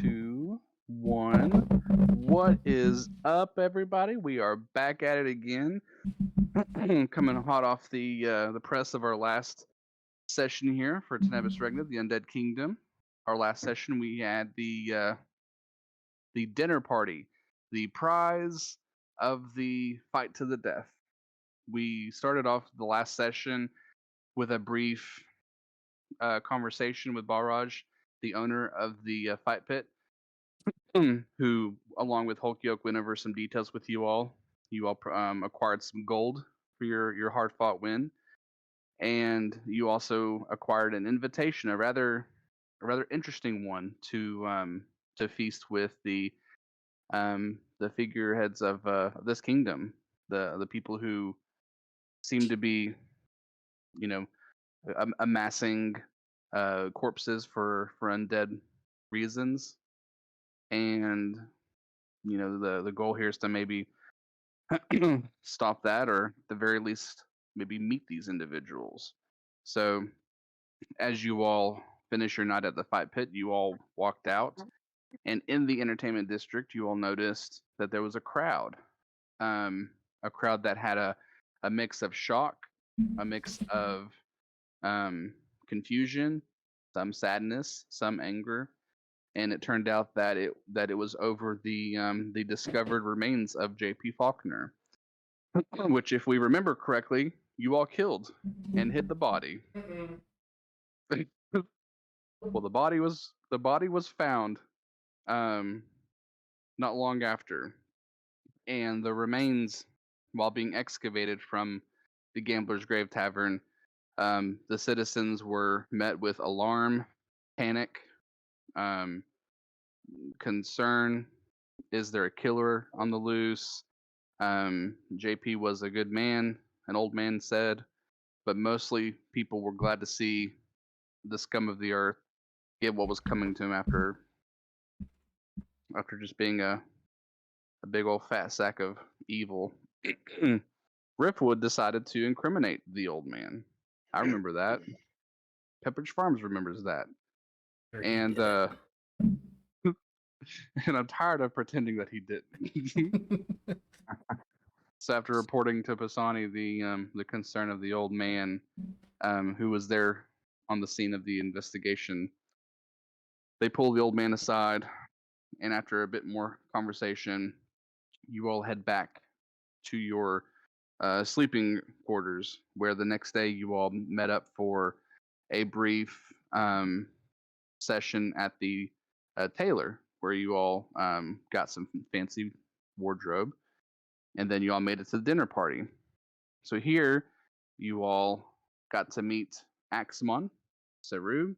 two, one. What is up, everybody? We are back at it again, coming hot off the press of our last session here for Tenebris Regna, the Undead Kingdom. Our last session, we had the dinner party, the prize of the fight to the death. We started off the last session with a brief conversation with Balraj, the owner of the fight pit, who, along with Hulk Yoke, went over some details with you all. You all acquired some gold for your hard fought win, and you also acquired an invitation, a rather interesting one, to feast with the figureheads of this kingdom, the people who seem to be, you know, amassing corpses for undead reasons, and the goal here is to maybe stop that, or at the very least maybe meet these individuals. So as you all finish your night at the fight pit, you all walked out, and in the entertainment district you all noticed that there was um, a crowd that had a mix of shock, a mix of confusion, some sadness, some anger, and it turned out that it was over the discovered remains of J.P. Faulkner, which, if we remember correctly, you all killed and hid the body. Well, the body was found um, not long after, and the remains, while being excavated from the Gambler's Grave Tavern, the citizens were met with alarm, panic, um, concern. Is there a killer on the loose? JP was a good man, an old man said, but mostly people were glad to see the scum of the earth get what was coming to him after just being a big old fat sack of evil. Riftwood decided to incriminate the old man. I remember that. Pepperidge Farms remembers that. And and I'm tired of pretending that he didn't. So after reporting to Pisani the concern of the old man, who was there on the scene of the investigation, they pull the old man aside, and after a bit more conversation, you all head back to your sleeping quarters, where the next day you all met up for a brief session at the tailor, where you all got some fancy wardrobe, and then you all made it to the dinner party. So here, you all got to meet Axmon, Saru,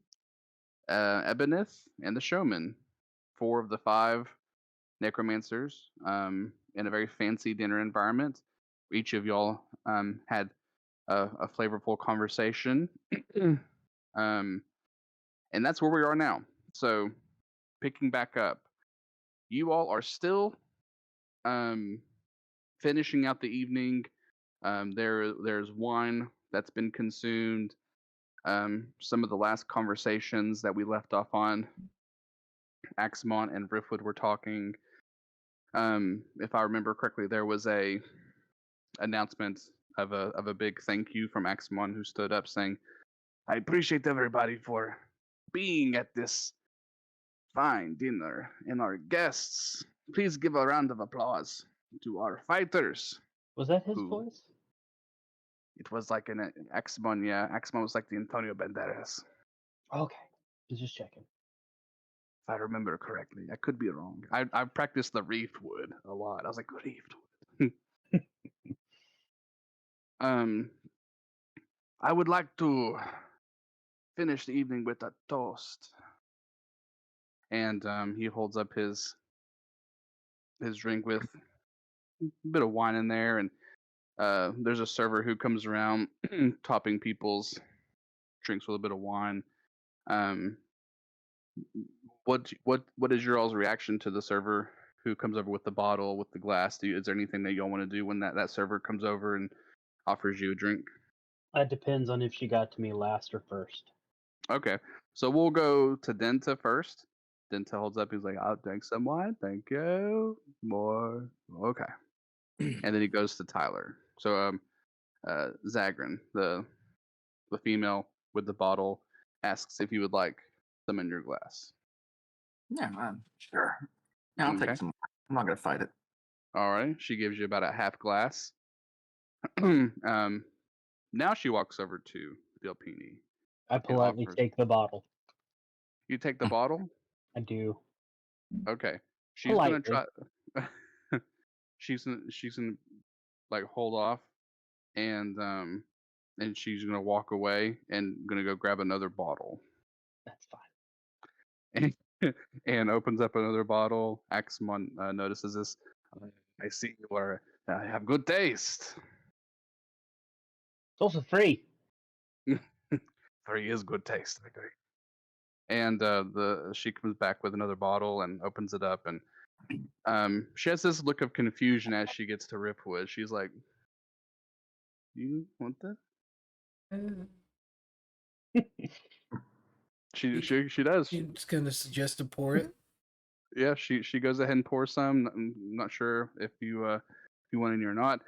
Ebonith, and the Showman, four of the five necromancers, in a very fancy dinner environment. Each of y'all had a flavorful conversation, um, and that's where we are now. So, picking back up, you all are still um, finishing out the evening. There's wine that's been consumed. Some of the last conversations that we left off on, Axmont and Riftwood were talking. If I remember correctly, there was a announcement of a big thank you from Axmont, who stood up saying, "I appreciate everybody for being at this fine dinner, and our guests. Please give a round of applause to our fighters." Was that his Who voice? It was like an Axmon, yeah. Axmon was like the Antonio Banderas, Okay, just checking. if I remember correctly. I could be wrong. I practiced the reefed wood a lot. I was like, reefed wood. um, I would like to finish the evening with a toast. And he holds up his drink with a bit of wine in there, and there's a server who comes around topping people's drinks with a bit of wine. Um, what is your all's reaction to the server who comes over with the bottle, with the glass? Is there anything that y'all want to do when that server comes over and offers you a drink? That depends on if she got to me last or first. Okay, so we'll go to Denta first. Denta holds up. He's like, "I'll drink some wine. Thank you. More. Okay." And then he goes to Tyler. So Zagrin, the female with the bottle, asks if you would like some in your glass. Yeah, sure. Yeah, I'll Okay. take some. I'm not gonna fight it. All right. She gives you about a half glass. Now she walks over to Delpini. I politely offers- take the bottle. You take the bottle. I do. Okay. She's gonna Politely. try. she's gonna like hold off, and she's gonna walk away and gonna go grab another bottle. That's fine. And opens up another bottle. Axmon notices this. I see you are have good taste. It's also free. Three is good taste, I agree. And she comes back with another bottle and opens it up, and she has this look of confusion as she gets to Ripwood. She's like, "You want that?" She does. You're just gonna suggest to pour it? Yeah, she goes ahead and pours some. I'm not sure if you want any or not.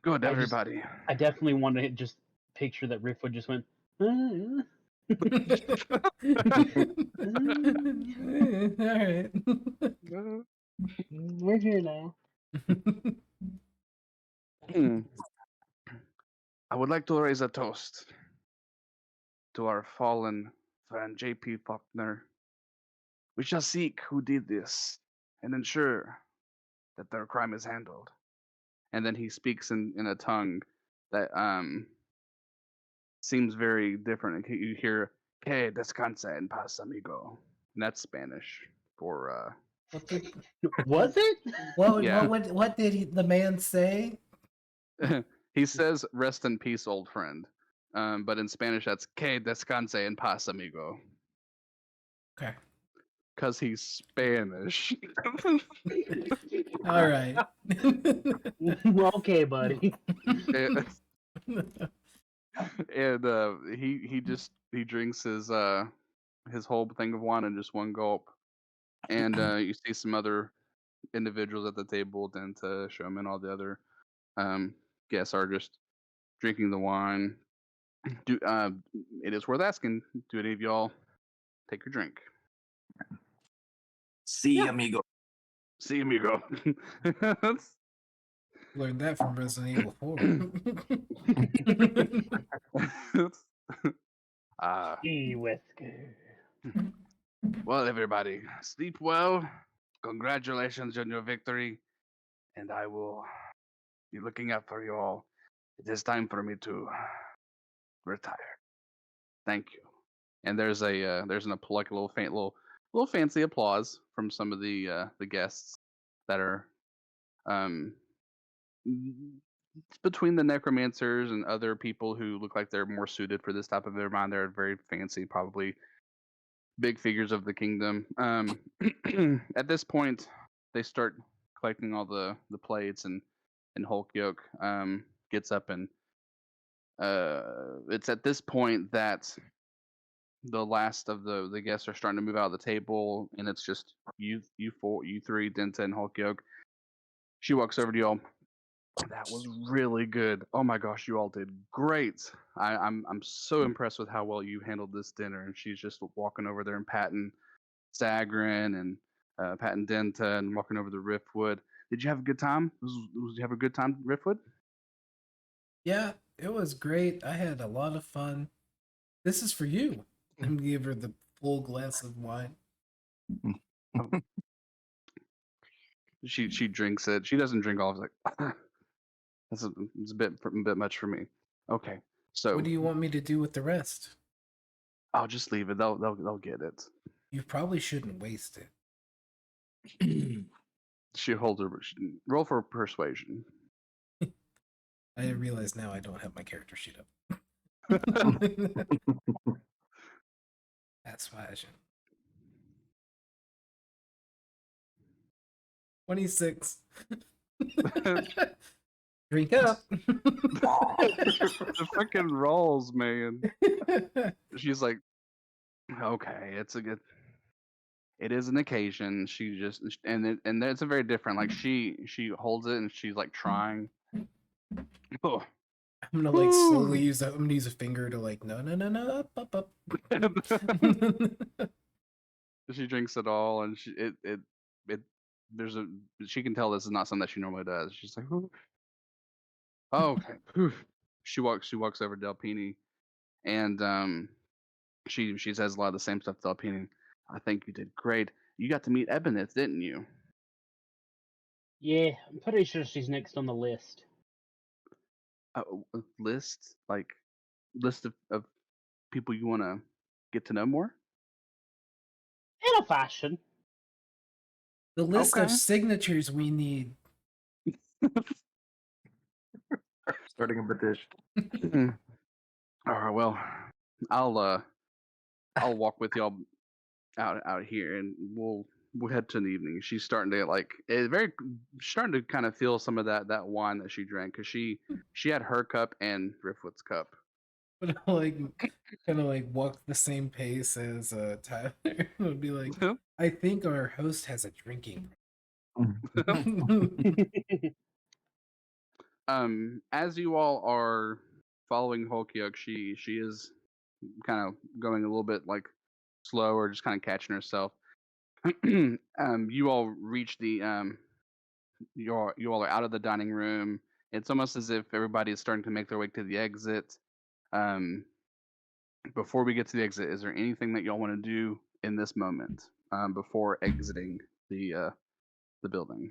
Good, everybody. I definitely want to just picture that Riffwood just went. All right. We're here now. I would like to raise a toast to our fallen friend J.P. Faulkner. We shall seek who did this and ensure that their crime is handled. And then he speaks in a tongue that seems very different. You hear "Que descansa en paz, amigo," and that's Spanish for What did Was it? Yeah. what did the man say? he says "rest in peace, old friend," but in Spanish that's "Que descanse en paz, amigo," Okay. because he's Spanish. All right. Okay, buddy. and he drinks his whole thing of wine in just one gulp. And you see some other individuals at the table, Denta, Showman, all the other guests are just drinking the wine. It is worth asking, do any of y'all take your drink? See, amigo. See, amigo. Learned that from Resident Evil 4. Gee whisker. Well, everybody, sleep well. Congratulations on your victory, and I will be looking out for you all. It is time for me to retire. Thank you. And there's a like a little fancy applause from some of the guests that are between the necromancers and other people who look like they're more suited for this type of environment. They're very fancy, probably big figures of the kingdom. At this point, they start collecting all the plates, and Hulk Yoke gets up, and it's at this point that the last of the guests are starting to move out of the table, and it's just you three, Denta and Hulk Yoke. She walks over to y'all. That was really good. Oh my gosh, you all did great. I'm so impressed with how well you handled this dinner. And she's just walking over there and patting Zagrin and patting Denta and walking over the Riftwood. Did you have a good time? Did you have a good time, Riftwood? Yeah, it was great. I had a lot of fun. This is for you. And give her the full glass of wine. She drinks it. She doesn't drink all of it. Like, it's a bit much for me. Okay, so What do you want me to do with the rest? I'll just leave it. They'll get it. You probably shouldn't waste it. She holds her. Roll for persuasion. I realize now I don't have my character sheet up. That's why I should. 26. Drink up. The fucking rolls, man. She's like, okay, it's a good. it is an occasion. She just and it's a very different. Like she holds it and she's like trying. Oh. I'm gonna like slowly use I'm gonna use a finger to like no, up. She drinks it all, and it there's a she can tell this is not something that she normally does. She's like, "Ooh." Oh, okay. Whew. She walks over to Delpini, and she says a lot of the same stuff to Delpini. I think you did great. You got to meet Ebonith, didn't you? Yeah, I'm pretty sure she's next on the list. List of people you want to get to know more. In a fashion. The list of Okay. signatures we need. Starting a petition. All right. Well, I'll walk with y'all out here, and we'll head to the evening. She's starting to like starting to kind of feel some of that wine that she drank because she had her cup and Riffwood's cup. But I'll like kind of like walk the same pace as Tyler. It would be like, I think our host has a drinking. As you all are following Holkyuk, she is kind of going a little bit like slow or just kind of catching herself. You all reach the you all are out of the dining room. It's almost as if everybody is starting to make their way to the exit. Um, before we get to the exit, is there anything that y'all want to do in this moment before exiting the building?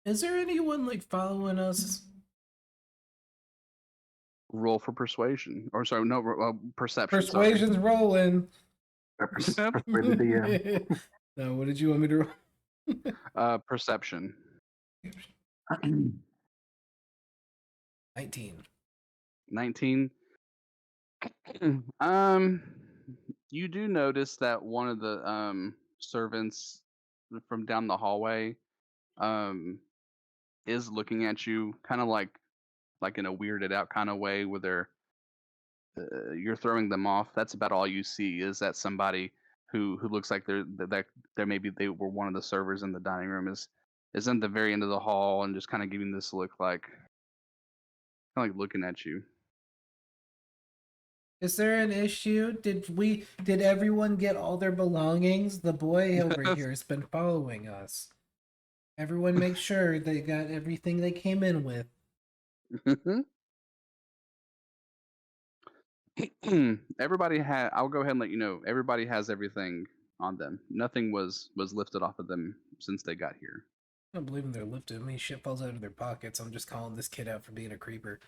Is there anyone like following us? Roll for persuasion, or sorry, no, perception. Persuasion's rolling. Sorry. Persuade the DM. No, what did you want me to roll? Perception. 19. 19. You do notice that one of the servants from down the hallway um is looking at you kind of like in a weirded out kind of way where you're throwing them off. That's about all you see is that somebody who looks like they're maybe they were one of the servers in the dining room is in the very end of the hall and just kind of giving this look like kind of like looking at you. Is there an issue? Did everyone get all their belongings? The boy over here has been following us. Everyone make sure they got everything they came in with. Everybody had. I'll go ahead and let you know. Everybody has everything on them. Nothing was lifted off of them since they got here. I don't believe in their lifted. I mean, shit falls out of their pockets. I'm just calling this kid out for being a creeper.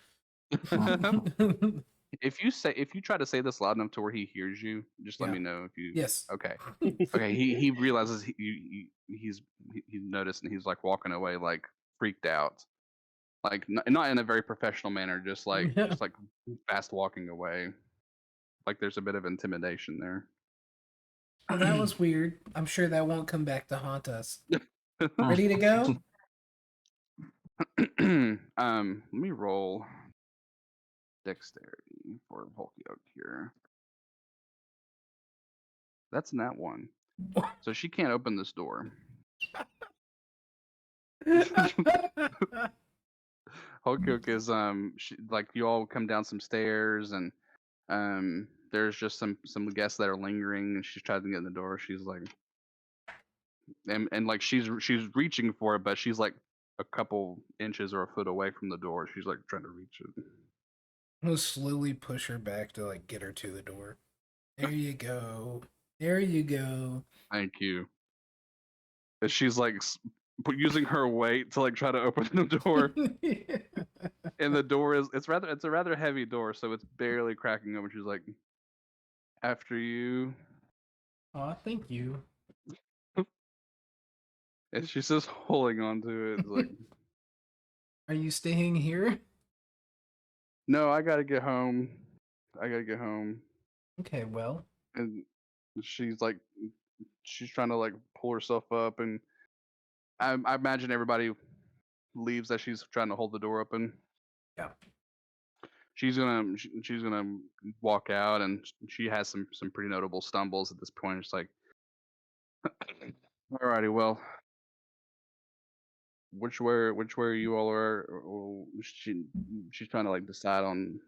If you try to say this loud enough to where he hears you, just let Yeah. me know if you. Yes. Okay. Okay. He realizes he's noticed and he's like walking away like freaked out, like not in a very professional manner, just like fast walking away, like there's a bit of intimidation there. Well, that was weird. I'm sure that won't come back to haunt us. Ready to go? Let me roll dexterity for Volkio here. That's not one. So she can't open this door. Holkyuk is like you all come down some stairs and there's just some guests that are lingering and she's trying to get in the door. She's like and like she's reaching for it, but she's like a couple inches or a foot away from the door. She's like trying to reach it. I'll slowly push her back to like get her to the door. There you go. There you go. Thank you. And she's like using her weight to like try to open the door. And the door is it's a rather heavy door, so it's barely cracking open. She's like, after you. Aw, thank you. And she's just holding on to it. It's like, Are you staying here? no, I gotta get home. Okay, well. And she's like, she's trying to like pull herself up, and I imagine everybody leaves as she's trying to hold the door open. Yeah. she's gonna walk out, and she has some pretty notable stumbles at this point. It's like, alrighty, well, which way you all are? She's trying to like decide on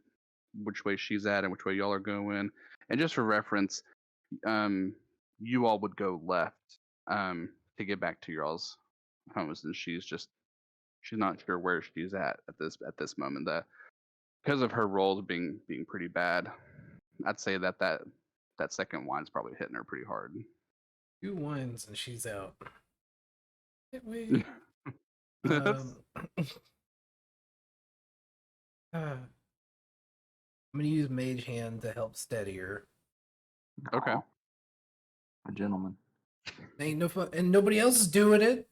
which way she's at and which way y'all are going. And just for reference, you all would go left to get back to y'all's homes, and she's not sure where she's at this moment. That because of her roles being pretty bad, I'd say that second wine's probably hitting her pretty hard. 2 wines and she's out. Can't wait. Um, I'm gonna use Mage Hand to help steady her. Okay. Aw. A gentleman. Ain't no fun, and nobody else is doing it.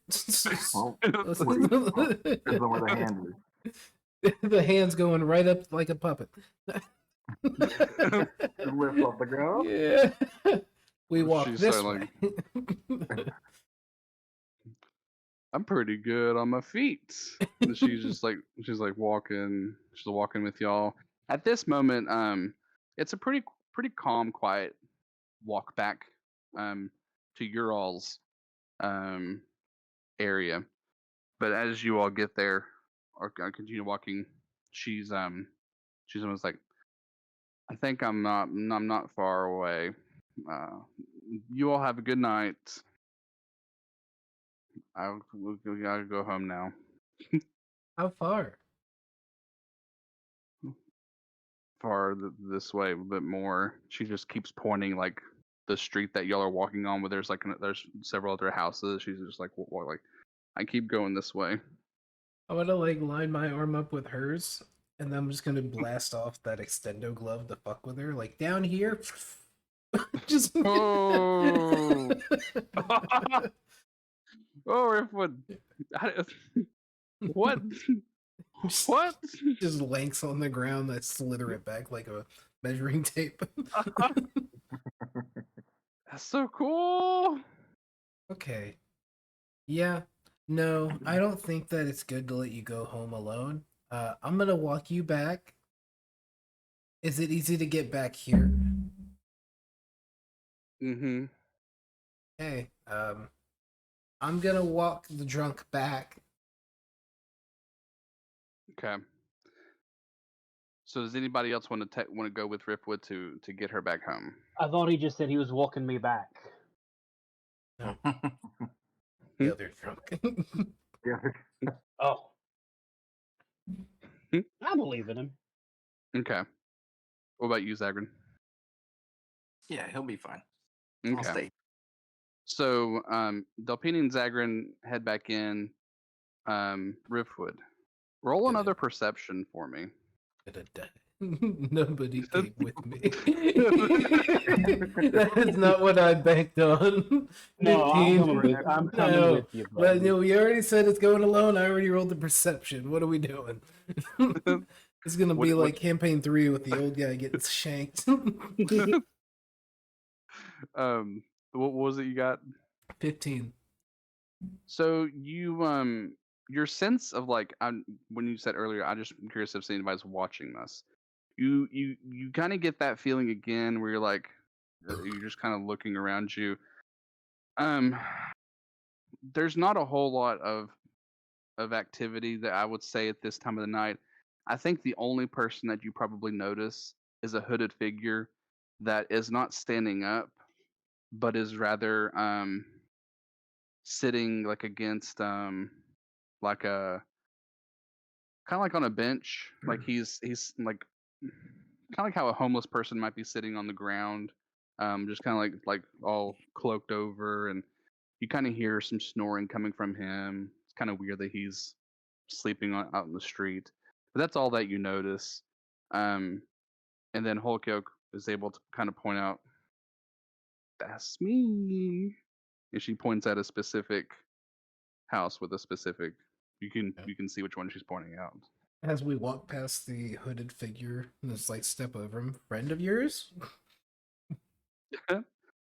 Well, depends on where the hand is. The hand's going right up like a puppet. Just lift off the ground. Yeah. We walk She's this saying, way. I'm pretty good on my feet. And she's walking. She's walking with y'all. At this moment, it's a pretty calm, quiet walk back to your all's area. But as you all get there or continue walking, she's almost like, I think I'm not far away. You all have a good night. We gotta go home now. How far? This way a bit more. She just keeps pointing like the street that y'all are walking on, where there's there's several other houses. She's just like, like, I keep going this way. I want to like line my arm up with hers, and then I'm just gonna blast off that extendo glove to fuck with her. Like down here, just Oh. Oh, if what? What? just lanks on the ground. I slither it back like a measuring tape. That's so cool. Okay. Yeah. No, I don't think that it's good to let you go home alone. I'm gonna walk you back. Is it easy to get back here? Mm-hmm. Hey, I'm gonna walk the drunk back. Okay. So does anybody else want to go with Riftwood to get her back home? I thought he just said he was walking me back. The other drunk. Oh. I believe in him. Okay. What about you, Zagrin? Yeah, he'll be fine. I'll Okay. stay. So Delpini and Zagrin head back in. Riftwood, roll another perception for me. Nobody came with me. That is not what I banked on. No, 15. I'm coming No, with you, but buddy. no, we already said it's going alone. I already rolled the perception. What are we doing? It's gonna be like campaign 3 with the old guy getting shanked. What was it you got? 15. So you your sense of like when you said earlier, I'm curious if anybody's watching this. You kind of get that feeling again where you're like you're just kind of looking around you. There's not a whole lot of activity that I would say at this time of the night. I think the only person that you probably notice is a hooded figure that is not standing up, but is rather sitting like against like a kind of like on a bench. Like he's like kind of like how a homeless person might be sitting on the ground, just kind of like all cloaked over, and you kind of hear some snoring coming from him. It's kind of weird that he's sleeping out in the street, but that's all that you notice. And then Holyoke is able to kind of point out, "That's me," and she points at a specific house with a specific. You can see which one she's pointing out. As we walk past the hooded figure, and it's like step over him. Friend of yours?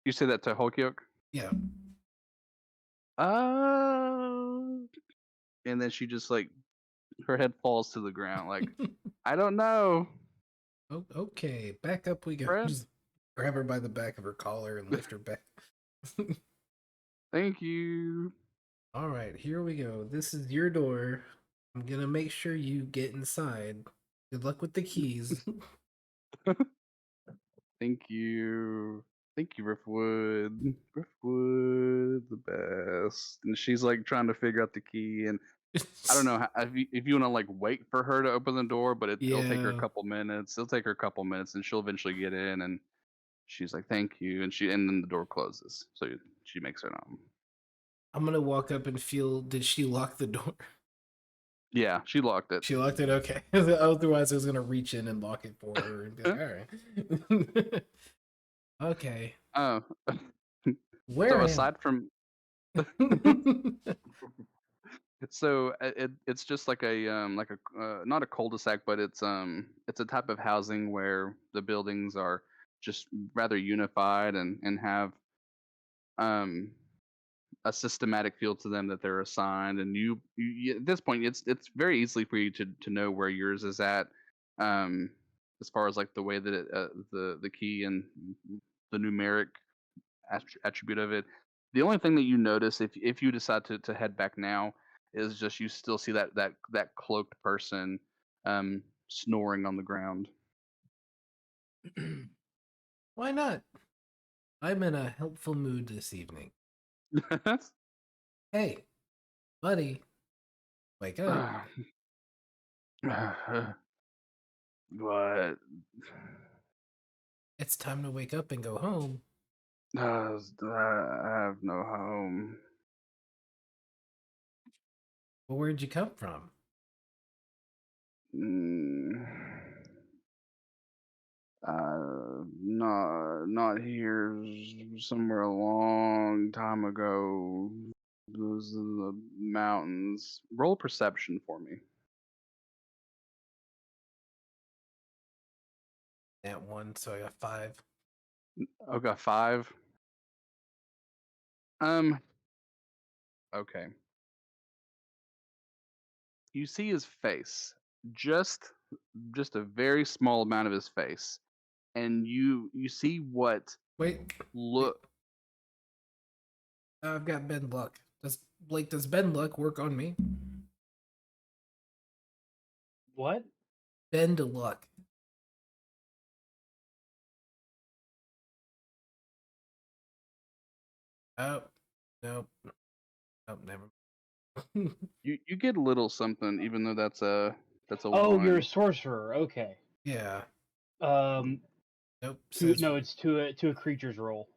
You say that to Holyoke? Yeah. And then she just like her head falls to the ground. Like, I don't know. Oh, okay, back up we go. Fred? Just grab her by the back of her collar and lift her back. Thank you. All right, here we go. This is your door. I'm gonna make sure you get inside. Good luck with the keys. Thank you. Thank you, Riffwood. Riffwood, the best. And she's like trying to figure out the key. And I don't know if you want to like wait for her to open the door, but it'll take her a Yeah. couple minutes. It'll take her a couple minutes, and she'll eventually get in. And she's like, "Thank you," and then the door closes. So she makes her known. I'm gonna walk up and feel. Did she lock the door? Yeah, she locked it. She locked it. Okay. Otherwise, I was gonna reach in and lock it for her and be like, "All right." Okay. Oh, Where so am aside from so it's just like a not a cul-de-sac, but it's a type of housing where the buildings are just rather unified and have um a systematic feel to them that they're assigned, and at this point it's very easily for you to know where yours is at, um as far as like the way that the key and the numeric attribute of it. The only thing that you notice if you decide to head back now is just you still see that cloaked person snoring on the ground. Why not? I'm in a helpful mood this evening. Hey, buddy, wake up. But It's time to wake up and go home. I have no home. Well, where'd you come from? Mm, not here. Somewhere a long time ago. Those are the mountains. Roll perception for me. That one, so I got 5. Oh, got 5. Um. Okay. You see his face, just just a very small amount of his face, and you see what Wait, look. I've got bend luck. Does bend luck work on me? What? Bend luck. Oh, nope. Oh, never. You get a little something, even though that's a Oh, you're a 1. sorcerer. Okay. Yeah. Um, Nope. to Says no, it's to a creature's roll.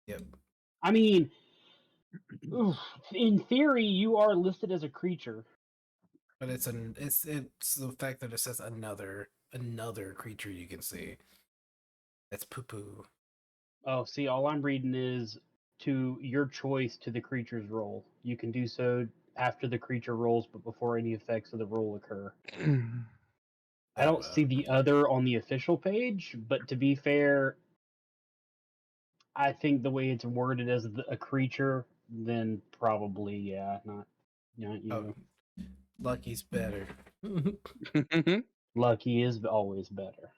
yep. I mean, oof, in theory, you are listed as a creature. But it's the fact that it says another creature you can see. That's poo poo. Oh, see, all I'm reading is to your choice to the creature's roll. You can do so after the creature rolls, but before any effects of the roll occur. I Oh, don't see the other on the official page, but to be fair, I think the way it's worded as a creature, then probably not oh, you. Lucky's better. Lucky is always better.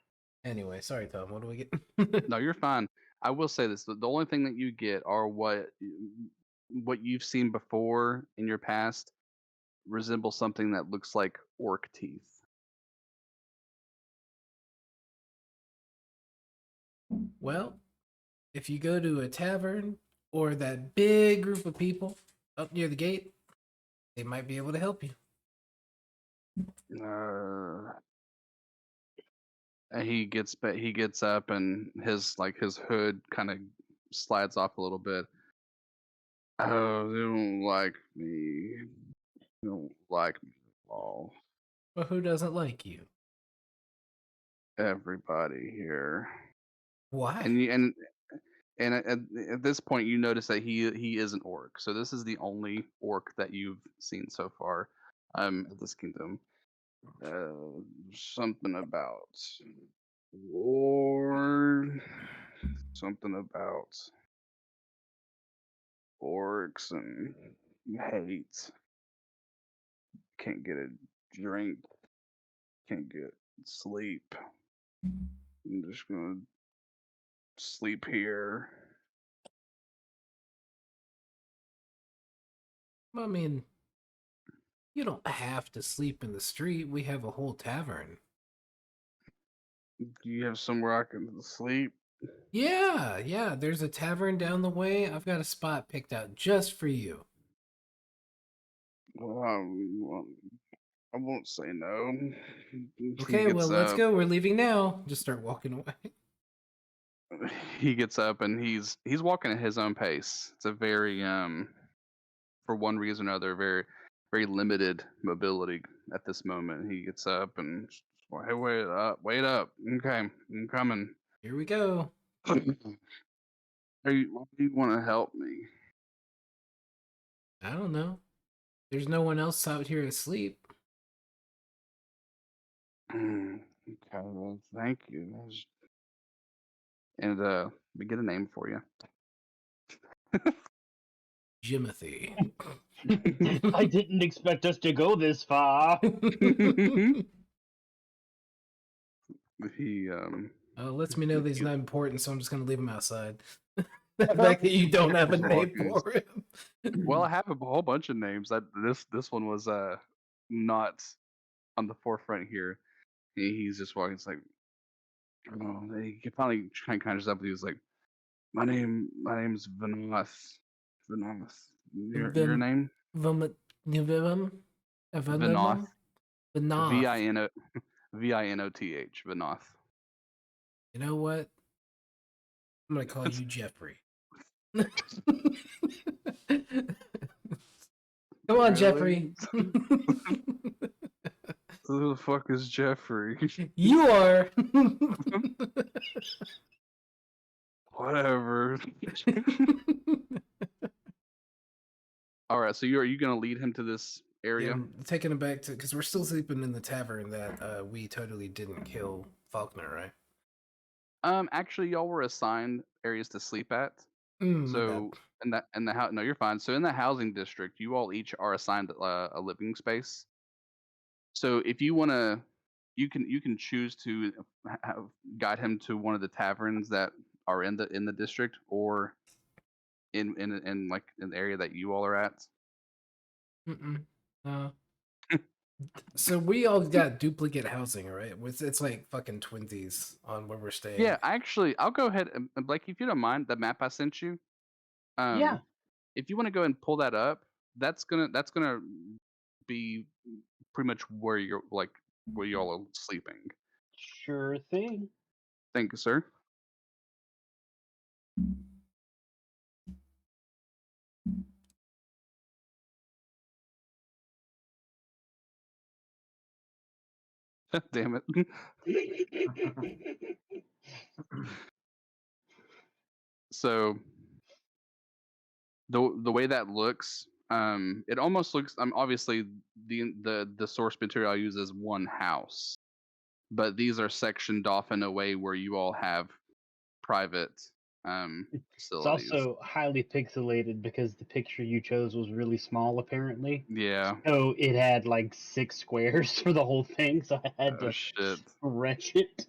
Anyway, sorry, Tom. What do we get? No, you're fine. I will say this: the only thing that you get are what you've seen before in your past resembles something that looks like orc teeth. Well, if you go to a tavern or that big group of people up near the gate, they might be able to help you. Uh, and he gets up and his hood kind of slides off a little bit. Oh, they don't like me. They don't like me at all. Well, who doesn't like you? Everybody here. Why? And you and at this point you notice that he is an orc. So this is the only orc that you've seen so far at this kingdom. Something about war, something about orcs and hate. Can't get a drink, can't get sleep. I'm just gonna sleep here. I mean, you don't have to sleep in the street. We have a whole tavern. Do you have somewhere I can sleep? Yeah, there's a tavern down the way. I've got a spot picked out just for you. Well, I won't say no. He Okay, well, gets let's up. go. We're leaving now. Just start walking away. He gets up and he's walking at his own pace. It's a very for one reason or another, very limited mobility at this moment. He gets up and hey, wait up. Okay, I'm coming. Here we go. Hey, why do you want to help me? I don't know. There's no one else out here asleep. Okay, well, thank you. And we get a name for you. Jimothy. I didn't expect us to go this far. He Lets me know that he's not important, so I'm just gonna leave him outside. The fact that you don't have a name for him. well, I have a whole bunch of names. This one was not on the forefront here. He's just walking. It's like, oh, he finally kind of up. He was like, my name's Vinoth. Vinoth. Your Vim, name? Vim, Vim, Vinoth. Vinoth. Vinoth. Vinoth. You know what? I'm gonna call you Jeffrey. Come on, Really? Jeffrey. Who the fuck is Jeffrey? You are. Whatever. All right, so are you gonna lead him to this area? Yeah, I'm taking him back to because we're still sleeping in the tavern that we totally didn't kill Faulkner, right? Actually, y'all were assigned areas to sleep at. My So bad. in the house, no, you're fine. So in the housing district, you all each are assigned a living space. So if you want to, you can choose to have, guide him to one of the taverns that are in the district, or in like an area that you all are at. Uh, so we all got duplicate housing, right? It's like fucking twinsies on where we're staying. Yeah, actually, I'll go ahead and Blake, if you don't mind, the map I sent you. Yeah. If you want to go and pull that up, that's gonna be pretty much where you're like where y'all are sleeping. Sure thing. Thank you, sir. Damn it. So the way that looks, it almost looks. Obviously the source material I use is one house, but these are sectioned off in a way where you all have private It's facilities. also highly pixelated because the picture you chose was really small, apparently. Yeah. So it had like 6 squares for the whole thing, so I had Oh to shit. stretch it.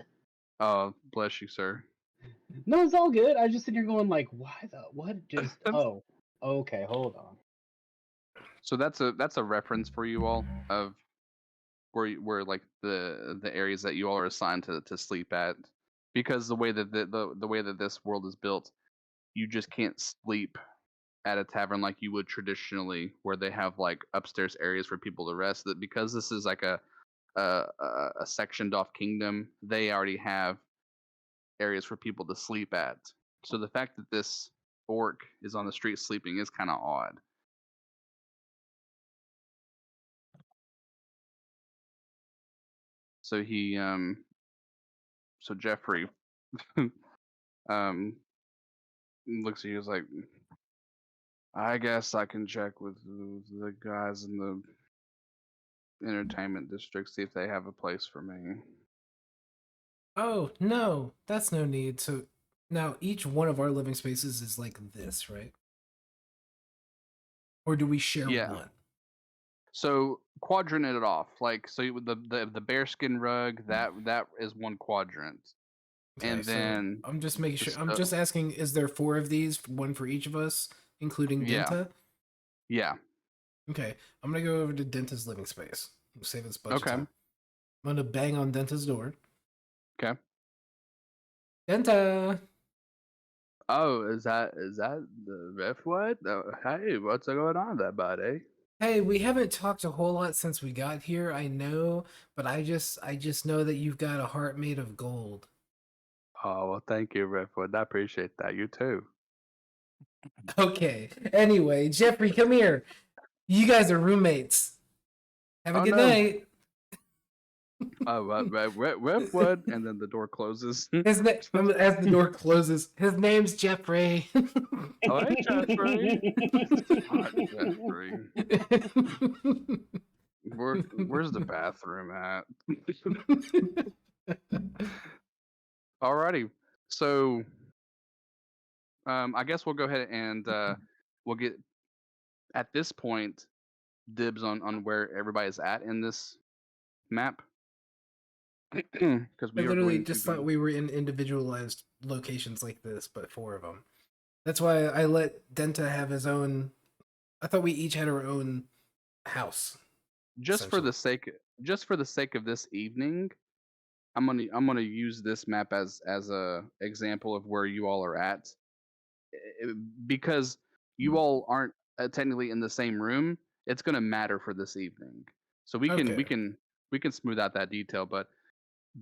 Oh, bless you, sir. No, it's all good. I was just sitting here going like, why the what just oh. Okay, hold on. So that's a reference for you all of where like the areas that you all are assigned to sleep at, because the way that the way that this world is built, you just can't sleep at a tavern like you would traditionally, where they have like upstairs areas for people to rest. That because this is like a sectioned off kingdom, they already have areas for people to sleep at. So the fact that this orc is on the street sleeping is kind of odd. So so Jeffrey um looks at you, is like, I guess I can check with the guys in the entertainment district, see if they have a place for me. Oh no, that's no need. So now each one of our living spaces is like this, right? Or do we share Yeah. one? So quadrant it off, like so the bearskin rug, that is one quadrant. Okay, and so then I'm just making the sure. I'm sto- just asking: is there 4 of these, one for each of us, including yeah, Denta? yeah, Okay, I'm gonna go over to Denta's living space. We'll save us a bunch of okay, time. I'm gonna bang on Denta's door. okay. Denta, Oh, is that the ref what? Hey, what's going on there, buddy? hey, we haven't talked a whole lot since we got here. I know, but I just know that you've got a heart made of gold. Oh, well, thank you, Redwood. I appreciate that. You too. Okay. Anyway, Jeffrey, come here. You guys are roommates. Have a Oh good no. night. Oh, Redwood, and then the door closes. As the door closes, his name's Jeffrey. Oh, hey, Jeffrey. God, Jeffrey. Where's the bathroom at? Alrighty. So, I guess we'll go ahead and we'll get at this point dibs on where everybody's at in this map because I we are literally going to just be thought we were in individualized locations like this, but 4 of them. That's why I let Denta have his own. I thought we each had our own house. just for essentially. just for the sake of this evening. I'm gonna use this map as a example of where you all are at because you all aren't technically in the same room. It's gonna matter for this evening, so we can we Okay. can we can smooth out that detail. But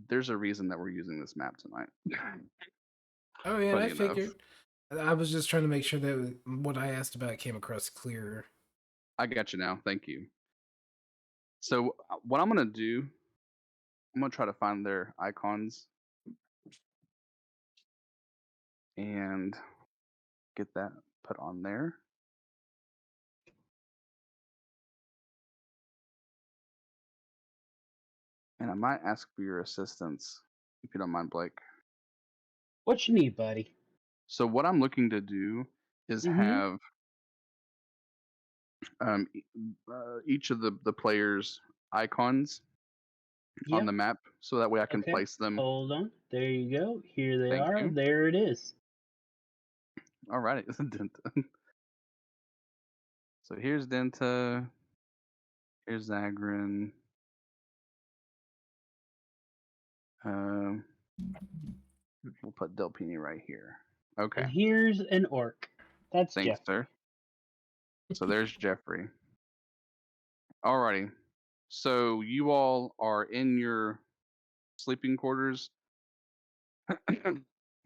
there's a reason that we're using this map tonight. Oh yeah, I Funny enough, figured. I was just trying to make sure that what I asked about came across clearer. I got you now. Thank you. So what I'm gonna do, I'm gonna try to find their icons and get that put on there. And I might ask for your assistance if you don't mind, Blake. What you need, buddy? So what I'm looking to do is Mm-hmm. have each of the players' icons on Yep. the map, so that way I can Okay. place them. Hold on. There you go. Here they Thank are. you. There it is. Alrighty. So here's Denta. Here's Zagrin. Um, we'll put Delpini right here. Okay. And here's an orc. That's Thanks, Jeffrey. sir. So there's Jeffrey. Alrighty. So you all are in your sleeping quarters.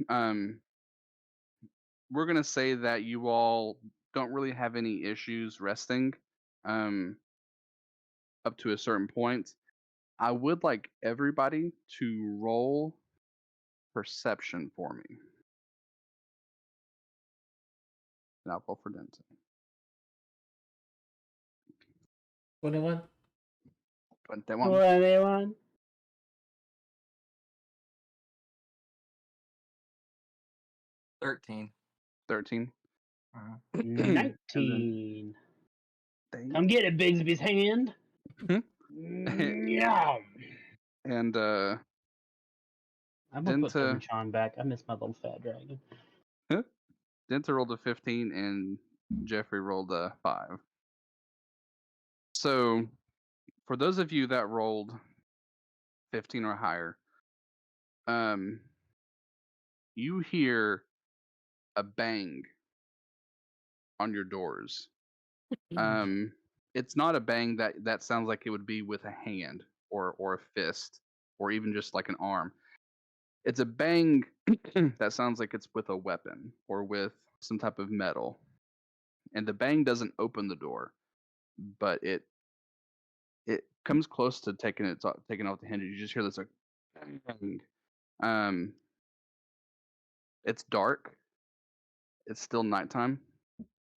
um, we're gonna say that you all don't really have any issues resting. Um, up to a certain point. I would like everybody to roll perception for me. And I'll roll for Denton. 21. 21. 21. 13. 13. Uh-huh. And then 19. Dane. Come get it, Bigsby's hand. Mhm. Yum. And I'm gonna put Denta Fernchan back. I miss my little fat dragon. Denta rolled a 15 and Jeffrey rolled a 5. So for those of you that rolled 15 or higher, you hear a bang on your doors. It's not a bang that sounds like it would be with a hand or a fist or even just like an arm. It's a bang that sounds like it's with a weapon or with some type of metal. And the bang doesn't open the door, but it comes close to taking off the hinges. You just hear this like bang. Um, it's dark. It's still nighttime.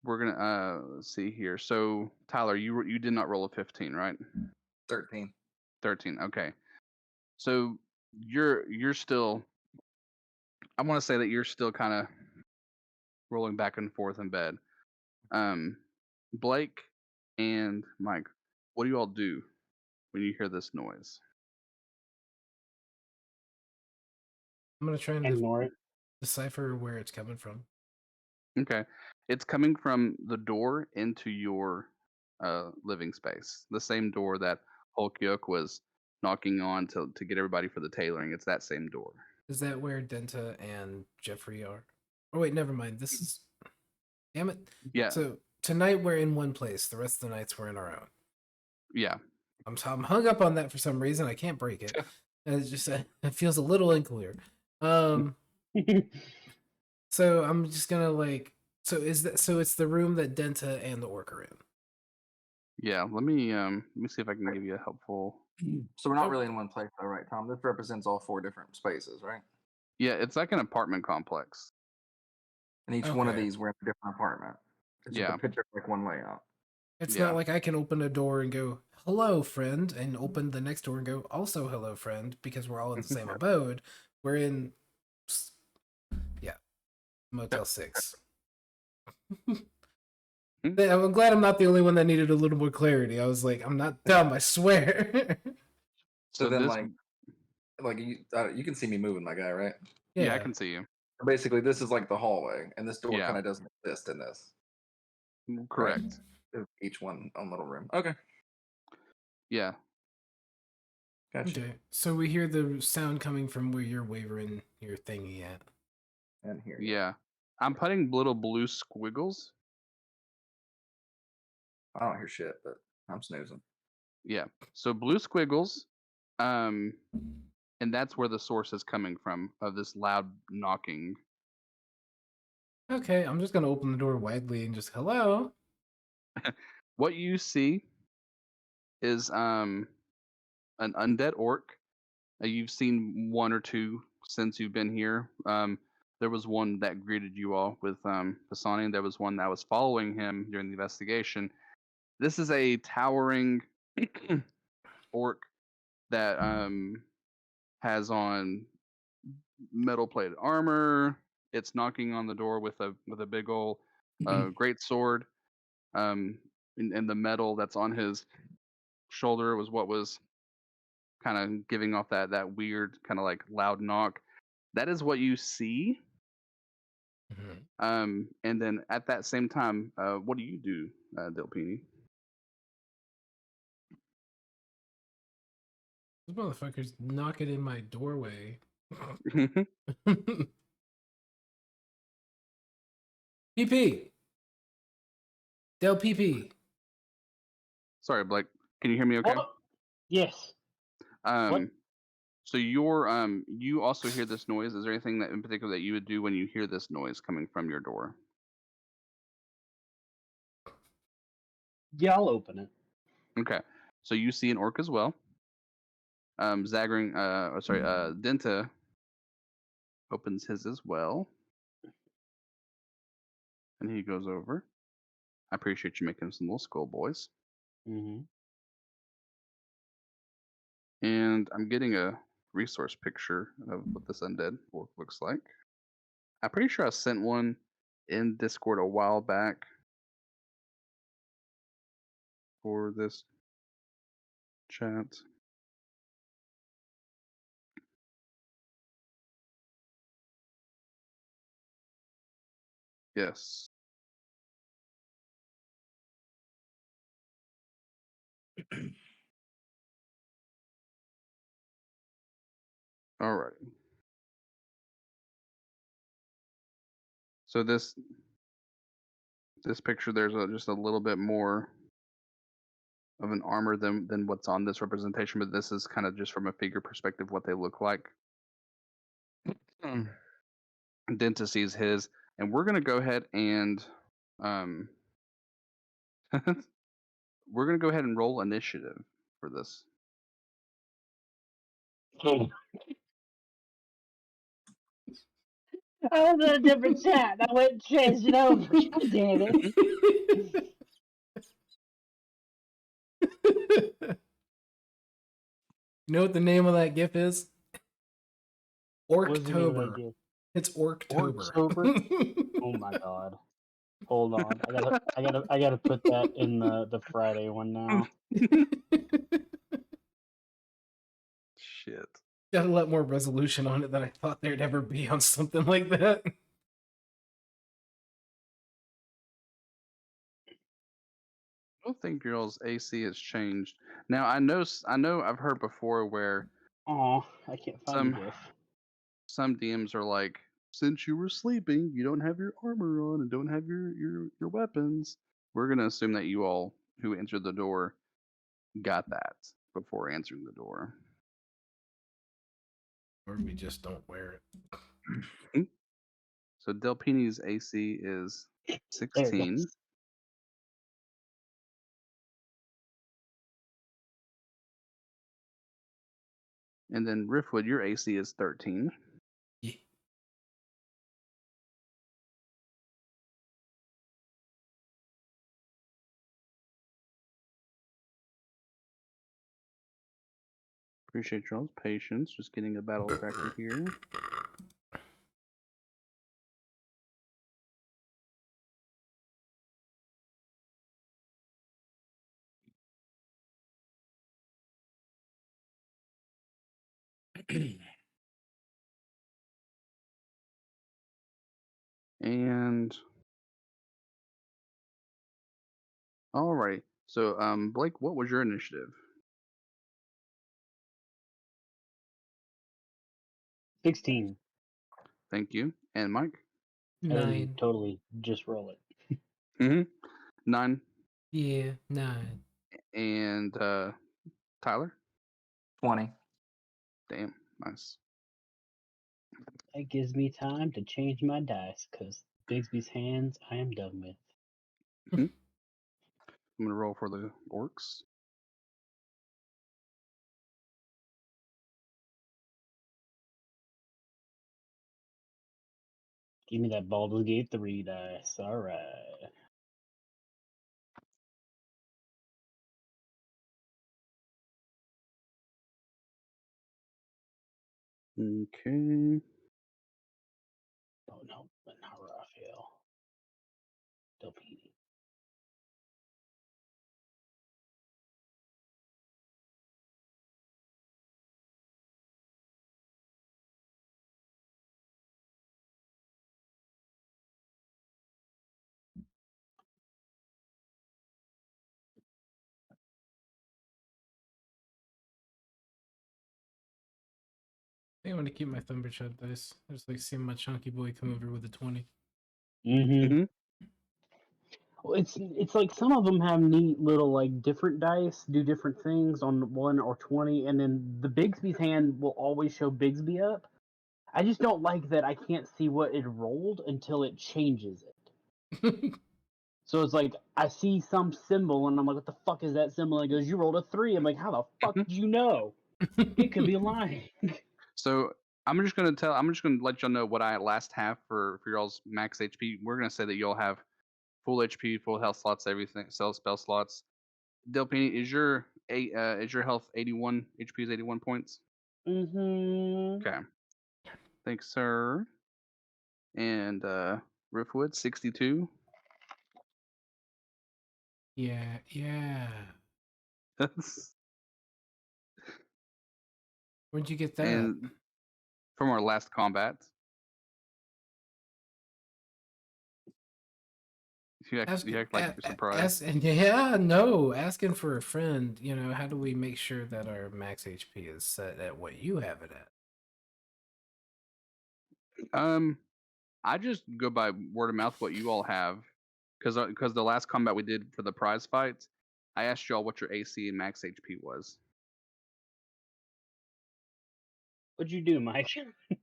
We're gonna let's see here. So Tyler, you did not roll a 15, right? 13. 13. Okay. So you're still. I want to say that you're still kind of rolling back and forth in bed. Blake and Mike, what do you all do when you hear this noise? I'm gonna try and Ignore it. decipher where it's coming from. Okay. It's coming from the door into your living space. The same door that Hulk Yoke was knocking on to get everybody for the tailoring. It's that same door. Is that where Denta and Jeffrey are? Oh wait, never mind. This is damn it. Yeah. So tonight we're in one place. The rest of the nights we're in our own. Yeah. I'm hung up on that for some reason. I can't break it. And it's just it feels a little unclear. So I'm just gonna like. So it's the room that Denta and the orc are in. Yeah. Let me see if I can give you a helpful. So we're not really in one place, though, right, Tom? This represents all 4 different spaces, right? Yeah, it's like an apartment complex. And each one of Okay. these, we're in a different apartment. It's just Yeah. a picture like one layout. It's Yeah. not like I can open a door and go, hello, friend, and open the next door and go, also hello, friend, because we're all in the same abode. We're in, Motel 6. I'm glad I'm not the only one that needed a little more clarity. I was like, I'm not dumb, I swear. So then, this, you can see me moving, my guy, right? yeah, I can see you. Basically, this is like the hallway, and this door Yeah. kind of doesn't exist in this. Correct. Each one own little room. Okay, Yeah. gotcha. Okay, so we hear the sound coming from where you're wavering your thingy at. And here. Yeah. I'm putting little blue squiggles. I don't hear shit, but I'm snoozing. Yeah. So blue squiggles, and that's where the source is coming from of this loud knocking. Okay, I'm just gonna open the door widely and just, hello. What you see is an undead orc. You've seen one or two since you've been here. There was one that greeted you all with Pisani. There was one that was following him during the investigation. This is a towering orc that has on metal plated armor. It's knocking on the door with a big old great sword. And the metal that's on his shoulder was what was kind of giving off that weird kind of like loud knock. That is what you see. And then at that same time, what do you do, Delpini? This motherfucker's knocking in my doorway. PP! Del PP! Sorry, Blake. Can you hear me okay? Oh, yes. So you also hear this noise. Is there anything that in particular that you would do when you hear this noise coming from your door? Yeah, I'll open it. Okay. So you see an orc as well. Denta opens his as well. And he goes over. I appreciate you making some little skull boys. Mm-hmm. And I'm getting a resource picture of what this undead orc looks like. I'm pretty sure I sent one in Discord a while back for this chat. Yes. All right. So this picture, there's just a little bit more of an armor than what's on this representation, but this is kind of just from a figure perspective what they look like. Denta sees his, and we're gonna go ahead and we're gonna go ahead and roll initiative for this. I was in a different chat. I went and changed it over. God damn it. You know what the name of that GIF is? What's the name of that Orktober. GIF? It's Orktober. Orktober? Oh my god. Hold on. I gotta put that in the Friday one now. Shit. Got a lot more resolution on it than I thought there'd ever be on something like that. I don't think girls' AC has changed. Now I know I've heard before where Aw, I can't find the some GIF. some DMs are like, since you were sleeping, you don't have your armor on and don't have your weapons. We're gonna assume that you all who entered the door got that before answering the door. Or we just don't wear So Delpini's AC is There it 16. goes. And then Riftwood, your AC is 13. it. Yeah. Appreciate y'all's patience. Just getting a battle tracker here. And all right. So Blake, what was your initiative? 16. Thank you. And Mike? I didn't 9. totally just roll it. Mm-hmm. 9. Yeah, 9. And Tyler? 20. Damn, nice. That gives me time to change my dice, because Bigsby's hands I am done with. I'm gonna roll for the orcs. Give me that Baldur's Gate 3 dice. Alright. Okay. Oh no, but not Raphael. Delpini. I think I'm gonna keep my Thundershot dice. I just like seeing my chunky boy come over with a 20. Mm-hmm. Mm-hmm. Well, it's like some of them have neat little like different dice do different things on 1 or 20, and then the Bigsby's hand will always show Bigsby up. I just don't like that I can't see what it rolled until it changes it. So it's like I see some symbol and I'm like, what the fuck is that symbol? And it goes, you rolled a 3. I'm like, how the fuck did you know? It could be lying. So I'm just gonna let y'all know what I last have for y'all's max HP. We're gonna say that y'all have full HP, full health slots, everything, spell slots. Delpini, is your health 81? HP is 81 points. Mm-hmm. Okay. Thanks, sir. And Riftwood 62. Yeah. Where'd you get that? And from our last combat. You act like you're surprised. Asking for a friend. You know, how do we make sure that our max HP is set at what you have it at? I just go by word of mouth what you all have, because the last combat we did for the prize fights, I asked y'all what your AC and max HP was. What'd you do, Mike?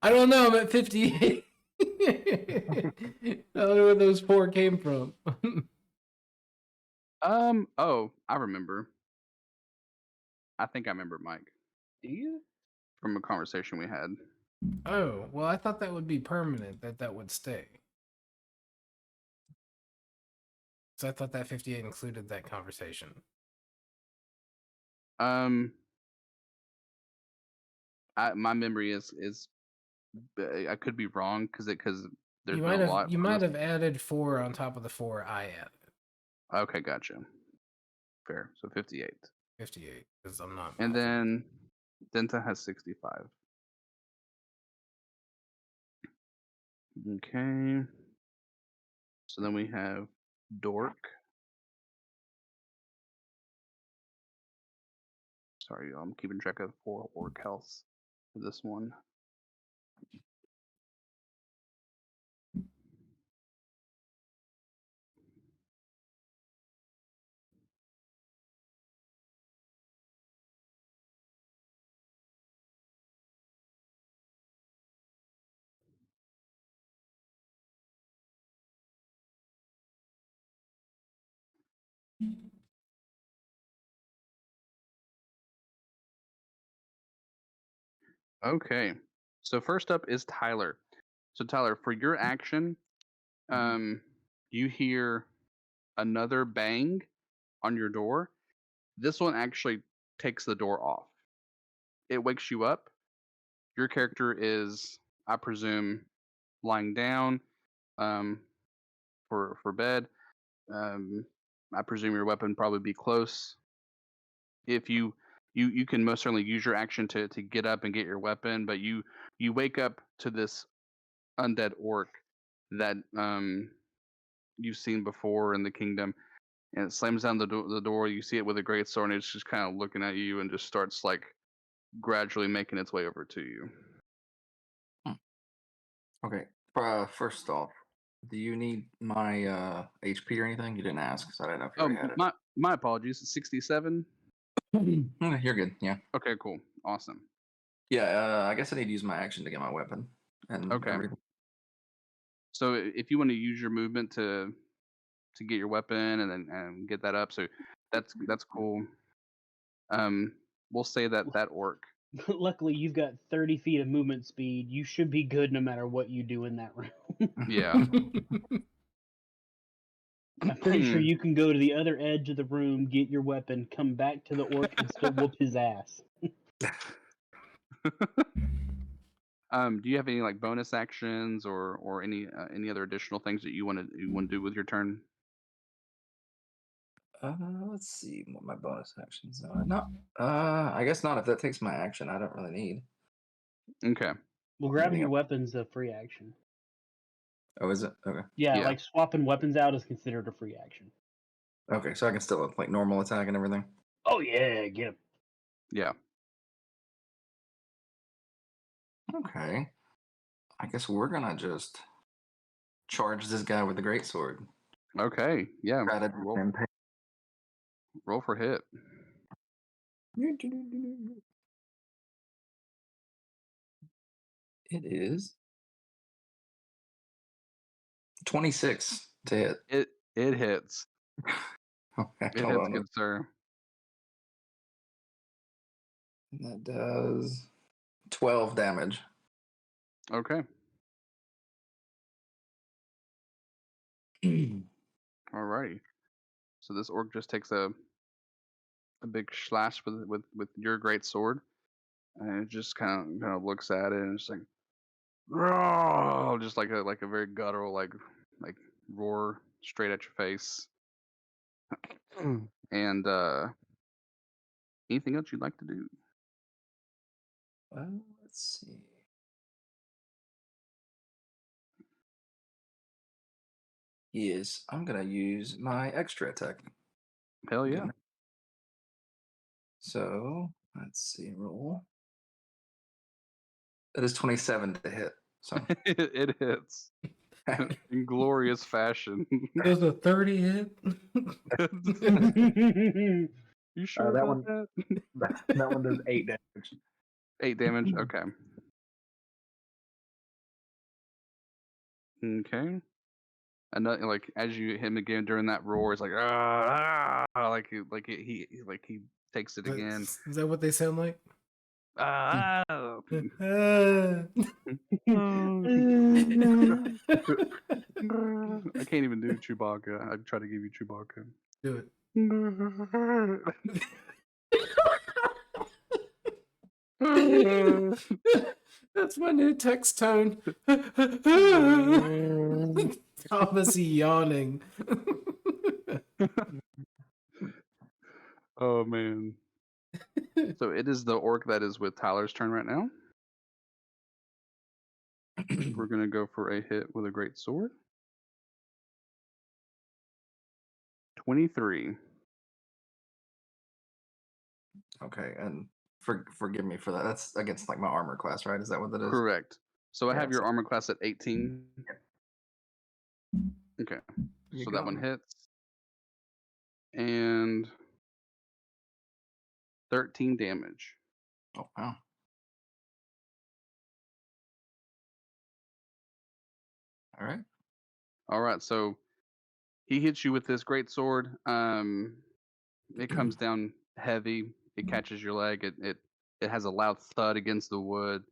I don't know. I'm at 58. I don't know where those 4 came from. Oh, I remember. I think I remember, Mike, Do you? from a conversation we had. Oh, well, I thought that would be permanent, that would stay. So I thought that 58 included that conversation. My memory is I could be wrong because there's You been might a have lot. you might have added 4 on top of the 4 I added. Okay, gotcha. Fair. So 58. 58, because I'm not. And then Denta has 65. Okay. So then we have Dork. Sorry, I'm keeping track of 4 orc health for this one. Okay. So first up is Tyler. So Tyler, for your action, you hear another bang on your door. This one actually takes the door off. It wakes you up. Your character is, I presume, lying down um, for bed. I presume your weapon probably be close. If you can most certainly use your action to get up and get your weapon, but you wake up to this undead orc that you've seen before in the kingdom, and it slams down the door. You see it with a great sword, and it's just kind of looking at you and just starts like gradually making its way over to you. Okay. First off, do you need my HP or anything? You didn't ask, so I didn't know if you already had it. My apologies. 67. You're good. Yeah. Okay, cool, awesome. Yeah. I guess I need to use my action to get my weapon and Okay. everything. So if you want to use your movement to get your weapon and then get that up, so that's cool. We'll say that orc. Luckily, you've got 30 feet of movement speed. You should be good no matter what you do in that room. Yeah. I'm pretty sure you can go to the other edge of the room, get your weapon, come back to the orc, and still whoop his ass. Do you have any like bonus actions or any other additional things that you want to do with your turn? Let's see what my bonus actions are. No. I guess not. If that takes my action, I don't really need Okay. Well, grabbing anything your else. weapon's a free action. Oh, is it? Okay. Yeah, Yeah. like swapping weapons out is considered a free action. Okay, so I can still like normal attack and everything. Oh yeah, get him. Yeah. Okay. I guess we're gonna just charge this guy with the greatsword. Okay. Yeah. Try to Roll, impact. roll for hit. It is 26 to hit. It hits. Okay, It hold hits, on. good sir. That does 12 damage. Okay. Alrighty. So this orc just takes a big slash with your great sword, and it just kind of looks at it and it's like, "Roar!" Just like a very guttural like roar straight at your face. And anything else you'd like to do? Let's see. Yes, I'm gonna use my extra attack. Hell yeah. Good. So let's see, roll. It is 27 to hit. So It hits in glorious fashion. Does a 30 hit? You sure that about one that? that one does 8 damage. 8 damage. Okay. Okay. Another like as you hit him again during that roar, it's like like he takes it again. Is that what they sound like? Ah. I can't even do Chewbacca. I try to give you Chewbacca. Do it. That's my new text tone. Thomas yawning. Oh man. So it is the orc that is with Tyler's turn right now. We're gonna go for a hit with a great sword. 23. Okay, and forgive me for that. That's against like my armor class, right? Is that what that is? Correct. So I Yeah, have your so- armor class at 18. Okay. You So got that one me. hits. And 13 damage. Oh wow. All right. All right, so he hits you with this great sword. It comes down heavy. It catches your leg. It has a loud thud against the wood.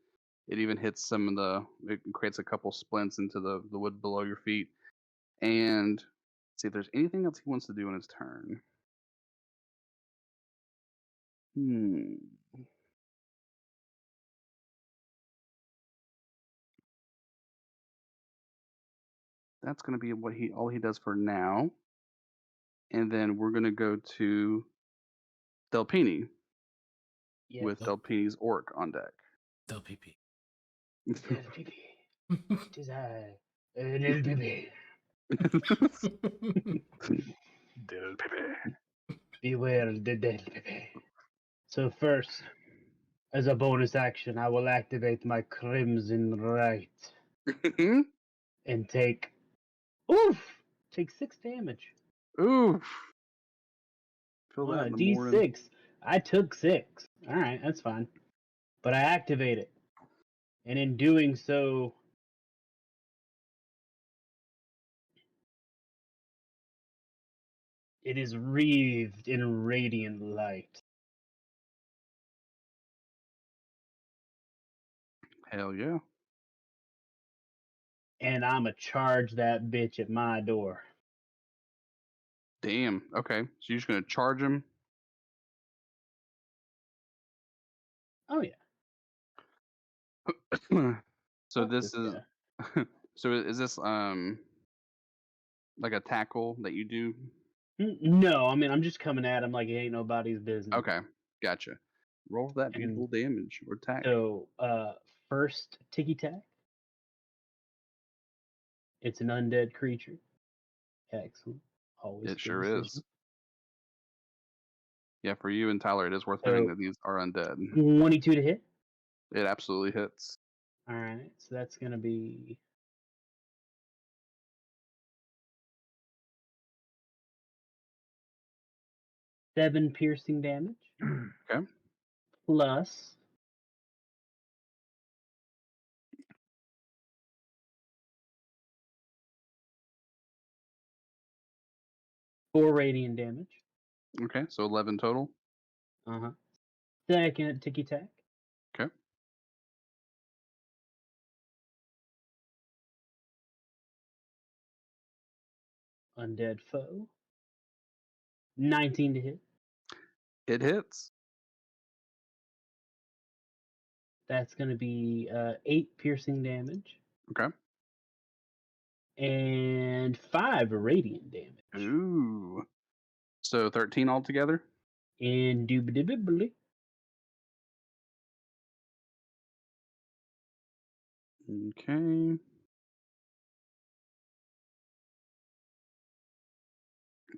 It even hits some of the. It creates a couple splints into the wood below your feet. And let's see if there's anything else he wants to do in his turn. Hmm. That's gonna be what all he does for now. And then we're gonna go to Delpini Yes. with Delpini's orc on deck. Del PP. Tis I, an LPP. Beware the LPP. So first, as a bonus action, I will activate my Crimson Right and take 6 damage. Oof. Feel that in the morning. D6. I took 6. All right, that's fine. But I activate it, and in doing so, it is wreathed in radiant light. Hell yeah. And I'ma charge that bitch at my door. Damn. Okay. So you're just gonna charge him. Oh yeah. So Fuck this this is guy. so is this like a tackle that you do? No, I mean I'm just coming at him like it ain't nobody's business. Okay, gotcha. Roll that And beautiful damage or attack. so first ticky tack. It's an undead creature. Excellent. Always It good sure decision. is. Yeah, for you and Tyler, it is worth So- noting that these are undead. 22 to hit. It absolutely hits. All right, so that's gonna be 7 piercing damage. Okay. Plus 4 radiant damage. Okay, so 11 total. Second ticky tack. Okay. Undead foe. 19 to hit. It hits. That's gonna be 8 piercing damage. Okay. And 5 radiant damage. Ooh. So 13 altogether? Indubitably. Okay.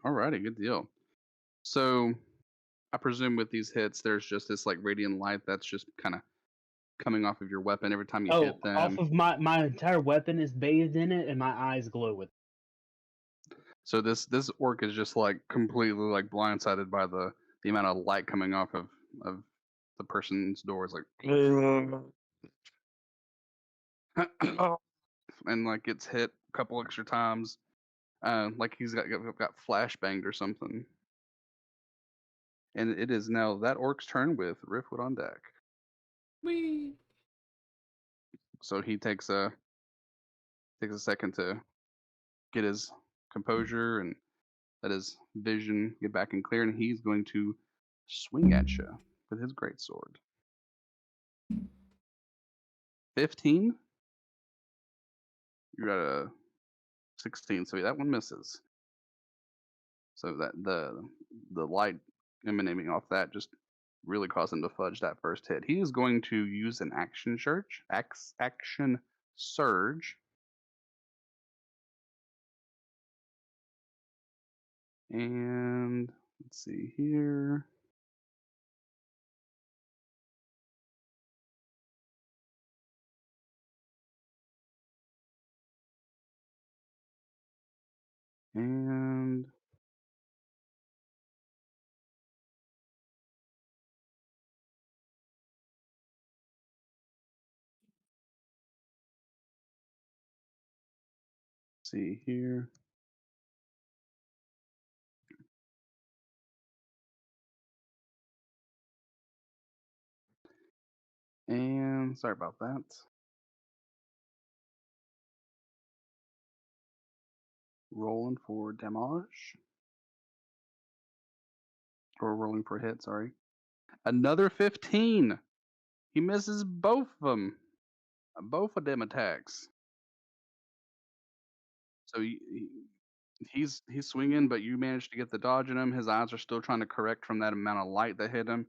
Alrighty, good deal. So I presume with these hits, there's just this like radiant light that's just kind of coming off of your weapon every time you hit them. Off of my entire weapon is bathed in it, and my eyes glow with it. So this orc is just like completely like blindsided by the amount of light coming off of the person's door. It's like and like gets hit a couple extra times, like he's got flashbanged or something. And it is now that orc's turn with Riftwood on deck. Whee! So he takes a second to get his composure and let his vision get back and clear, and he's going to swing at you with his greatsword. 15. You got a 16, so that one misses. So that the light emanating off that just really caused him to fudge that first hit. He is going to use an action surge. And let's see here. And see here. And sorry about that. Rolling for damage. Or rolling for hit, sorry. Another 15. He misses both of them. Both of them attacks. So he's swinging, but you managed to get the dodge in him. His eyes are still trying to correct from that amount of light that hit him.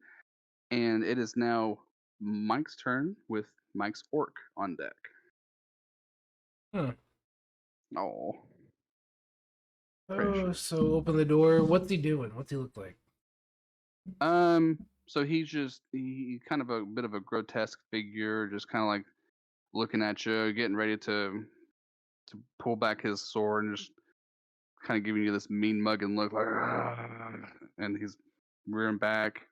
And it is now Mike's turn with Mike's orc on deck. Huh. Oh. Oh, Precious. so open the door. What's he doing? What's he look like? So he's just he kind of a bit of a grotesque figure, just kind of like looking at you, getting ready to pull back his sword and just kind of giving you this mean mugging look, like, "Argh," and he's rearing back.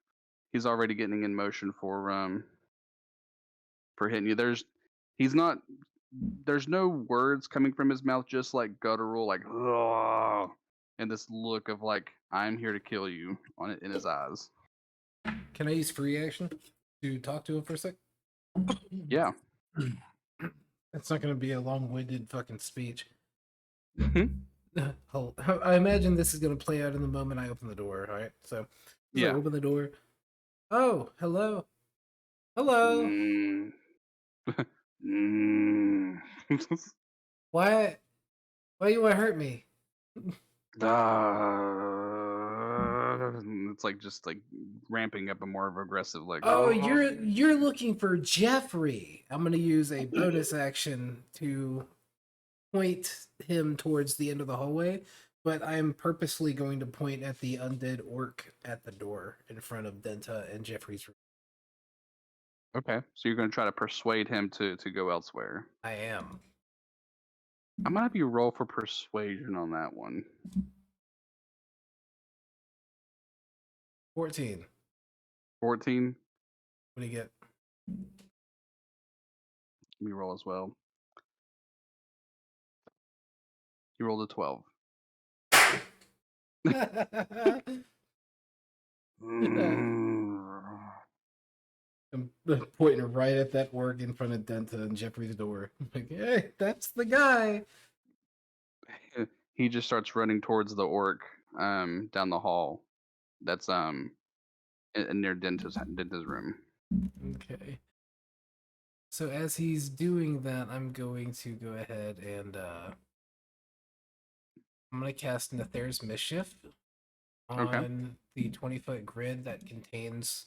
He's already getting in motion for hitting you. He's not. There's no words coming from his mouth, just like guttural, like, "Ugh," and this look of like, I'm here to kill you on it in his eyes. Can I use free action to talk to him for a sec? Yeah. It's not going to be a long-winded fucking speech. Mhm. I imagine this is going to play out in the moment I open the door. All right, so Yeah. I open the door. Oh, hello, hello. Mm. Mm. Why you want to hurt me? It's like just like ramping up a more of aggressive, like, Oh, you're looking for Jeffrey. I'm going to use a bonus action to point him towards the end of the hallway, but I'm purposely going to point at the undead orc at the door in front of Denta and Jeffrey's room. Okay, so you're gonna try to persuade him to go elsewhere. I am. I'm gonna have you roll for persuasion on that one. 14. 14. What do you get? Let me roll as well. You rolled a 12. I'm pointing right at that orc in front of Denta and Jeffrey's door. Like, hey, that's the guy. He just starts running towards the orc down the hall. That's near Denta's room. Okay. So as he's doing that, I'm going to go ahead and I'm going to cast Nether's Mischief on the 20-foot grid that contains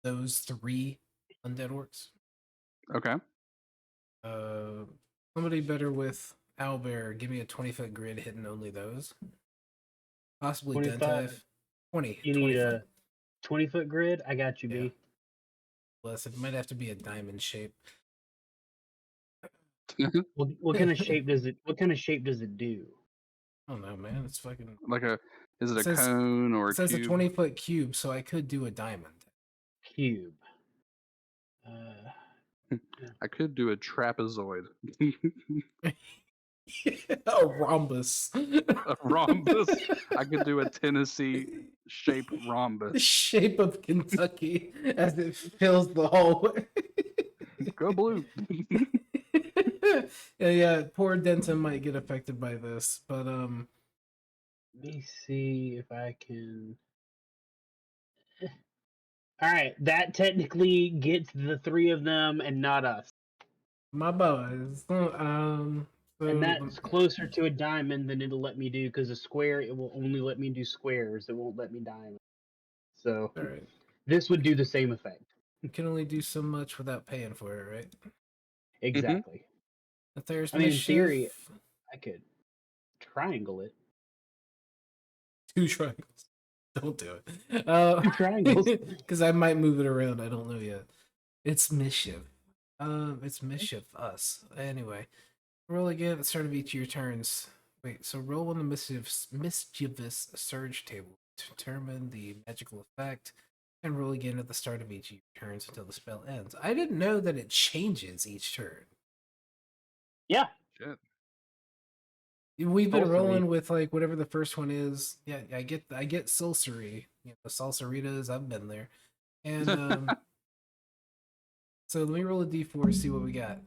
those 3 undead orcs. Okay. Somebody better with Owlbear, give me a 20-foot grid hitting only those. Possibly 25. Denta if 20. You 20 need foot. a 20-foot grid? I got you, Yeah. B. Plus, it might have to be a diamond shape. What kind of shape does it? What kind of shape does it do? I don't know, man. It's fucking. Like is it a says- cone or It says cube? a 20-foot cube, so I could do a diamond. Cube. I could do a trapezoid. A rhombus. A rhombus. I could do a Tennessee shaped The rhombus. shape of Kentucky as it fills the hallway. Go blue. Yeah, poor Denton might get affected by this, but let me see if I can. All right, that technically gets the 3 of them and not us. my boys. And that's closer to a diamond than it'll let me do, because a square, it will only let me do squares. It won't let me diamond. So all right. this would do the same effect. You can only do so much without paying for it, right? Exactly. If there's I mean, in mischief, theory, I could triangle it. 2 triangles. Don't do it. 2 triangles. Because I might move it around. I don't know yet. It's mischief. It's mischief. Us. Anyway, roll again at the start of each of your turns. Wait, so roll on the mischievous surge table to determine the magical effect, and roll again at the start of each of your turns until the spell ends. I didn't know that it changes each turn. Yeah. Shit. We've been Sorcery. rolling with like whatever the first one is. Yeah, I get sorcery. You know, salsaritas. I've been there, and so let me roll a d4 see what we got.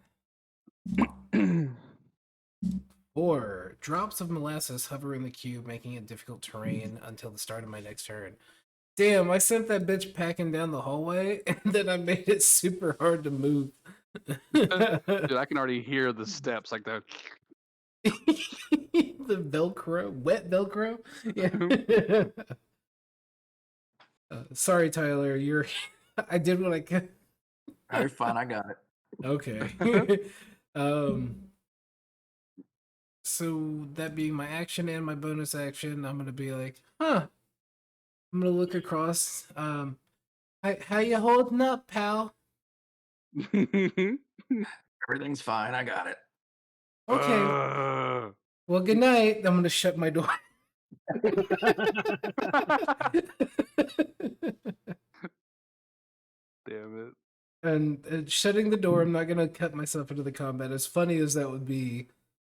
4 drops of molasses hover in the cube, making it difficult terrain until the start of my next turn. Damn, I sent that bitch packing down the hallway, and then I made it super hard to move. Dude, I can already hear the steps like that. The Velcro, wet Velcro. Yeah. Sorry, Tyler. You're. I did what I could. You're fine. I got it. Okay. So that being my action and my bonus action, I'm gonna be like, huh. I'm gonna look across. How you holding up, pal? Everything's fine. I got it. Okay. Well, good night. I'm gonna shut my door. Damn it. And shutting the door, I'm not gonna cut myself into the combat. As funny as that would be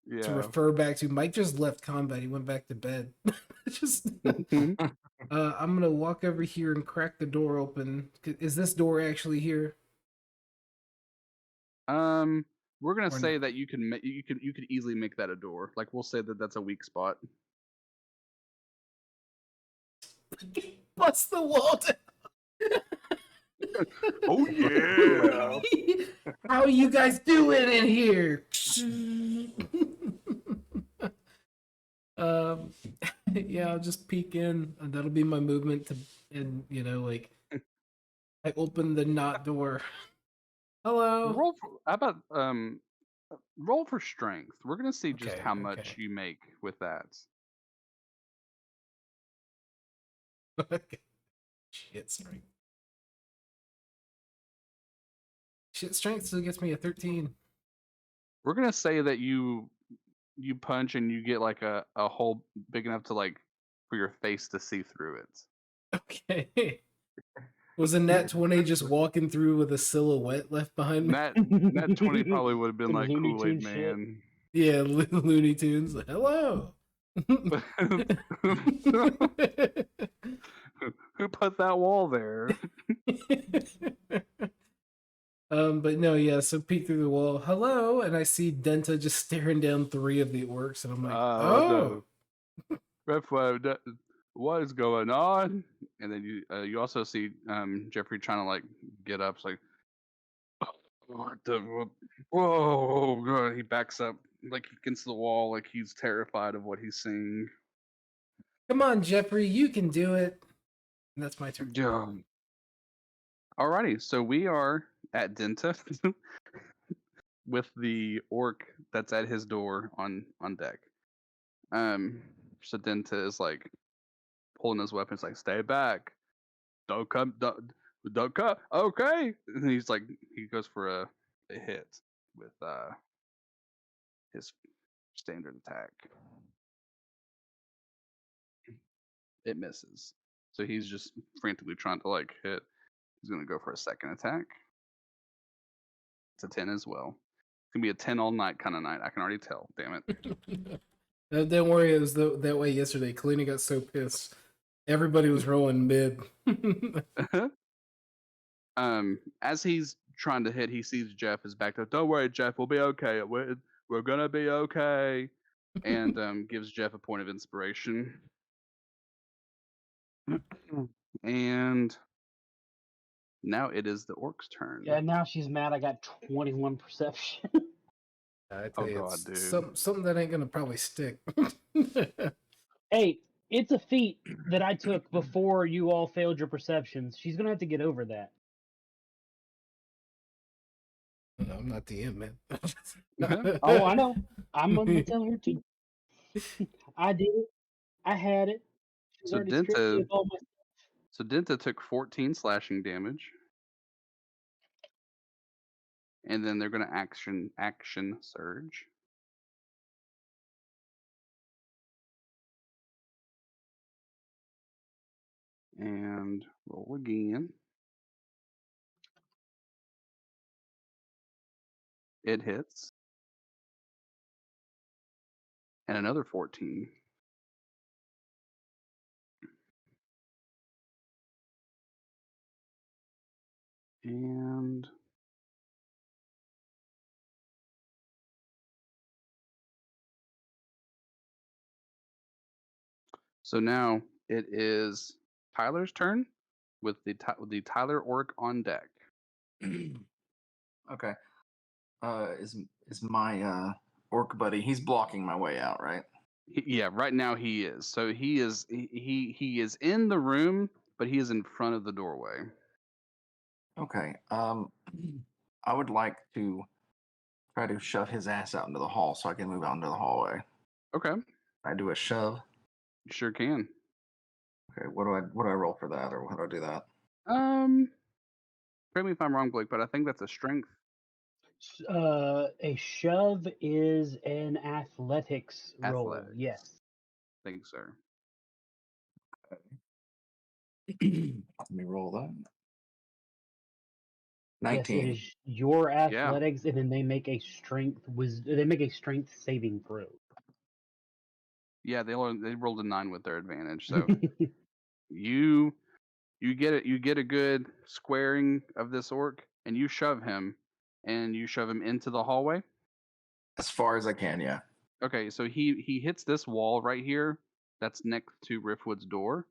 to Yeah. refer back to, Mike just left combat. He went back to bed. Just, I'm gonna walk over here and crack the door open. Is this door actually here? We're gonna Or say no? that you could easily make that a door. Like we'll say that that's a weak spot. Bust the wall down. Oh yeah. How you guys doing in here? Yeah, I'll just peek in, and that'll be my movement to, and like I open the not door. Hello. How about roll for strength. We're gonna see just Okay, how much okay. you make with that. Shit strength. Shit strength still gets me a 13. We're gonna say that you punch and you get like a hole big enough to like for your face to see through it. Okay. Was a nat 20 just walking through with a silhouette left behind me? That 20 probably would have been Some like Looney Kool-Aid Tunes shit. Man. Yeah, Looney Tunes. Hello. Who put that wall there? But no, yeah, so peek through the wall. Hello, and I see Denta just staring down 3 of the orcs, and I'm like, oh. What is going on? And then you also see Jeffrey trying to like get up. It's like, what the? Whoa! God, he backs up like against the wall, like he's terrified of what he's seeing. Come on, Jeffrey, you can do it. And that's my turn. Yeah. Alrighty, so we are at Denta with the orc that's at his door on deck. So Denta is like pulling his weapons, like, stay back, don't come, don't come, okay. And he's like, he goes for a hit with his standard attack. It misses, so he's just frantically trying to like hit. He's gonna go for a second attack. It's a 10 as well. It's gonna be a 10 all night kind of night. I can already tell. Damn it. Don't worry, it was that way yesterday. Kalina got so pissed. Everybody was rolling mid. As he's trying to hit, he sees Jeff is back up. Don't worry, Jeff, we'll be okay. We're gonna be okay. And gives Jeff a point of inspiration. And now it is the orc's turn. Yeah, now she's mad I got 21 perception. I tell you, God, it's dude. something that ain't gonna probably stick. Hey, it's a feat that I took before you all failed your perceptions. She's gonna have to get over that. No, I'm not DM, man. Oh, I know. I'm gonna tell her too. I did it. I had it. She's So already stripped me Denta, of all my. took 14 slashing damage, and then they're gonna action surge. And roll again. It hits. And another 14. And so now it is Tyler's turn with the Tyler orc on deck. Okay. Is my orc buddy? He's blocking my way out, right? Yeah, right now he is. So he is he is in the room, but he is in front of the doorway. Okay. I would like to try to shove his ass out into the hall so I can move out into the hallway. Okay, I do a shove. you sure can. Okay. What do I roll for that, or how do I do that? Correct me if I'm wrong, Blake, but I think that's a strength. A shove is an athletics roll. Athletics. Yes. Thank you, sir. Let me roll that. Yes, it 19. is your athletics, and then they make a strength saving throw. Yeah, they rolled a 9 with their advantage. So you get it. You get a good squaring of this orc, and you shove him, into the hallway. As far as I can, yeah. Okay, so he hits this wall right here. That's next to Riftwood's door.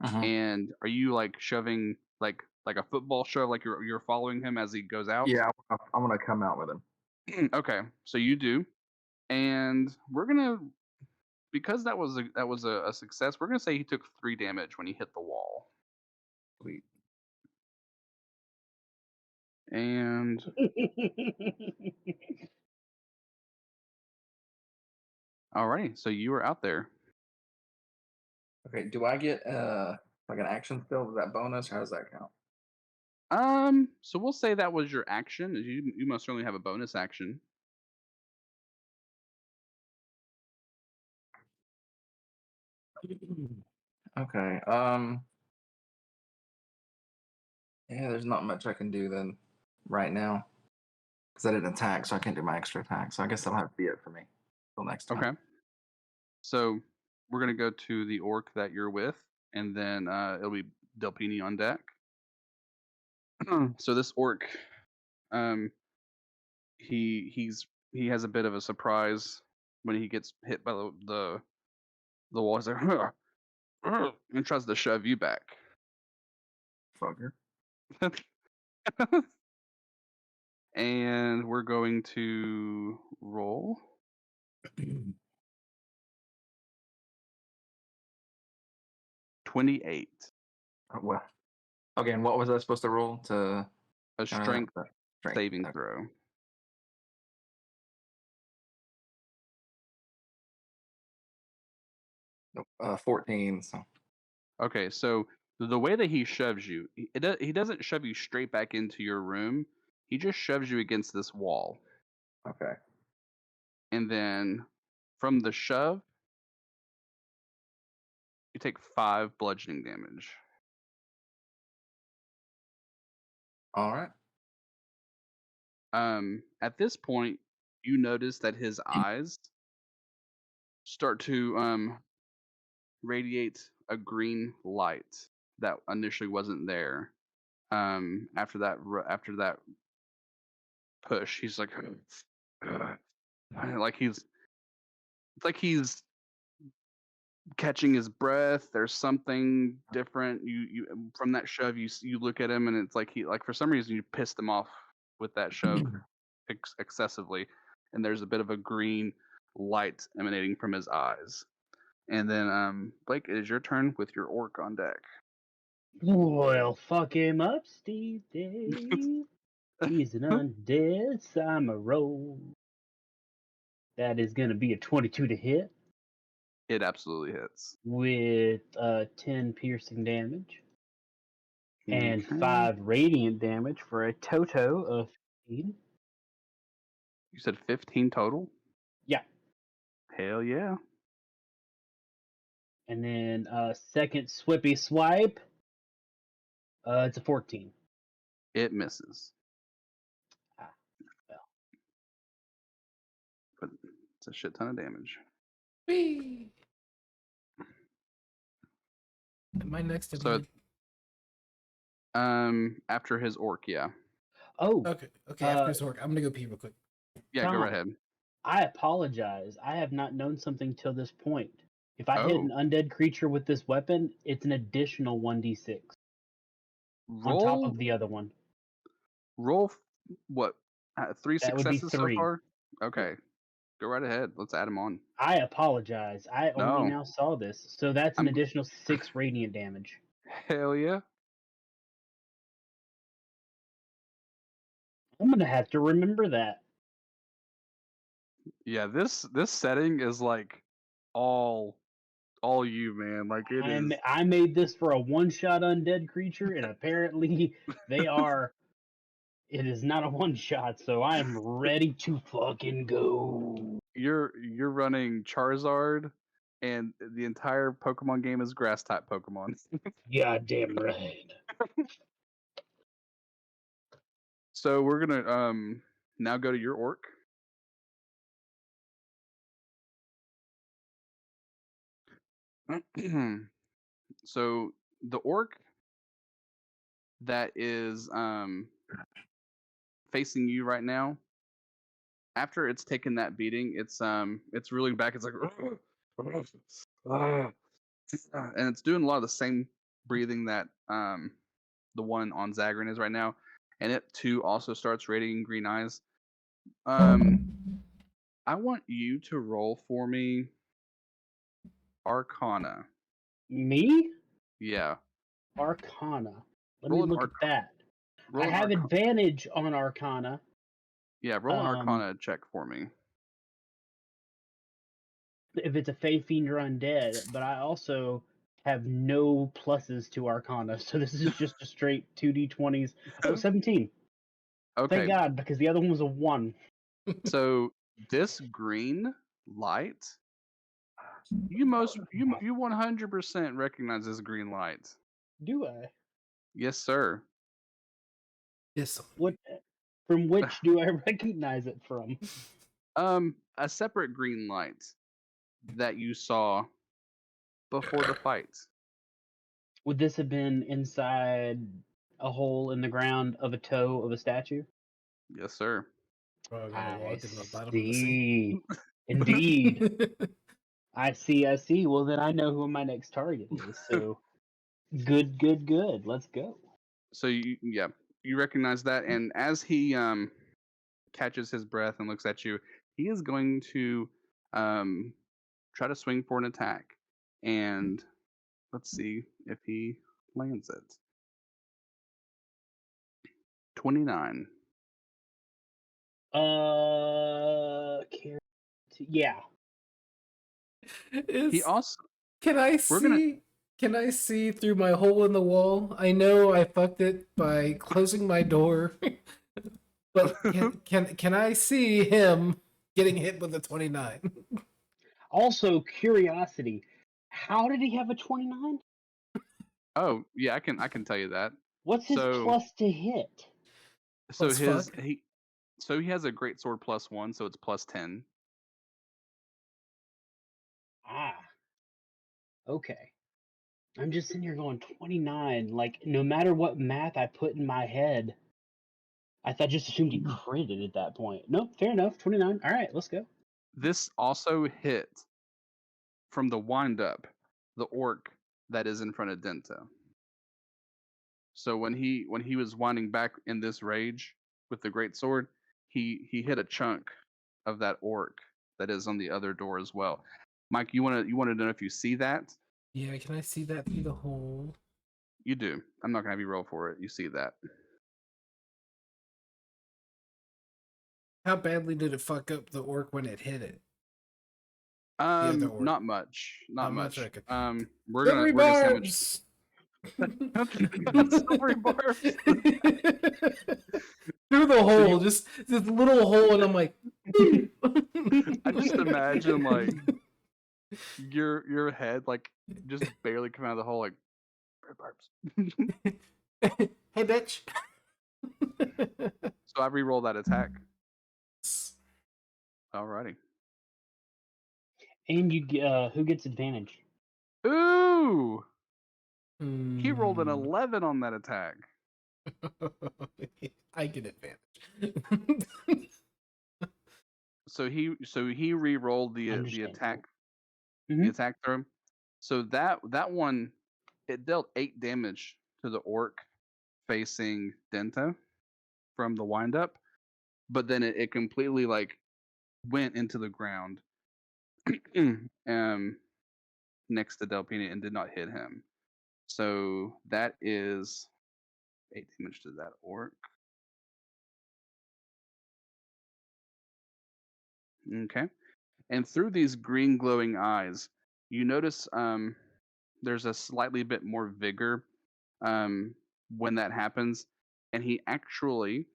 Mhm. And are you like shoving like a football shove, like you're following him as he goes out? Yeah, I'm gonna come out with him. Okay, so you do, and we're gonna, because that was a success. We're gonna say he took 3 damage when he hit the wall. Sweet. And alrighty, so you are out there. Okay. Do I get like an action still? Is that bonus, or how does that count? So we'll say that was your action. You most certainly have a bonus action. Okay. Yeah, there's not much I can do then right now because I didn't attack, so I can't do my extra attack. So I guess that'll have to be it for me till next time. Okay. So we're gonna go to the orc that you're with, and then it'll be Delpini on deck. So this orc, um, he has a bit of a surprise when he gets hit by the wall. He's like, and tries to shove you back. Fucker. And we're going to roll. 28. Well, again, what was I supposed to roll to A strength strength saving okay. throw. Nope, 14. So Okay, so the way that he shoves you, he doesn't shove you straight back into your room. He just shoves you against this wall. okay. And then from the shove, you take 5 bludgeoning damage. All right. At this point, you notice that his eyes start to radiate a green light that initially wasn't there. After that push, he's like, like he's catching his breath. There's something different. You from that shove, you look at him, and it's like he, like, for some reason, you pissed him off with that shove excessively, and there's a bit of a green light emanating from his eyes. And then Blake, it is your turn with your orc on deck. Well, fuck him up, Steve Dave. He's an undead summer roll. That is going to be a 22 to hit It absolutely hits. with 10 piercing damage and Okay. 5 radiant damage for a total of 15. You said 15 total? Yeah. Hell yeah. And then second swippy swipe. It's a 14. It misses. Ah, well. But it's a shit ton of damage. Whee! Am I next to So, be? after his orc, yeah. Oh, Okay, after this work, I'm gonna go pee real quick. Yeah, go right Tom, ahead. I apologize. I have not known something till this point. If I hit Oh, an undead creature with this weapon, it's an additional 1d6 on top roll, of the other one. roll, what? 3 That would be successes so 3. far? Okay, go right ahead. Let's add them on. I apologize. I only No, now saw this. So that's an I'm additional 6 radiant damage. hell yeah. I'm going to have to remember that. Yeah, this setting is like all you, man. Like it is. I made this for a one-shot undead creature, and apparently they are. It is not a one-shot, so I am ready to fucking go. You're running Charizard, and the entire Pokemon game is grass type Pokemon. Goddamn right. So we're gonna now go to your orc. So the orc that is facing you right now, after it's taken that beating, it's reeling back. It's like and it's doing a lot of the same breathing that the one on Zagrin is right now, and it too also starts radiating green eyes. I want you to roll for me Arcana. Me? Yeah, Arcana. Let me roll an look at that. I have Arcana. advantage on Arcana. Yeah, roll an Arcana check for me. If it's a Fey Fiend or Undead, but I also have no pluses to Arcana, so this is just a straight 2d20s. Oh, 17. Okay, Thank God, because the other one was a 1. so this green light, you 100% recognize this green light. Do I? Yes, sir. Yes. What? From which do I recognize it from? A separate green light that you saw before the fight. Would this have been inside a hole in the ground of a toe of a statue? Yes, sir. Oh, God, I I walked into the bottom of the sea. see. Indeed. I see, I see. Well, then I know who my next target is. So, good, good, good. Let's go. So you recognize that, and as he catches his breath and looks at you, he is going to try to swing for an attack. And let's see if he lands it. 29. Yeah. He also Can I we're gonna see? Can I see through my hole in the wall? I know I fucked it by closing my door, but can I see him getting hit with a 29? Also, curiosity. How did he have a 29? Oh yeah, I can tell you that. What's his So plus to hit? so Plus his fuck. he has a great sword +1, so it's +10. Ah, okay. I'm just sitting here going 29. Like, no matter what math I put in my head, I just assumed he critted at that point. Nope, fair enough. 29. All right, let's go. This also hit from the wind up the orc that is in front of Denta. So when he was winding back in this rage with the great sword, he hit a chunk of that orc that is on the other door as well. Mike, you want to know if you see that? Yeah, can I see that through the hole? You do. I'm not gonna have you roll for it. You see that. How badly did it fuck up the orc when it hit it? other orc. Not much. Not much. Okay. We're gonna see how much. Silvery barbs. Through the hole, just this little hole, and I'm like, I just imagine like your head like just barely come out of the hole, like barbs. Hey, bitch. So I re-roll that attack. Alrighty. And you who gets advantage? Ooh! He rolled an 11 on that attack. I get advantage. So he re-rolled the attack, the attack throw. So that one, it dealt 8 damage to the orc facing Dento from the windup, but then it completely like went into the ground next to Delpini and did not hit him. So that is 8 damage to that orc. Okay. And through these green glowing eyes, you notice there's a slightly bit more vigor when that happens. And he actually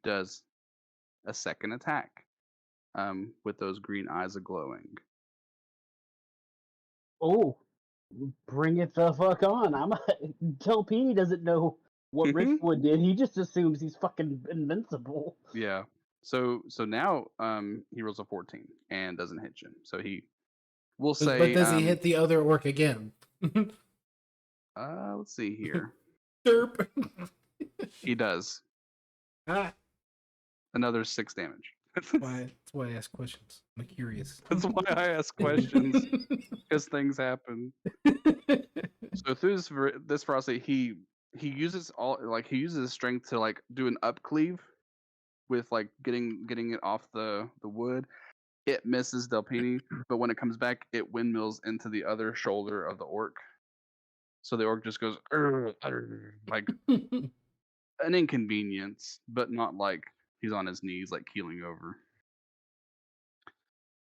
does a second attack with those green eyes glowing. Oh, bring it the fuck on. Delpini doesn't know what Richwood did. He just assumes he's fucking invincible. Yeah. So now he rolls a 14 and doesn't hit you. So he will say. But does he hit the other orc again? Let's see here. Derp. He does. Another 6 damage. That's why I ask questions. I'm curious. That's why I ask questions, because things happen. So through this ferocity, he uses his strength to like do an up cleave with like getting it off the wood. It misses Delpini, but when it comes back, it windmills into the other shoulder of the orc. So the orc just goes like an inconvenience, but not like he's on his knees like keeling over.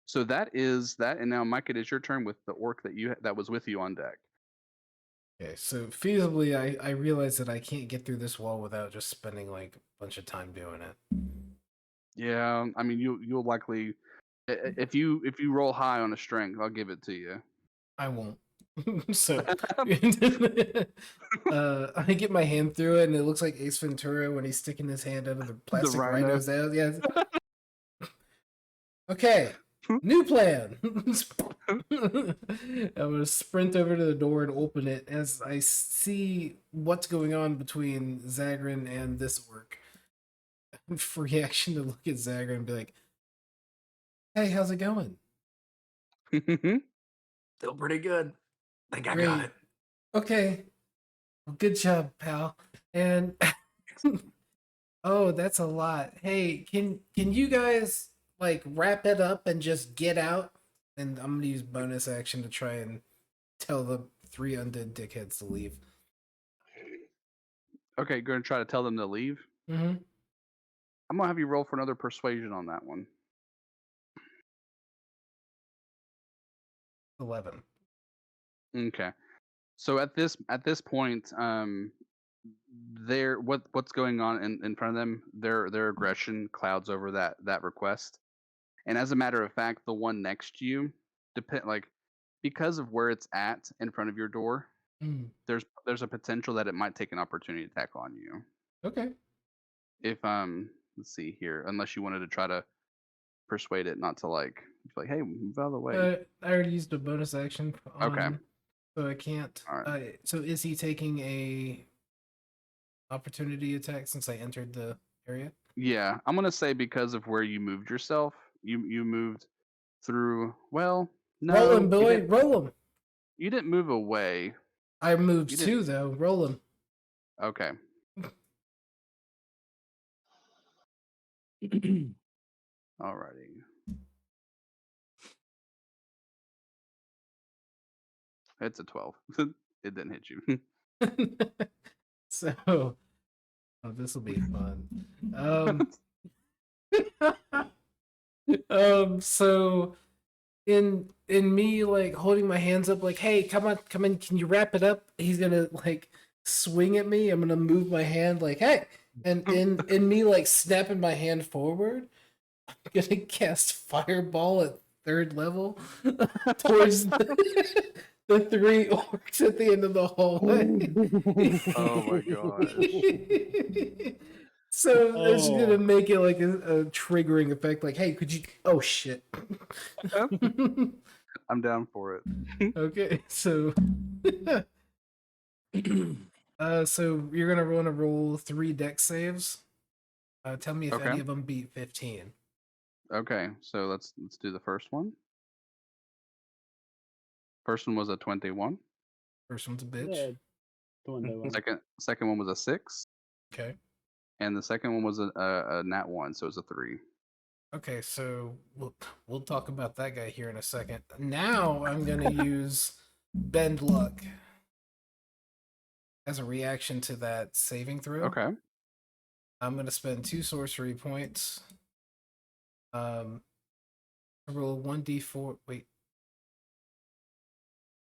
So that is that, and now Mike, it is your turn with the orc that was with you on deck. Okay, so feasibly, I realize that I can't get through this wall without just spending like a bunch of time doing it. Yeah, I mean you'll likely, if you roll high on a strength, I'll give it to you. I won't. So I get my hand through it, and it looks like Ace Ventura when he's sticking his hand under the plastic rhino's out. Yeah. Okay, new plan. I'm gonna sprint over to the door and open it as I see what's going on between Zagrin and this orc. Free action to look at Zagrin and be like, "Hey, how's it going?" Still pretty good. I think I got it. Okay. Well, good job, pal. And oh, that's a lot. Hey, can you guys like wrap it up and just get out? And I'm gonna use bonus action to try and tell the 3 undead dickheads to leave. Okay, you're gonna try to tell them to leave. Mm-hmm. I'm gonna have you roll for another persuasion on that one. 11. Okay. So at this point, what's going on in front of them? Their aggression clouds over that request, and as a matter of fact, the one next to you, because of where it's at in front of your door, there's a potential that it might take an opportunity attack on you. Okay. If let's see here, unless you wanted to try to persuade it not to like hey, move out of the way. I already used a bonus action. Okay. So I can't. All right. So is he taking a opportunity attack since I entered the area? Yeah, I'm gonna say because of where you moved yourself, you moved through. Well, no, roll him, boy, roll him. You didn't move away. I moved too, though. Roll him. Okay. Alrighty. It's a 12. It didn't hit you. So, this will be fun. So in me like holding my hands up like, hey, come on, come in, can you wrap it up? He's gonna like swing at me. I'm gonna move my hand like, hey, and in me like snapping my hand forward, I'm gonna cast fireball at 3rd level towards the 3 orcs at the end of the hallway. Oh my gosh. So it's gonna Oh. make it like a triggering effect, like, hey, could you? Oh shit. I'm down for it. Okay, so so you're gonna want to roll 3 deck saves. Tell me if Okay. any of them beat 15. Okay, so let's do the first one. First one was a 21. First one's a bitch. Yeah, the one they want. Second one was a 6, Okay. and the second one was a nat 1, so it was a 3. Okay, so we'll talk about that guy here in a second. Now I'm gonna use Bend Luck as a reaction to that saving throw. Okay. I'm gonna spend 2 sorcery points. Roll 1d4. Wait.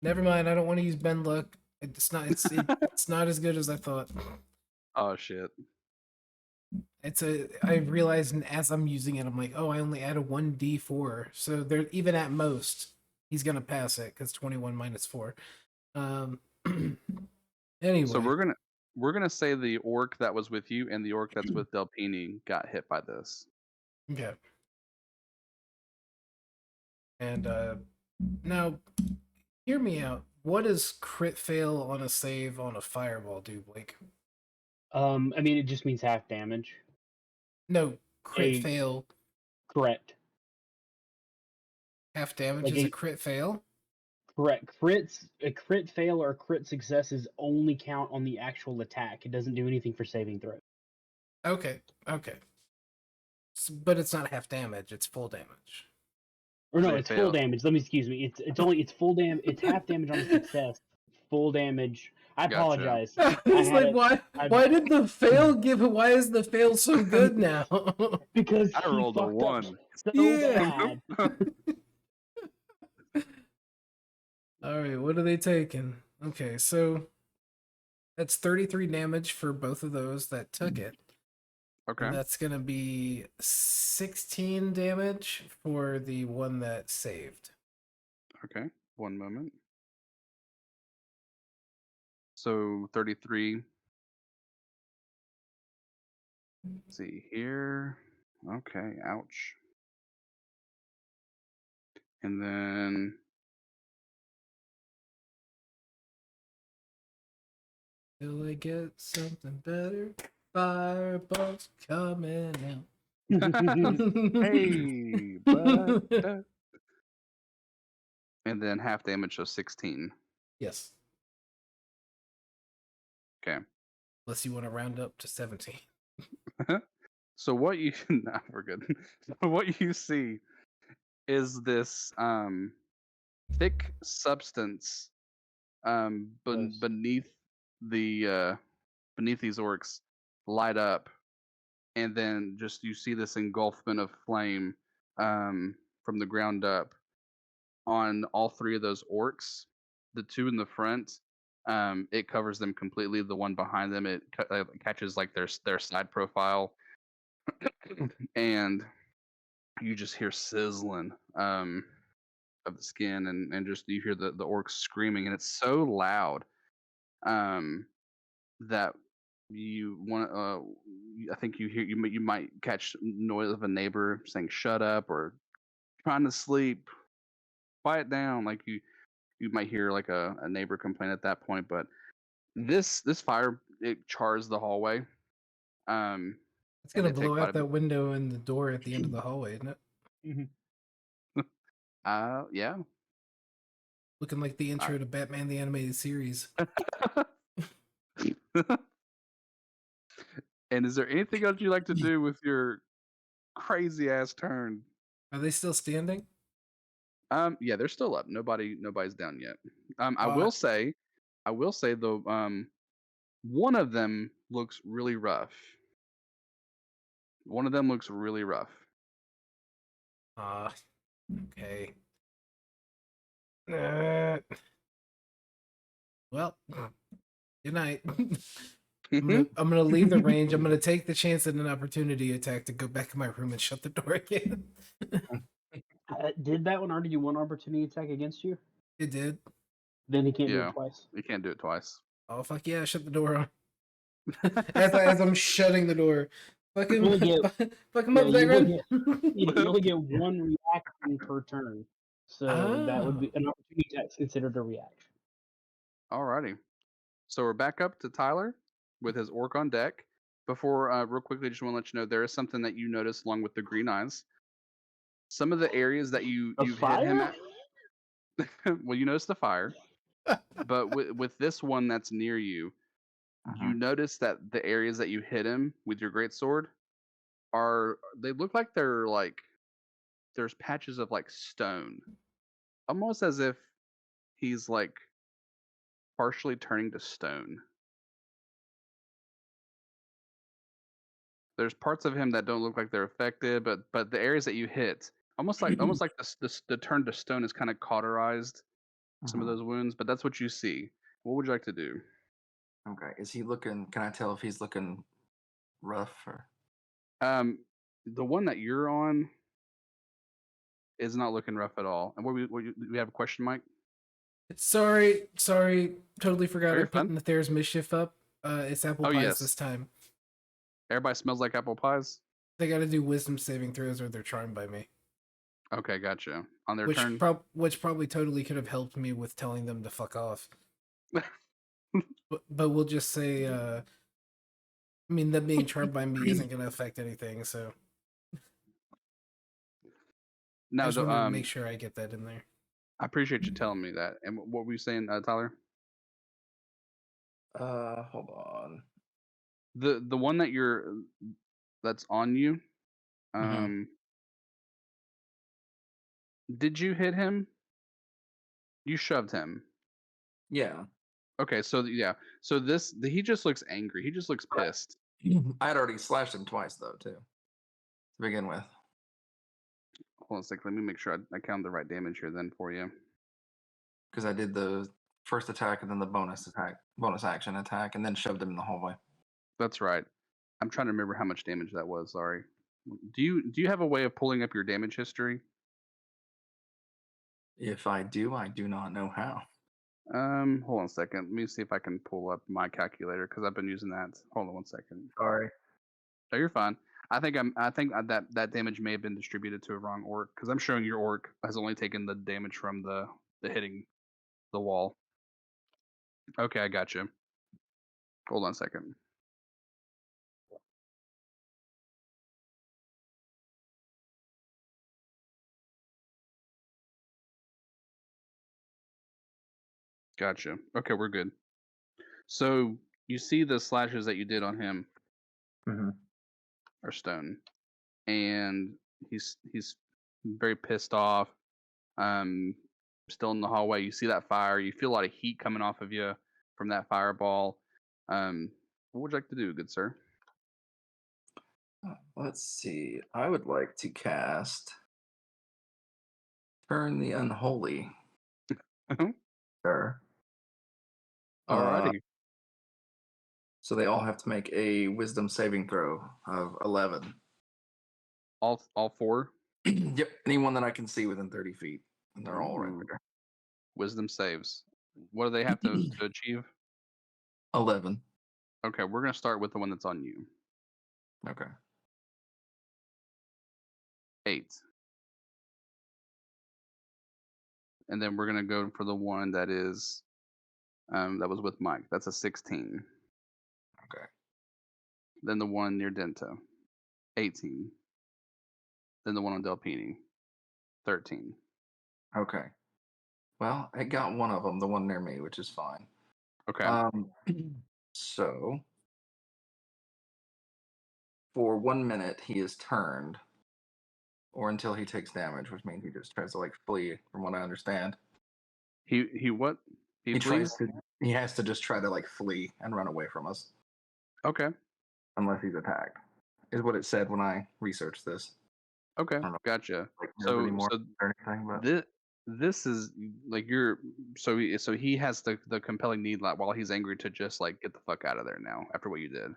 Never mind. I don't want to use Bend Luck. It's not. It's not as good as I thought. Oh shit. I realized as I'm using it, I'm like, oh, I only add a 1d4. So they're even at most, he's gonna pass it because 21 minus 4. Anyway. So we're gonna say the orc that was with you and the orc that's with Delpini got hit by this. Okay. And now, hear me out. What does crit fail on a save on a fireball do, Blake? I mean, it just means half damage. No, crit A- fail. Correct. Half damage Like is a crit fail? Correct. A crit fail or a crit successes only count on the actual attack. It doesn't do anything for saving throw. Okay. But it's not half damage, it's full damage. Or no, They it's fail. full damage. Excuse me. It's full damage. It's half damage on a success. Full damage. I Gotcha. apologize. It's like, why did the fail give? Why is the fail so good now? Because I he rolled a fucked 1. up so Yeah. bad. All right, what are they taking? Okay, so that's 33 damage for both of those that took it. Okay. And that's gonna be 16 damage for the one that saved. Okay. One moment. So 33. Let's see here. Okay, ouch. And then Till I get something better, fireballs coming out. hey, but and then half damage, so 16. Yes. Okay. Unless you want to round up to 17. So what you nah, we're good. So what you see is this thick substance Gross. beneath the beneath these orcs light up, and then just you see this engulfment of flame from the ground up on all 3 of those orcs. The 2 in the front, it covers them completely. The one behind them, it catches like their side profile, and you just hear sizzling of the skin, and just you hear the orcs screaming, and it's so loud that you want I think you might catch noise of a neighbor saying shut up or trying to sleep, quiet down. Like you might hear like a neighbor complain at that point. But this fire, it chars the hallway, um It's and gonna they take blow quite out a that bit. window and the door at the end of the hallway, isn't it? Yeah. Looking like the intro to Batman the Animated Series. And is there anything else you like to do with your crazy ass turn? Are they still standing? Yeah, they're still up. Nobody's down yet. I Uh, will say though, one of them looks really rough. One of them looks really rough. Okay. Well, good night. I'm gonna leave the range. I'm gonna take the chance at an opportunity attack to go back in my room and shut the door again. Did that one already do one opportunity attack against you? It did. Then he can't do Yeah. it twice. You can't do it twice. Oh fuck yeah! Shut the door on. as I'm shutting the door. Fuck him! only get- Fuck him yeah, up, you only Zagran! You only get one reaction per turn. So that would be an opportunity attack considered a reaction. Alrighty. So we're back up to Tyler with his orc on deck. Before, real quickly, just want to let you know there is something that you noticed along with the green eyes. Some of the areas that you've hit him fire? at. Well, you noticed the fire, but with this one that's near you, you notice that the areas that you hit him with your greatsword they look like they're like there's patches of like stone, almost as if he's like partially turning to stone. There's parts of him that don't look like they're affected, but the areas that you hit, almost like the turn to stone is kind of cauterized some of those wounds. But that's what you see. What would you like to do? Okay. Is he looking? Can I tell if he's looking rough or? The one that you're on is not looking rough at all. And we have a question, Mike? Sorry, totally forgot Oh, I'm you're fine. putting the Thayer's Mischief up. It's apple Oh, pies yes. this time. Everybody smells like apple pies. They got to do wisdom saving throws or they're charmed by me. Okay, gotcha. On their Which turn. which probably totally could have helped me with telling them to fuck off. but we'll just say, I mean, them being charmed by me isn't going to affect anything. So I No, just wanted to make sure I get that in there. I appreciate you telling me that. And what were you saying, Tyler? Hold on. The one that's on you. Did you hit him? You shoved him. Yeah. Okay, so yeah, so he just looks angry. He just looks pissed. I had already slashed him twice though too. To begin with. Hold on a second. Let me make sure I count the right damage here then for you. Because I did the first attack and then the bonus action attack, and then shoved him in the hallway. That's right. I'm trying to remember how much damage that was. Sorry. Do you have a way of pulling up your damage history? If I do not know how. Hold on a second. Let me see if I can pull up my calculator because I've been using that. Hold on 1 second. Sorry. No, you're fine. I think that damage may have been distributed to a wrong orc because I'm showing your orc has only taken the damage from the hitting the wall. Okay, I got you. Hold on a second. Gotcha. Okay, we're good. So you see the slashes that you did on him are stone, and he's very pissed off. Still in the hallway. You see that fire. You feel a lot of heat coming off of you from that fireball. What would you like to do, good sir? Let's see. I would like to cast Turn the Unholy. Sure. Alrighty. So they all have to make a Wisdom saving throw of 11. All four? Yep, anyone that I can see within 30 feet. And they're all right Ooh. there. Wisdom saves. What do they have to achieve? 11. Okay, we're gonna start with the one that's on you. Okay. 8. And then we're gonna go for the one that is that was with Mike. That's a 16. Okay. Then the one near Dento, 18. Then the one on Delpini, 13. Okay. Well, I got one of them, the one near me, which is fine. Okay. So for 1 minute, he is turned, or until he takes damage, which means he just tries to like flee, from what I understand. He what? He tries flees? to. He has to just try to like flee and run away from us, Okay. unless he's attacked. is what it said when I researched this. Okay, I don't know gotcha. like knows any more So or anything, but this is like so he has the compelling need like while he's angry to just like get the fuck out of there now after what you did.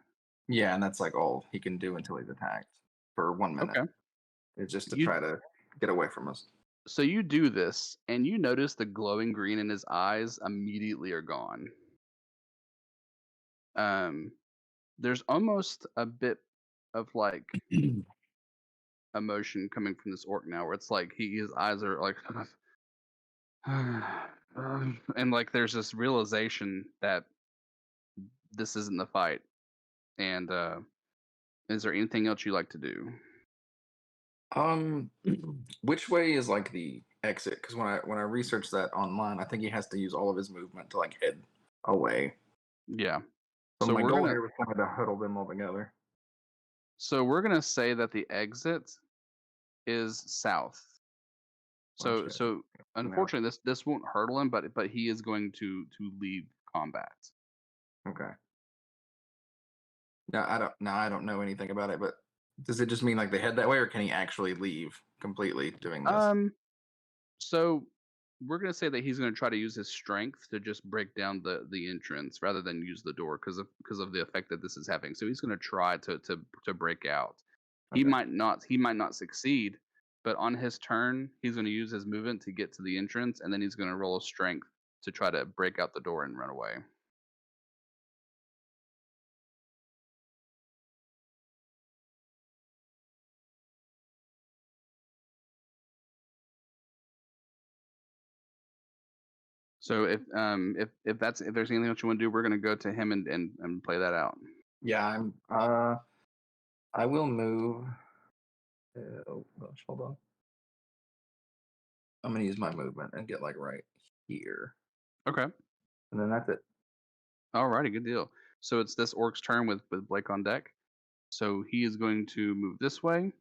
yeah, and that's like all he can do until he's attacked for 1 minute. Okay. It's just to You try to get away from us. so you do this and you notice the glowing green in his eyes immediately are gone. There's almost a bit of like emotion coming from this orc now where it's like his eyes are like and like there's this realization that this isn't the fight. And is there anything else you like to do? Um, which way is like the exit? Because when I researched that online, I think he has to use all of his movement to like head away. Yeah. So, So my we're goal gonna here was kind of to huddle them all together. say that the exit is south. Bunch So of so unfortunately this won't hurdle him, but he is going to leave combat. Okay. Now I don't know anything about it, but does it just mean like they head that way, or can he actually leave completely doing this? So we're gonna say that he's gonna try to use his strength to just break down the entrance rather than use the door because of the effect that this is having. So he's gonna try to break out. He Okay. might not succeed, but on his turn, he's gonna use his movement to get to the entrance, and then he's gonna roll a strength to try to break out the door and run away. So if there's anything else you want to do, we're gonna go to him and play that out. Yeah, I will move. Oh gosh, hold on. I'm gonna use my movement and get like right here, Okay. and then that's it. Alrighty, good deal. So it's this orc's turn with Blake on deck. So he is going to move this way,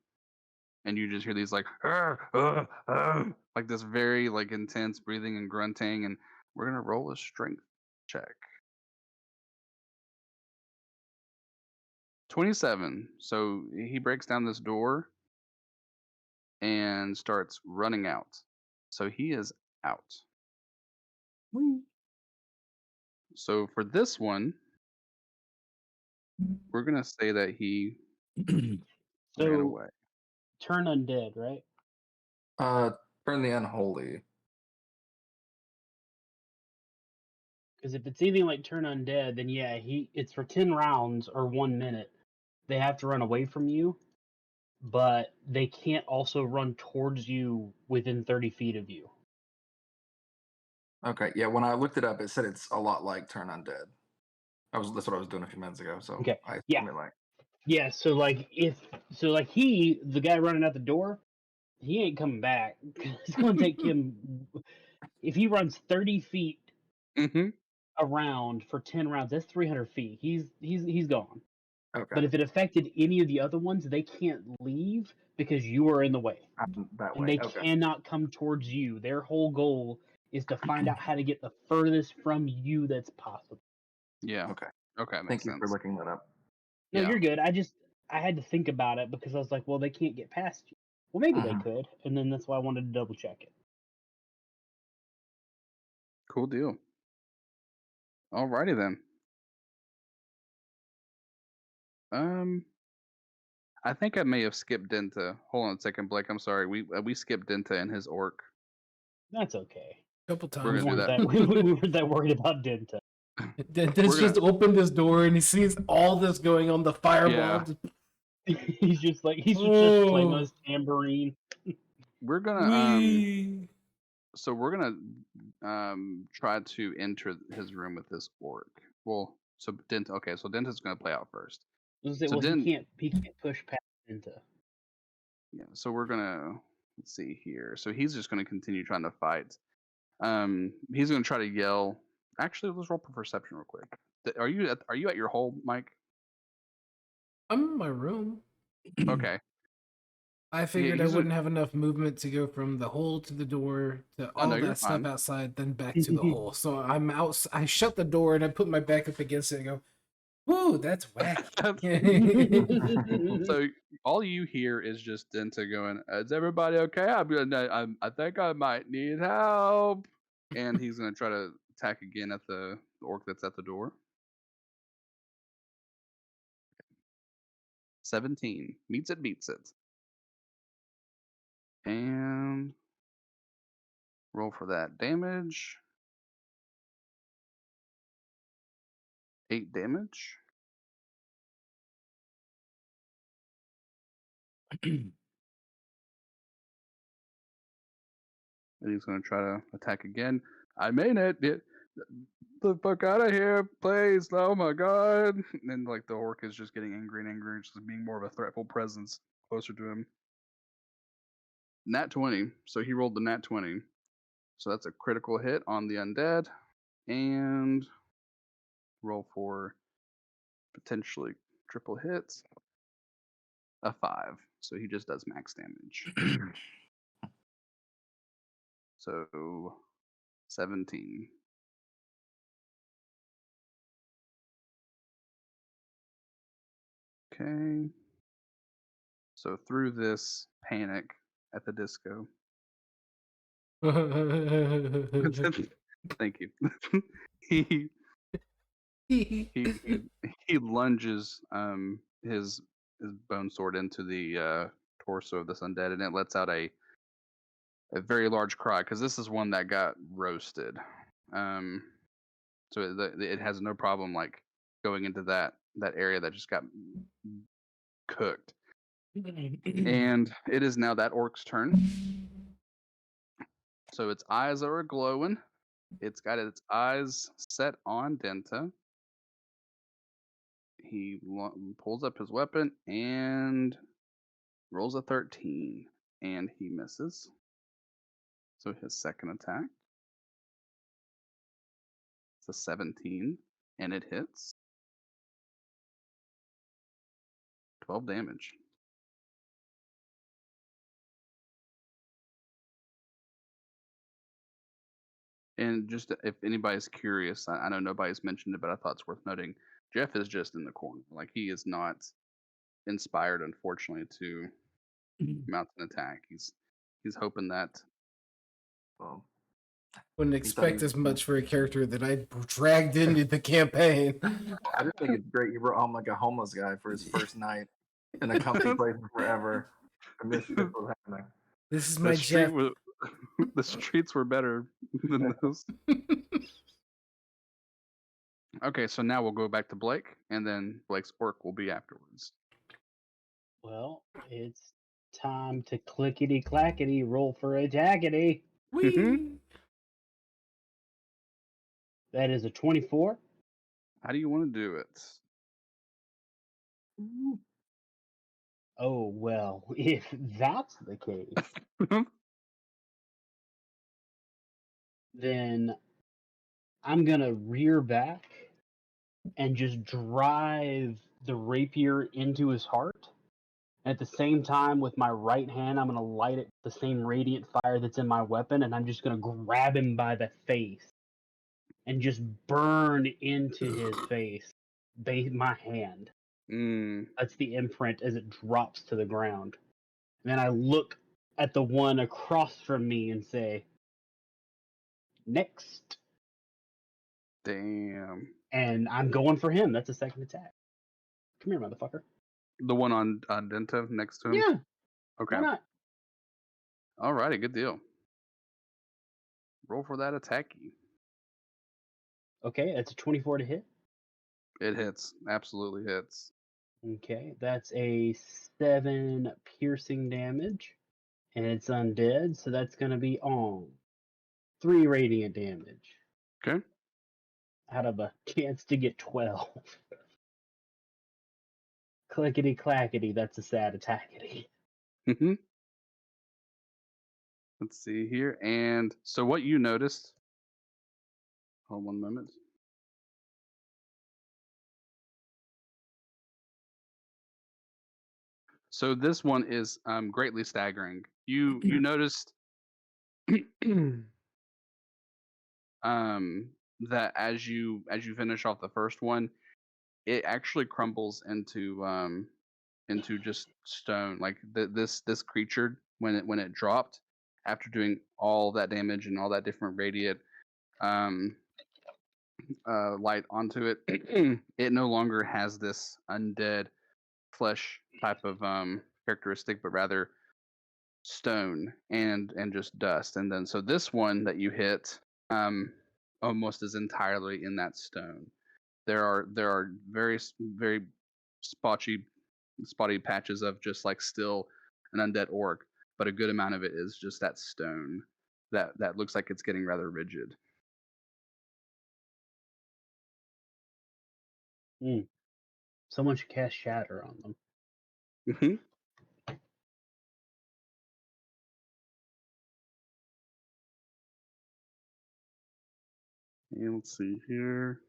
and you just hear these like like this very like intense breathing and grunting, and we're gonna roll a strength check. 27. So he breaks down this door and starts running out. So he is out. So for this one, we're gonna say that he ran So away. turn undead, right? Burn the unholy. Because if it's anything like turn undead, then yeah, it's for 10 rounds or 1 minute. They have to run away from you, but they can't also run towards you within 30 feet of you. Okay, yeah. When I looked it up, it said it's a lot like Turn Undead. That's what I was doing a few minutes ago. So Okay, I yeah. assume it like Yeah, so like the guy running out the door, he ain't coming back. It's gonna take him if he runs 30 feet Mm-hmm. around for 10 rounds, that's 300 feet. He's gone. okay. But if it affected any of the other ones, they can't leave because you are in the way. I'm that And way. they Okay. cannot come towards you. Their whole goal is to find out how to get the furthest from you that's possible. Yeah. Okay. Okay, makes Thank you for sense. looking that up. No, Yeah. you're good. I had to think about it because I was like, well, they can't get past you. Well, maybe they Mhm. could, and then that's why I wanted to double check it. Cool deal. Alrighty then. I think I may have skipped Denta. Hold on a second, Blake. I'm sorry. We skipped Denta and his orc. That's okay. Couple We're times. gonna do that. We weren't that worried about Denta. Dennis We're just opened his door and he sees all this going on. The fireball. Yeah. he's just just playing on his tambourine. We're gonna Wee. so we're gonna try to enter his room with this orc. Well, so Denta. Okay, so Denta's gonna play out first. So Well, then, he can't push past Denta. yeah. So we're gonna let's see here. So he's just gonna continue trying to fight. He's gonna try to yell. Actually, let's roll for perception real quick. Are you at your hole, Mike? I'm in my room. Okay. I figured I he's a- wouldn't have enough movement to go from the hole to the door to Oh, all no, you're that stuff fine. outside, then back to the hole. So I'm out. I shut the door and I put my back up against it and go, Woo, that's wacky. So all you hear is just Denta going, "Is everybody okay? I think I might need help." And he's gonna try to attack again at the orc that's at the door. 17 meets it, beats it, and roll for that damage. 8 damage. And he's going to try to attack again. I mean it. The fuck out of here, please. Oh my god. And then, like, the orc is just getting angry and angry, just being more of a threatful presence closer to him. Nat 20. So he rolled the nat 20. So that's a critical hit on the undead. And roll for potentially triple hits. A 5. So he just does max damage. So 17. Okay. So through this panic at the disco. Thank you. he he lunges his bone sword into the torso of this undead, and it lets out a very large cry, because this is one that got roasted. So it has no problem like going into that area that just got cooked. And it is now that orc's turn. So its eyes are glowing. It's got its eyes set on Denta. He pulls up his weapon and rolls a 13, and he misses. So his second attack, it's a 17, and it hits. 12 damage. And just if anybody's curious, I know nobody's mentioned it, but I thought it's worth noting. Jeff is just in the corner. Like, he is not inspired, unfortunately, to mount an attack. He's hoping that. Well, Wouldn't expect as much for a character that I dragged into the campaign. I just think it's great you brought home like a homeless guy for his first night in a comfy place forever. I miss this was happening. This is my Jeff. The streets were better than this. Okay, so now we'll go back to Blake, and then Blake's orc will be afterwards. Well, it's time to clickety clackety roll for a jaggedy. That is a 24. How do you want to do it? Oh, well, if that's the case, then I'm going to rear back and just drive the rapier into his heart. At the same time, with my right hand, I'm going to light it the same radiant fire that's in my weapon, and I'm just going to grab him by the face and just burn into his face my hand. That's the imprint as it drops to the ground. And then I look at the one across from me and say, next. Damn. And I'm going for him. That's a second attack. Come here, motherfucker. The one on Denta next to him? Yeah. Okay. Why not? Alrighty, good deal. Roll for that attacky. Okay, that's a 24 to hit. It hits. Absolutely hits. Okay, that's a 7 piercing damage. And it's undead, so that's going to be on 3 radiant damage. Okay. Out of a chance to get 12. Clickety clackety, that's a sad attackety. Let's see here. And so what you noticed. Hold 1 moment. So this one is greatly staggering. You noticed that as you finish off the first one, it actually crumbles into just stone. Like this creature when it dropped after doing all that damage and all that different radiant um, light onto it, it no longer has this undead flesh type of characteristic, but rather stone and just dust. And then so this one that you hit almost is entirely in that stone. There are very spotty patches of just like still an undead orc, but a good amount of it is just that stone that looks like it's getting rather rigid. Someone should cast Shatter on them. Mm-hmm. Yeah, let's see here.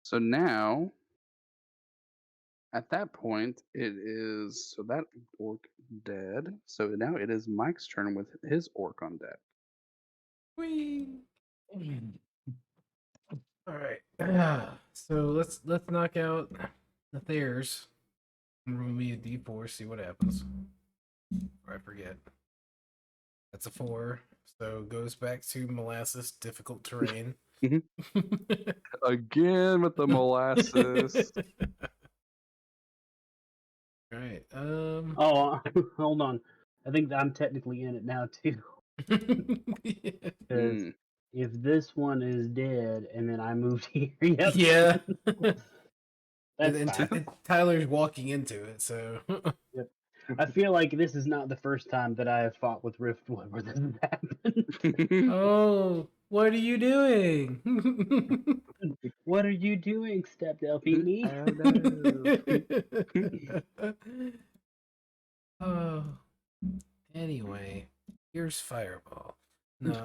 So now, at that point, it is so that orc dead. So now it is Mike's turn with his orc on deck. Whee! All right. So let's knock out the Thayers. Roll me a D4, see what happens. Or I forget. That's a 4. So goes back to molasses, difficult terrain. Again with the molasses. All right. Oh, hold on. I think I'm technically in it now too. Because if this one is dead and then I moved here, yep. Yeah. That's and fine. Tyler's walking into it, so. Yep. I feel like this is not the first time that I have fought with Riftwood where this has happened. Oh, what are you doing? What are you doing, Step Delphini? Oh. Anyway, here's Fireball. No.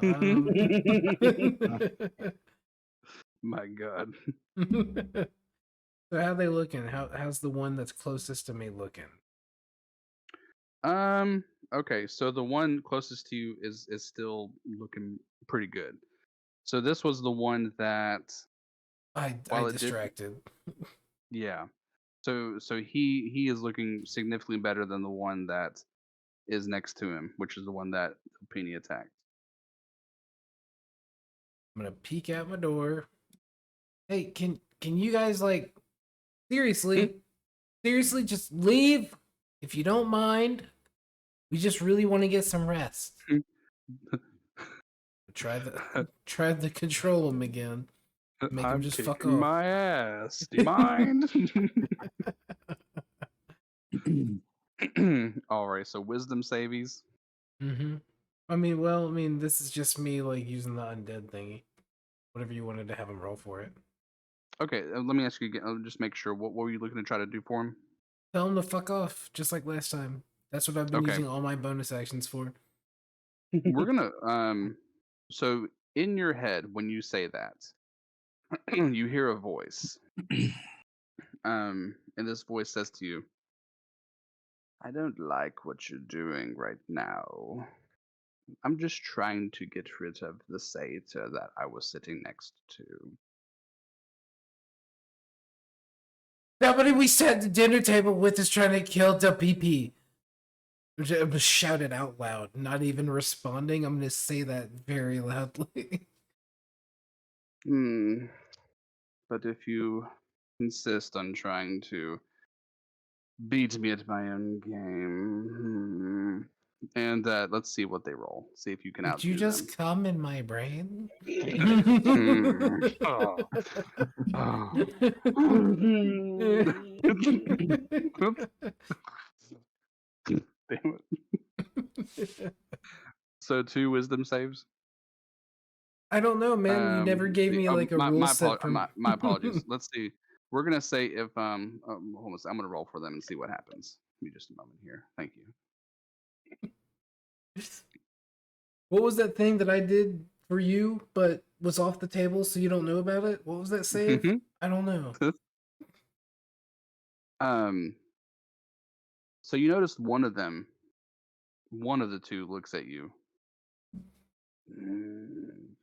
My God. So how they looking? How's the one that's closest to me looking? Okay, so the one closest to you is still looking pretty good. So this was the one that I while it did, distracted. yeah. So he is looking significantly better than the one that is next to him, which is the one that Penny attacked. I'm gonna peek out my door. Hey, can you guys like seriously just leave if you don't mind? We just really want to get some rest. Try the control him again. Make him just fuck off. My ass. Do you mind? All right. So wisdom savies. Mm-hmm. I mean, this is just me like using the undead thingy. Whatever you wanted to have him roll for it. Okay. Let me ask you again. I'll just make sure. What were you looking to try to do for him? Tell him to fuck off, just like last time. That's what I've been using all my bonus actions for. We're gonna So in your head, when you say that, you hear a voice. And this voice says to you, I don't like what you're doing right now. I'm just trying to get rid of the satyr that I was sitting next to. Somebody we sat at the dinner table with is trying to kill the PP. I'm just shouted out loud, not even responding. I'm gonna say that very loudly. But if you insist on trying to beat me at my own game, and let's see what they roll. See if you can outdo Did you just them. come in my brain? Oh. Damn it. So 2 wisdom saves. I don't know, man. You never gave me like a rule set from. My apologies. Let's see. We're gonna say if hold on, I'm gonna roll for them and see what happens. Give me just a moment here. Thank you. What was that thing that I did for you, but was off the table, so you don't know about it? What was that save? I don't know. So you notice one of them, one of the two, looks at you. "Mm,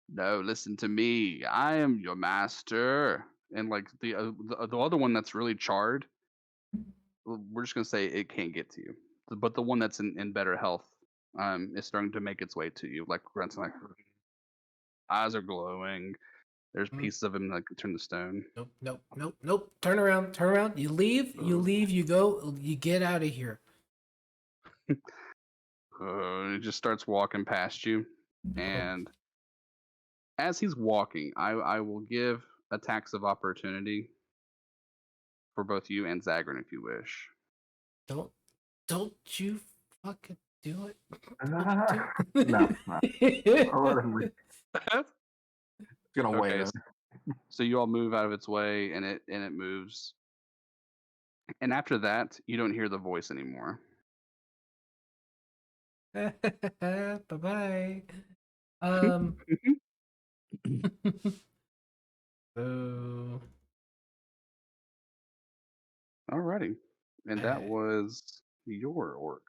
No, listen to me. I am your master." And like the other one that's really charred, we're just gonna say it can't get to you. But the one that's in better health, is starting to make its way to you. Like grunts, like eyes are glowing. There's Mm. pieces of him that can turn to stone. Nope, nope, nope, nope. Turn around, turn around. You leave, you go, you get out of here. It just starts walking past you, and as he's walking, I will give attacks of opportunity for both you and Zagrin if you wish. Don't you fucking do it. No, I'll let him It's gonna Okay, wait. so you all move out of its way, and it moves. And after that, you don't hear the voice anymore. Bye bye. So Alrighty, and that was your orc.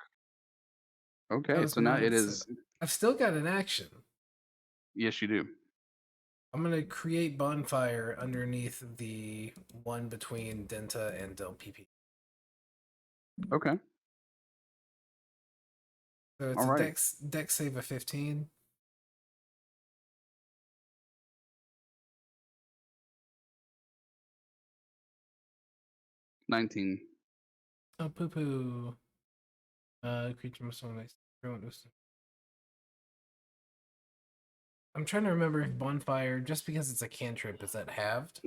that Okay, was so now mine. it So is. I've still got an action. Yes, you do. I'm gonna create bonfire underneath the one between Denta and Del PP. Okay, So it's a alrighty. dex save of 15. $19. Oh poo poo. Creature must own nice. I'm trying to remember if bonfire, just because it's a cantrip, is that halved?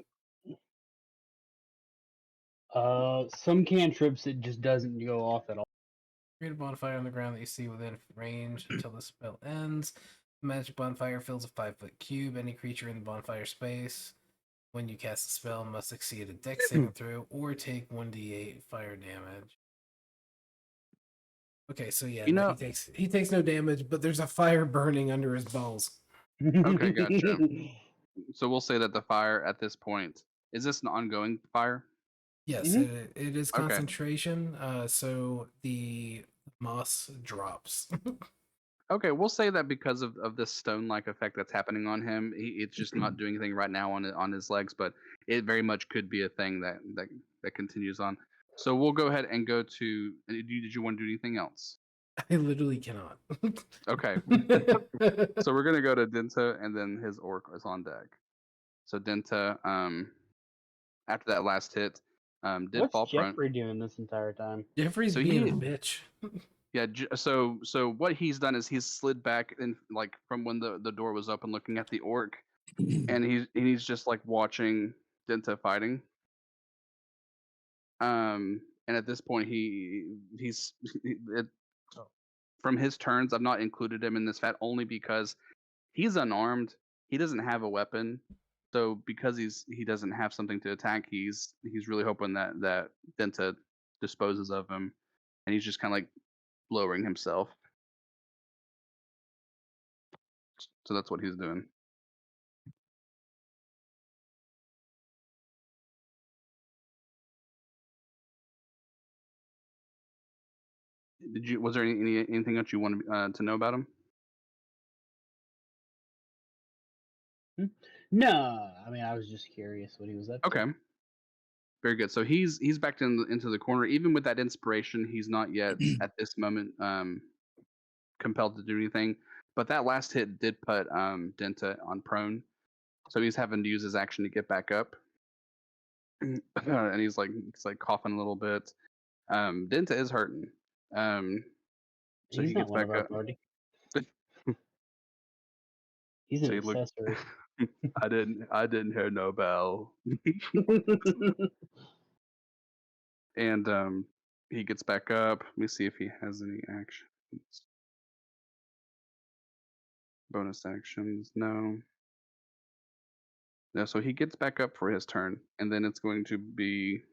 Some cantrips it just doesn't go off at all. Create a bonfire on the ground that you see within range until the spell ends. The magic bonfire fills a 5-foot cube. Any creature in the bonfire space, when you cast a spell, must succeed a dex saving throw or take 1d8 fire damage. Okay, so yeah, You no, know, he takes no damage, but there's a fire burning under his balls. okay, gotcha. So we'll say that the fire at this point, is this an ongoing fire? Yes, it is Okay. concentration. So the moss drops. Okay, we'll say that because of this stone-like effect that's happening on him, it's just not doing anything right now on his legs, but it very much could be a thing that continues on. So we'll go ahead and go to. Did you want to do anything else? I literally cannot. Okay, so we're gonna go to Denta, and then his orc is on deck. So Denta, after that last hit, did What's fall prone. Jeffrey doing this entire time? Jeffrey's So being he a bitch. Yeah, so what he's done is he's slid back and like from when the door was open, looking at the orc, and he's just like watching Denta fighting. And at this point, he's it, from his turns. I've not included him in this fat only because he's unarmed. He doesn't have a weapon, so because he doesn't have something to attack, he's really hoping that Denta disposes of him, and he's just kind of like lowering himself. So that's what he's doing. Was there anything else you wanted to know about him? No, I mean I was just curious what he was up to. Okay, very good. So he's backed into the corner. Even with that inspiration, he's not yet at this moment compelled to do anything. But that last hit did put Denta on prone, so he's having to use his action to get back up. And he's like coughing a little bit. Denta is hurting. So He's he not gets one of back our up. party. He's So an he looked. accessory. I didn't hear no bell. And he gets back up. Let me see if he has any actions. Bonus actions, no. No, so he gets back up for his turn, and then it's going to be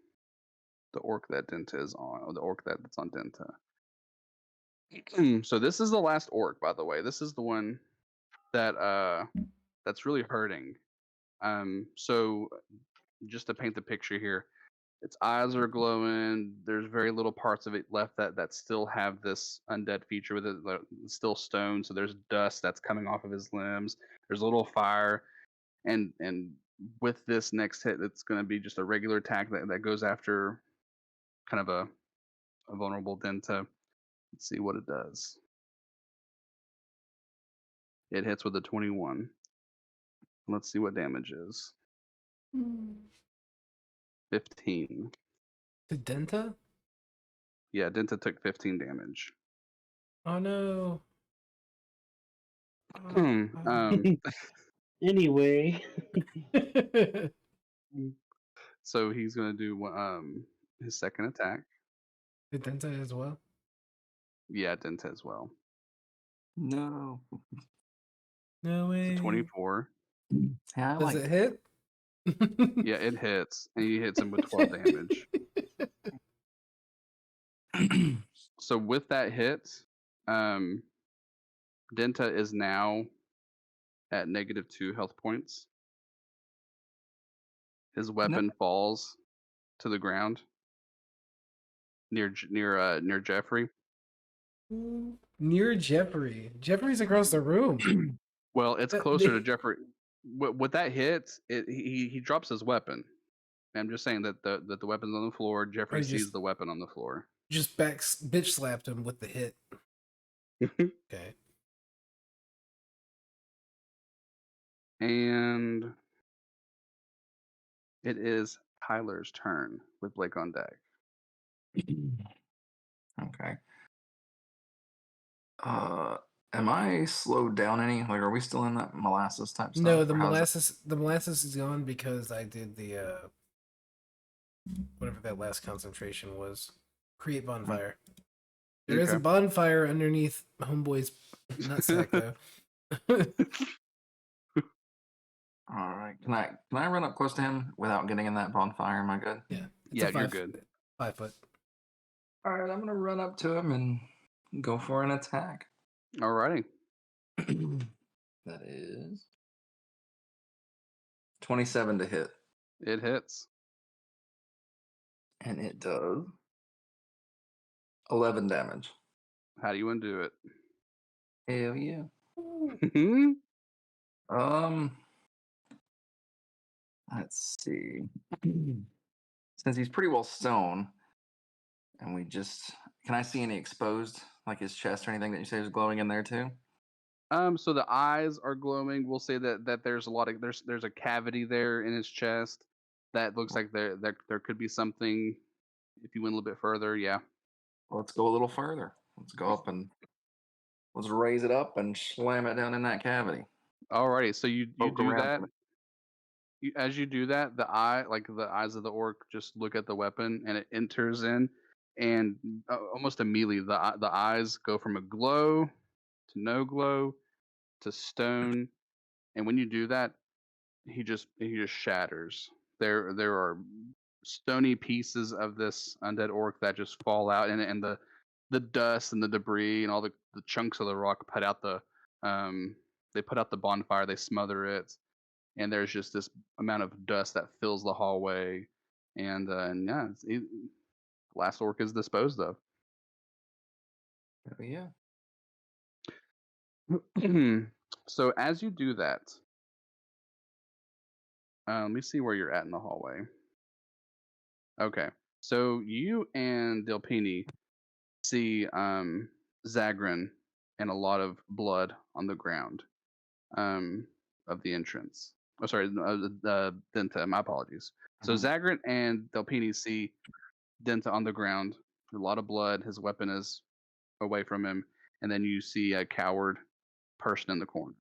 the orc that Denta is on, or the orc that's on Denta. So this is the last orc, by the way. This is the one that that's really hurting. So just to paint the picture here, Its eyes are glowing. There's very little parts of it left that still have this undead feature with it. It's still stone, so there's dust that's coming off of his limbs. There's a little fire, and with this next hit, it's going to be just a regular attack that goes after kind of a vulnerable Denta. Let's see what it does. It hits with a 21. Let's see what damage is. 15. The Denta? Yeah, Denta took 15 damage. Oh no. Anyway, So he's gonna do his second attack. The Denta as well. Yeah, Denta as well. No. No way. It's a 24. Yeah, I Does like it hit? Yeah, it hits, and he hits him with 12 damage. So with that hit, Denta is now at -2 health points. His weapon falls to the ground near Jeffrey. Near Jeffrey. Jeffrey's across the room. Well, it's closer to Jeffrey. With that hit, he drops his weapon. I'm just saying that the weapon's on the floor. Jeffrey sees the weapon on the floor. Just bitch slapped him with the hit. Okay. And it is Tyler's turn with Blake on deck. Okay. Am I slowed down any? Like, are we still in that molasses type stuff? No, the molasses is gone because I did the whatever that last concentration was. Create bonfire. There is a bonfire underneath Homeboy's nutsack though. All right. Can I run up close to him without getting in that bonfire? Am I good? Yeah. Yeah, you're good. 5 foot. All right. I'm gonna run up to him and go for an attack. Alrighty. That is 27 to hit. It hits. And it does 11 damage. How do you undo it? Hell yeah. Let's see. Since he's pretty well stone, and can I see any exposed, like his chest or anything that you say is glowing in there too? So the eyes are glowing. We'll say that there's there's a cavity there in his chest that looks like there could be something. If you went a little bit further, yeah. Let's go a little further. Let's go up and let's raise it up and slam it down in that cavity. Alrighty, so you Poke do around that. with As you do that, the eyes of the orc just look at the weapon, and it enters in, and almost immediately the eyes go from a glow to no glow to stone, and when you do that, he just shatters. There are stony pieces of this undead orc that just fall out, and the dust and the debris and all the chunks of the rock put out the they put out the bonfire, they smother it, and there's just this amount of dust that fills the hallway, and yeah, last orc is disposed of. it. Yeah. So as you do that, let me see where you're at in the hallway. Okay, so you and Delpini see Zagrin and a lot of blood on the ground of the entrance. Oh, sorry, Denta. My apologies. So Zagrin and Delpini see Denta on the ground, a lot of blood. His weapon is away from him, and then you see a coward person in the corner.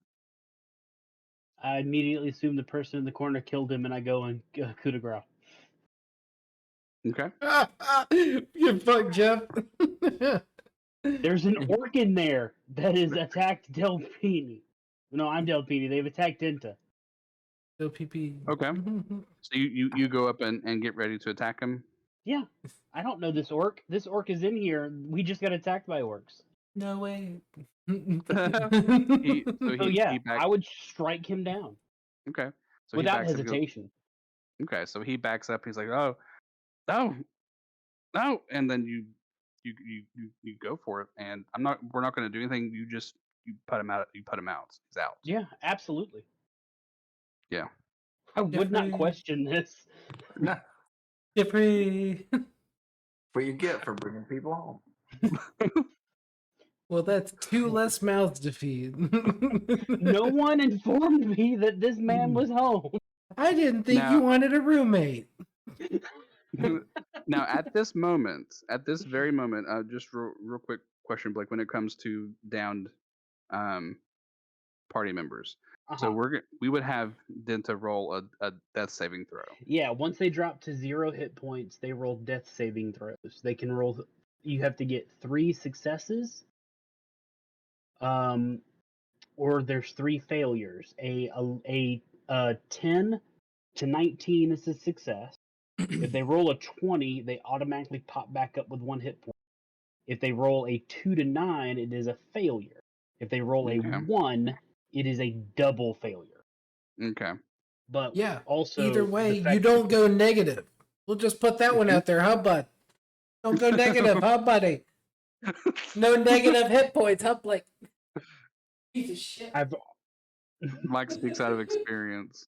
I immediately assume the person in the corner killed him, and I go and coup de grace. Okay. You fuck, Jeff. There's an orc in there that has attacked Delpini. No, I'm Delpini. They've attacked Denta. So PP. Okay. So you go up and get ready to attack him. Yeah, I don't know this orc. This orc is in here. We just got attacked by orcs. No way. I would strike him down. Okay. So without hesitation. Okay, so he backs up. He's like, "Oh, no, no, and then you go for it, and we're not going to do anything. You put him out. You put him out. He's out. Yeah, absolutely. Yeah. I would not Jeffrey. question this. No, Jeffrey. what you get for bringing people home. Well, that's 2 less mouths to feed. No one informed me that this man was home. I didn't think Now- you wanted a roommate. Now, at this very moment, just real quick question, Blake. When it comes to downed party members, so we would have Denta roll a death saving throw. Yeah, once they drop to 0 hit points, they roll death saving throws. They can roll. You have to get 3 successes, or there's 3 failures. A 10 to 19 is a success. If they roll a 20, they automatically pop back up with 1 hit point. If they roll a 2 to 9, it is a failure. If they roll a Okay. 1, it is a double failure. Okay. But Yeah. also, Either the way, fact you don't go negative. We'll just put that one out there, huh, bud? Don't go negative, huh, buddy? No negative hit points, huh, Blake? Piece of shit. I've Mike speaks out of experience.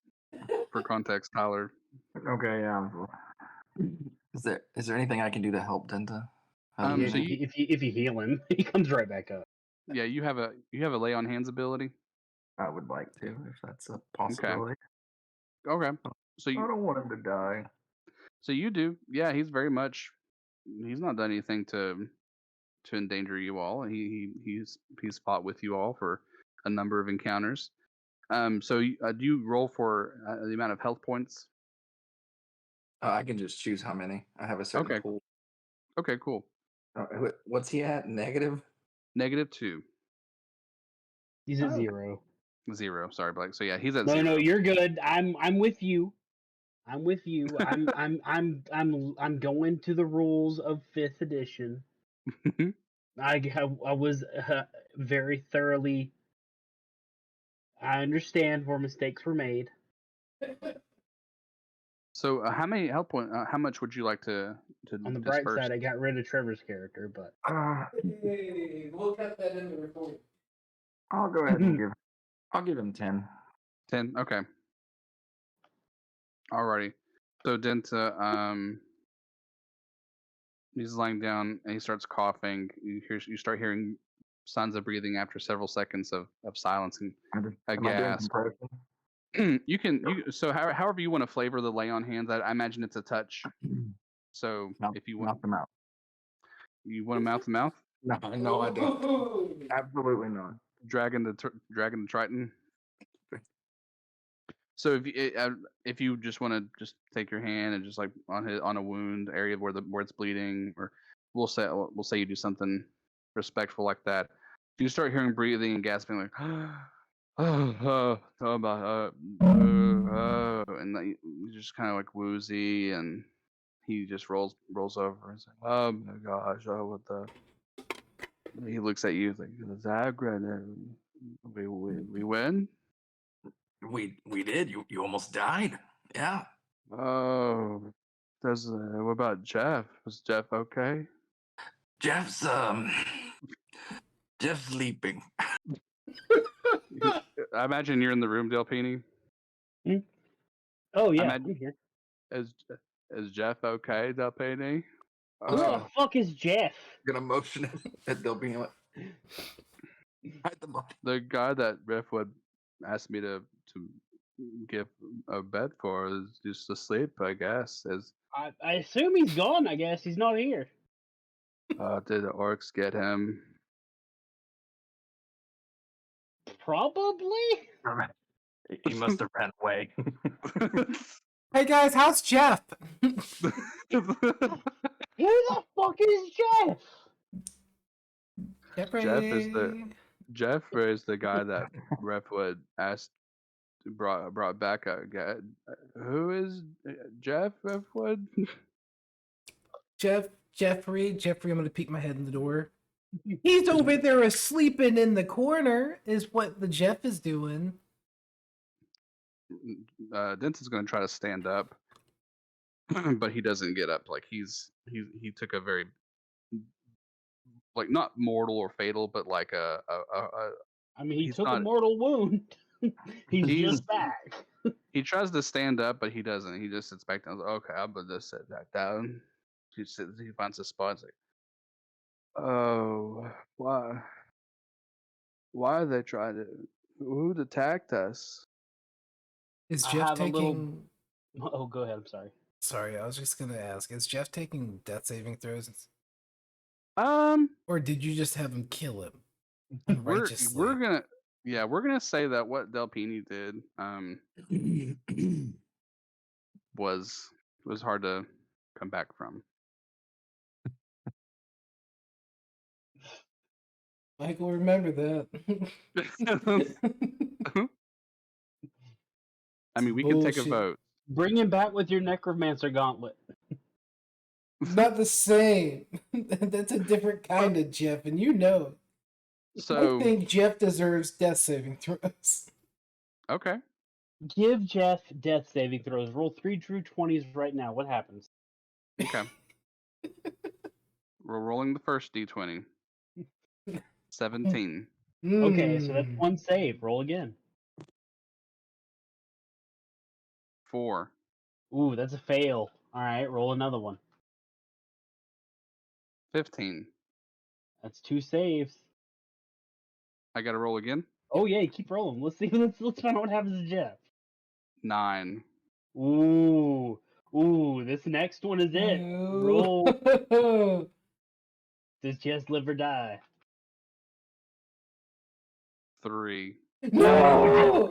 For context, Tyler. Okay, yeah. Is there anything I can do to help Denta? So if you heal him, he comes right back up. Yeah, you have a lay on hands ability. I would like to, if that's a possibility. Okay. So I don't want him to die. So you do, yeah. He's not done anything to endanger you all. He's fought with you all for a number of encounters. So do you roll for the amount of health points? I can just choose how many. I have a certain pool. Okay, cool. What's he at? Negative? -2. He's at 0. 0. Sorry, Blake. So yeah, he's at No, 0. no, you're good. I'm with you. I'm with you. I'm going to the rules of 5th edition. I was very thoroughly. I understand where mistakes were made. So how many health point? How much would you like to On the bright disperse? side, I got rid of Trevor's character, but Hey, we'll cut that in the recording. I'll go ahead and I'll give him 10. 10. Okay. Alrighty. So Denta, he's lying down and he starts coughing. You start hearing signs of breathing after several seconds of silence and a Am I doing gasp. compression? So however you want to flavor the lay on hands, I imagine it's a touch. So if you want Mouth to mouth. You want to mouth to mouth? No, I don't. Absolutely not. Dragon to Triton. So if you just want to just take your hand and just like on a wound area where it's bleeding, or we'll say you do something respectful like that. You start hearing breathing and gasping like and like, you're just kind of like woozy, and he just rolls over and says, "Oh my gosh, what the." He looks at you like, Zagra, we win? We did. You almost died. Yeah. Oh, what about Jeff? Was Jeff okay? Jeff's sleeping. I imagine you're in the room, Delpini. Oh yeah, I'm here. Is Jeff okay, Delpini? Who the fuck is Jeff? Gonna motion it at Delpini like hide the money. The guy that Riffwood asked me to give a bed for is just asleep, I guess. I assume he's gone. I guess he's not here. Did the orcs get him? Probably. He must have ran away. Hey guys, how's Jeff? Who the fuck is Jeff? Jeffrey. Jeff is the guy that Riffwood brought back. Who is Jeff Riffwood? Jeffrey, I'm gonna peek my head in the door. He's over there sleeping in the corner, is what the Jeff is doing. Denton's gonna try to stand up. but he doesn't get up. Like he took a very like not mortal or fatal, but like I mean, he he's took a not. mortal wound. He's He's just back. he tries to stand up, but he doesn't. He just sits back down. Okay, I'm gonna just sit back down. He sits. He finds a spot. It's like, oh, why? Why are they trying to? Who attacked us? Is I Jeff have a little. taking? Oh, go ahead. I'm sorry. Sorry, I was just gonna ask. Is Jeff taking death saving throws, Um, or did you just have him kill him we're righteously? gonna say that what Delpini did was hard to come back from. Michael, remember that. I mean, we can take a Bullshit. vote. Bring him back with your necromancer gauntlet. Not the same. That's a different kind of Jeff, and you know. I So think Jeff deserves death saving throws. okay, Give Jeff death saving throws. Roll 3 true 20s right now. What happens? okay. We're rolling the first d20. 17. Okay, so that's Mm. one save. Roll again. 4. Ooh, that's a fail. All right, roll another one. 15. That's 2 saves. I got to roll again. Oh yeah, keep rolling. Let's see. Let's find out what happens to Jeff. 9. Ooh, this next one is it. Roll. No. Does Jeff live or die? 3. No.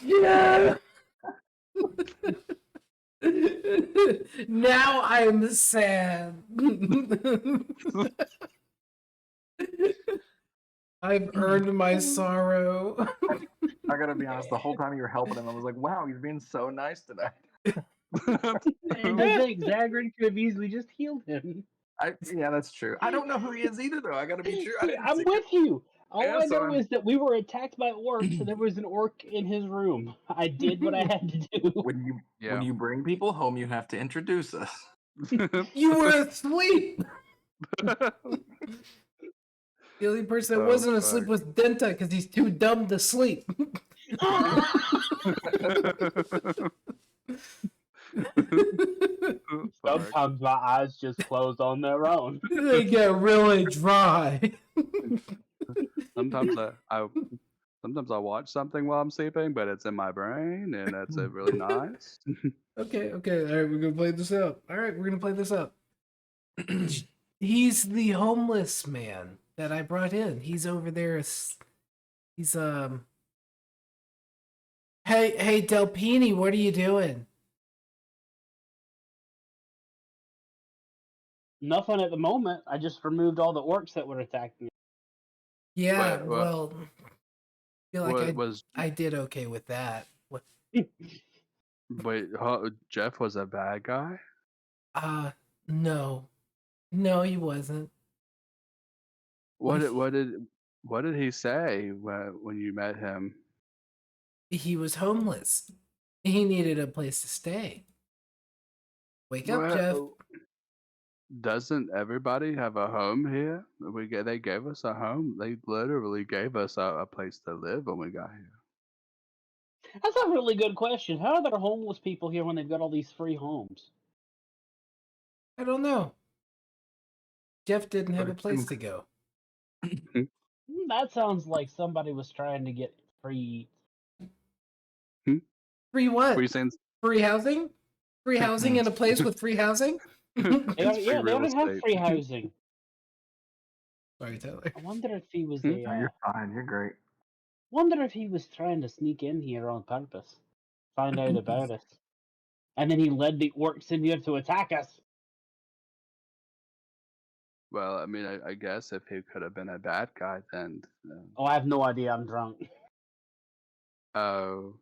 Yeah. Now I'm sad. I've earned my sorrow. I gotta be honest. The whole time you were helping him, I was like, "Wow, you're being so nice today." And the thing, Zagreus could have easily just healed him. Yeah, that's true. I don't know who he is either, though. I gotta be true. I didn't I'm see with you. All Yeah, I so know I'm- is that we were attacked by orcs, and there was an orc in his room. I did what I had to do. when Yeah. you bring people home, you have to introduce us. You were asleep. The only person that Oh, wasn't asleep fuck. was Denta because he's too dumb to sleep. Fuck. Sometimes my eyes just close on their own. They get really dry. Sometimes sometimes I watch something while I'm sleeping, but it's in my brain, and that's really nice. Okay, all right, we're gonna play this out. All right, we're gonna play this out. He's the homeless man that I brought in. He's over there. He's Hey Delpini, what are you doing? Nothing at the moment. I just removed all the orcs that were attacking me. Yeah, What- well, I feel like was I did okay with that. What? wait? Jeff was a bad guy. No, he wasn't. What did he say when you met him? He was homeless. He needed a place to stay. Wake up, Jeff. Well, doesn't everybody have a home here? They gave us a home. They literally gave us a place to live when we got here. That's a really good question. How are there homeless people here when they've got all these free homes? I don't know. Jeff didn't have a it's place been- to go. That sounds like somebody was trying to get free. Free what? Were you saying? Free housing? Free housing in a place with free housing? It's free They real don't have estate. free housing. Sorry, Tyler. I wonder if he was Hmm? a. No, you're fine. You're great. Wonder if he was trying to sneak in here on purpose, find out about us, and then he led the orcs in here to attack us. Well, I mean, I guess if he could have been a bad guy, then. Oh, I have no idea. I'm drunk. Oh.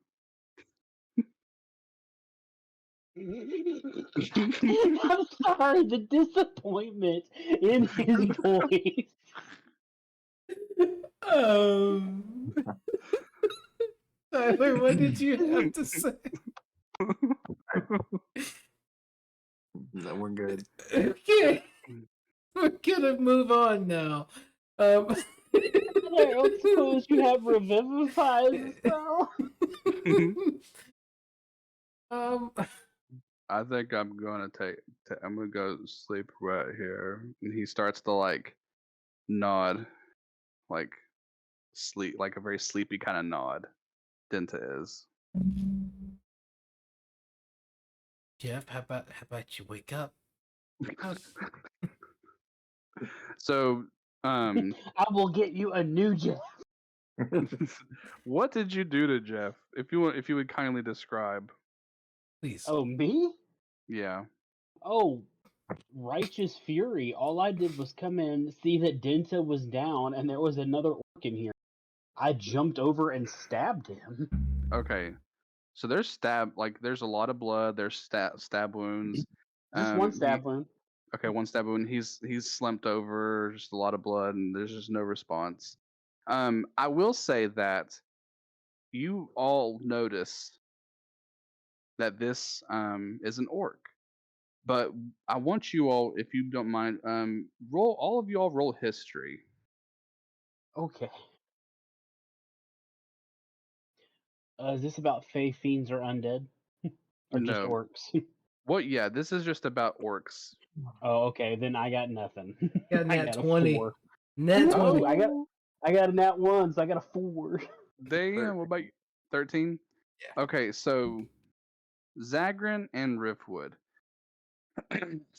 I'm sorry. The disappointment in his voice. Tyler, what did you have to say? No, we're good. Okay, we're gonna move on now. I don't suppose you have Revivify as a spell? um, I think I'm gonna I'm gonna go sleep right here. And he starts to like nod, like sleep, like a very sleepy kind of nod. Denta is. Jeff, how about you wake up? So, I will get you a new Jeff. what did you do to Jeff? If you would kindly describe. Please. Oh, me? Yeah. Oh, righteous fury. All I did was come in, see that Denta was down, and there was another orc in here. I jumped over and stabbed him. Okay. So there's there's a lot of blood. There's stab wounds. Just one He stab wound. Okay, one stab wound. He's slumped over, just a lot of blood, and there's just no response. I will say that you all notice that this is an orc, but I want you all, if you don't mind, roll history. Okay. Is this about Fey Fiends or Undead? Or just No, orcs? yeah, this is just about orcs. Oh, okay. Then I got nothing. Yeah, I nat got a 20. 4. Nat 20. Ooh, I got a nat 1, so I got a 4. Damn, what about 13? Yeah. Okay, so Zagrin and Riftwood.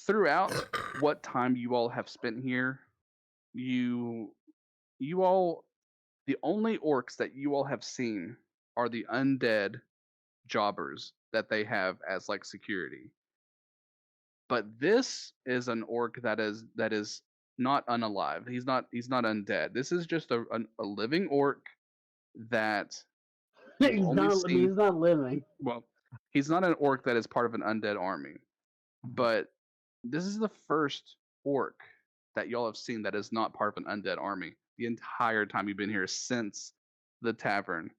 Throughout what time you all have spent here, you all, the only orcs that you all have seen are the undead jobbers that they have as like security. But this is an orc that is not unalive. He's not undead. This is just a living orc that you've only seen. He's not living. Well, he's not an orc that is part of an undead army, but this is the first orc that y'all have seen that is not part of an undead army the entire time you've been here since the tavern,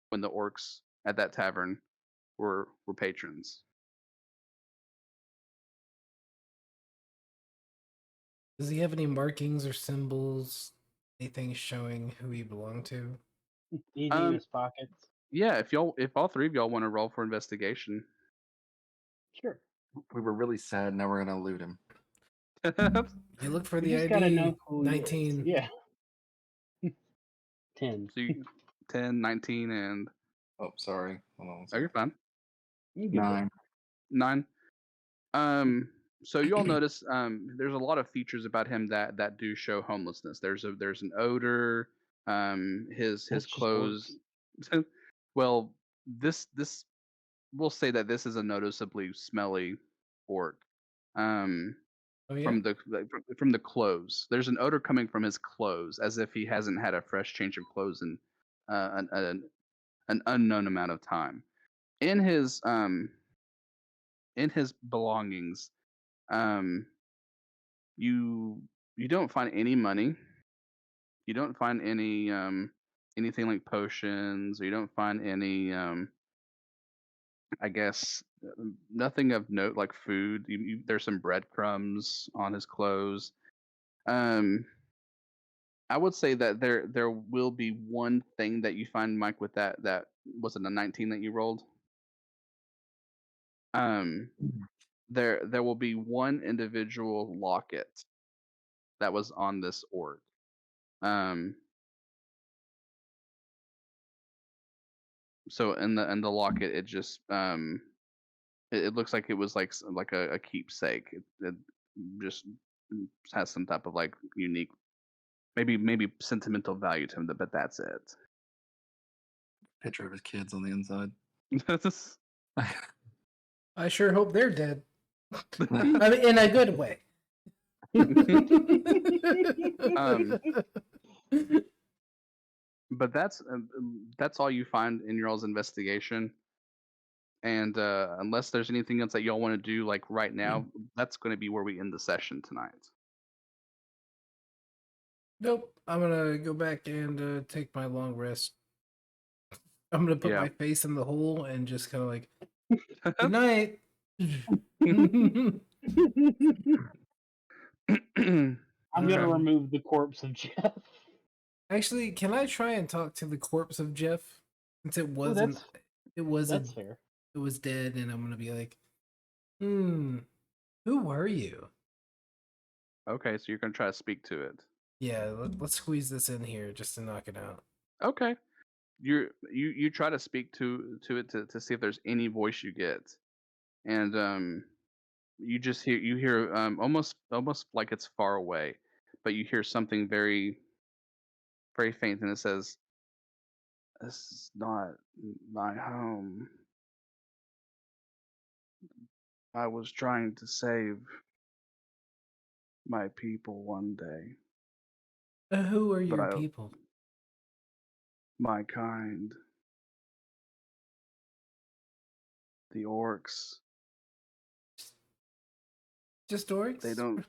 when the orcs at that tavern were patrons. Does he have any markings or symbols? Anything showing who he belonged to? Anything in his pockets? Yeah, if all three of y'all want to roll for investigation. Sure. We were really sad. Now we're gonna loot him. You look for We the just gotta ID. know who he is. 19. Yeah. 10. So 10, 19, and Oh, sorry. Hold on. oh, you're fine. You get 9. 9. So you all notice there's a lot of features about him that do show homelessness. There's an odor. His That's just clothes. Well, this we'll say that this is a noticeably smelly orc. Oh yeah. From the clothes, there's an odor coming from his clothes, as if he hasn't had a fresh change of clothes in an unknown amount of time. In his belongings, um, you don't find any money. You don't find any anything like potions, or you don't find any I guess nothing of note like food. There's some breadcrumbs on his clothes. Um, I would say that there will be one thing that you find, Mike, with that was it a 19 that you rolled. Um, there will be one individual locket that was on this orc. So in the locket, it just it looks like it was like a keepsake. It just has some type of like unique, maybe sentimental value to him, but that's it. Picture of his kids on the inside. I sure hope they're dead. I mean, in a good way. But that's all you find in your all's investigation. And unless there's anything else that y'all want to do like right now, that's going to be where we end the session tonight. Nope. I'm gonna go back and take my long rest. I'm gonna put Yeah. my face in the hole and just kind of like, good night. I'm gonna Um, remove the corpse of Jeff. Actually, can I try and talk to the corpse of Jeff? Since it Oh, wasn't, that's fair. it was dead, and I'm gonna be like, who were you? Okay, so you're gonna try to speak to it. Yeah, let's squeeze this in here just to knock it out. Okay. You try to speak to it to see if there's any voice you get. And you just hear almost like it's far away, but you hear something very very faint, and it says, "This is not my home. I was trying to save my people one day, Who are but your people? my kind, the orcs, Just orcs? they don't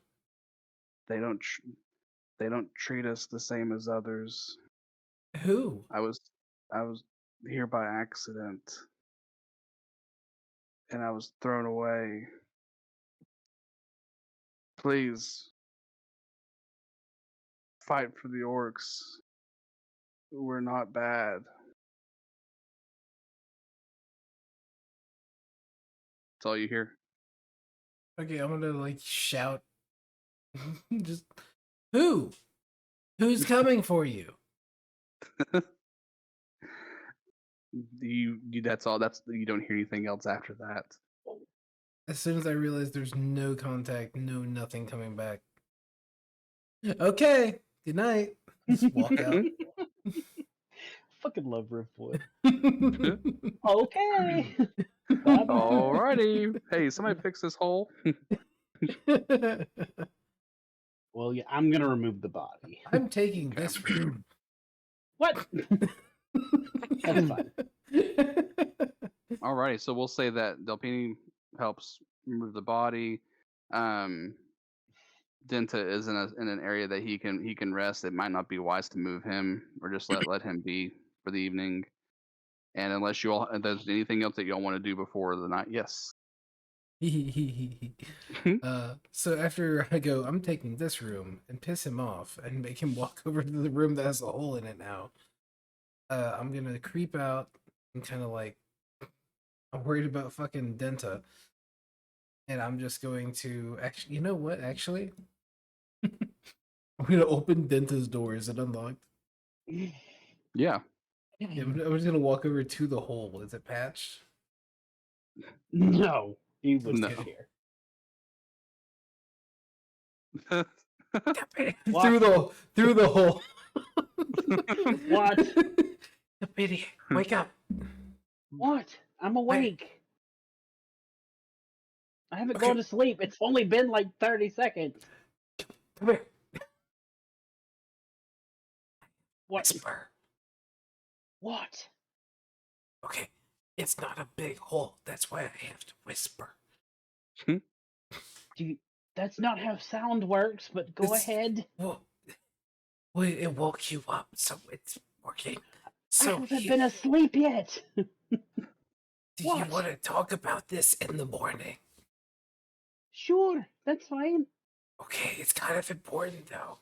they don't tr- they don't treat us the same as others. Who? I was here by accident, and I was thrown away. Please fight for the orcs. We're not bad." That's all you hear. Okay, I'm gonna like shout. Just who? Who's coming for you? You that's all. That's you don't hear anything else after that. As soon as I realize there's no contact, no nothing coming back. Okay, good night. Just walk out. Fucking love Riftwood. Okay. Bye-bye. Alrighty. Hey, somebody fix this hole. Well, yeah, I'm gonna remove the body. I'm taking this room. What? That's fine. Alrighty, so we'll say that Delpini helps remove the body. Denta is in an area that he can rest. It might not be wise to move him or just let him be for the evening. And unless if there's anything else that y'all want to do before the night, yes. So after I go, I'm taking this room and piss him off and make him walk over to the room that has a hole in it now. I'm gonna creep out and kind of like, I'm worried about fucking Denta. And I'm just going to actually, you know what? Actually, I'm gonna open Denta's door. Is it unlocked? Yeah. Yeah, I'm just gonna walk over to the hole. Is it patched? No, he wouldn't No. care. through the hole. What? Pity, wake up! What? I'm awake. I haven't Okay. gone to sleep. It's only been like 30 seconds. Come here. What? Whisper. What? Okay, it's not a big hole. That's why I have to whisper. That's not how sound works, but go ahead. Well, it woke you up, so it's working. I So haven't been asleep yet. do you What? want to talk about this in the morning? Sure, that's fine. Okay, it's kind of important though.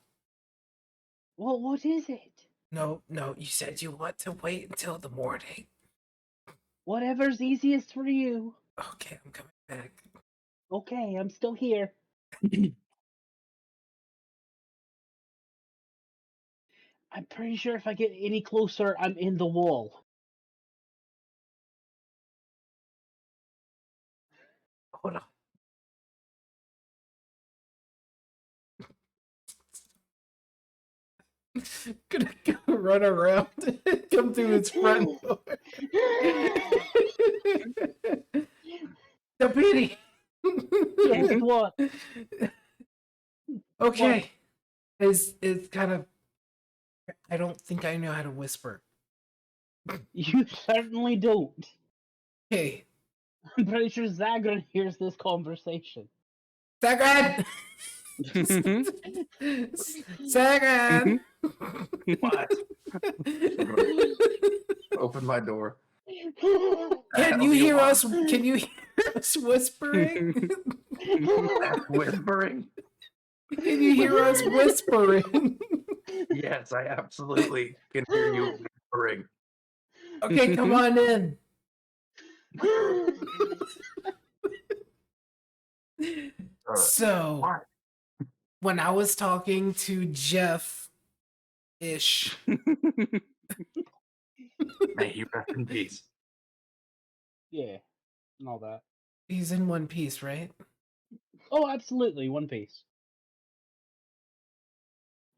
Well, what is it? No, you said you want to wait until the morning. Whatever's easiest for you. Okay, I'm coming back. Okay, I'm still here. I'm pretty sure if I get any closer, I'm in the wall. Hold on. Gonna go run around and come through its front door. The pity. Yes, what? Okay. It's kind of. I don't think I know how to whisper. You certainly don't. Okay. I'm pretty sure Zagran hears this conversation. Zagran! Zagran! What? Open my door. Can you hear us? Can you hear us whispering? Whispering. Can you hear us whispering? Yes, I absolutely can hear you whispering. Okay, come on in. So, Why? when I was talking to Jeff ish, May he rest in peace. Yeah, and all that. he's in One Piece, right? Oh, absolutely, One Piece.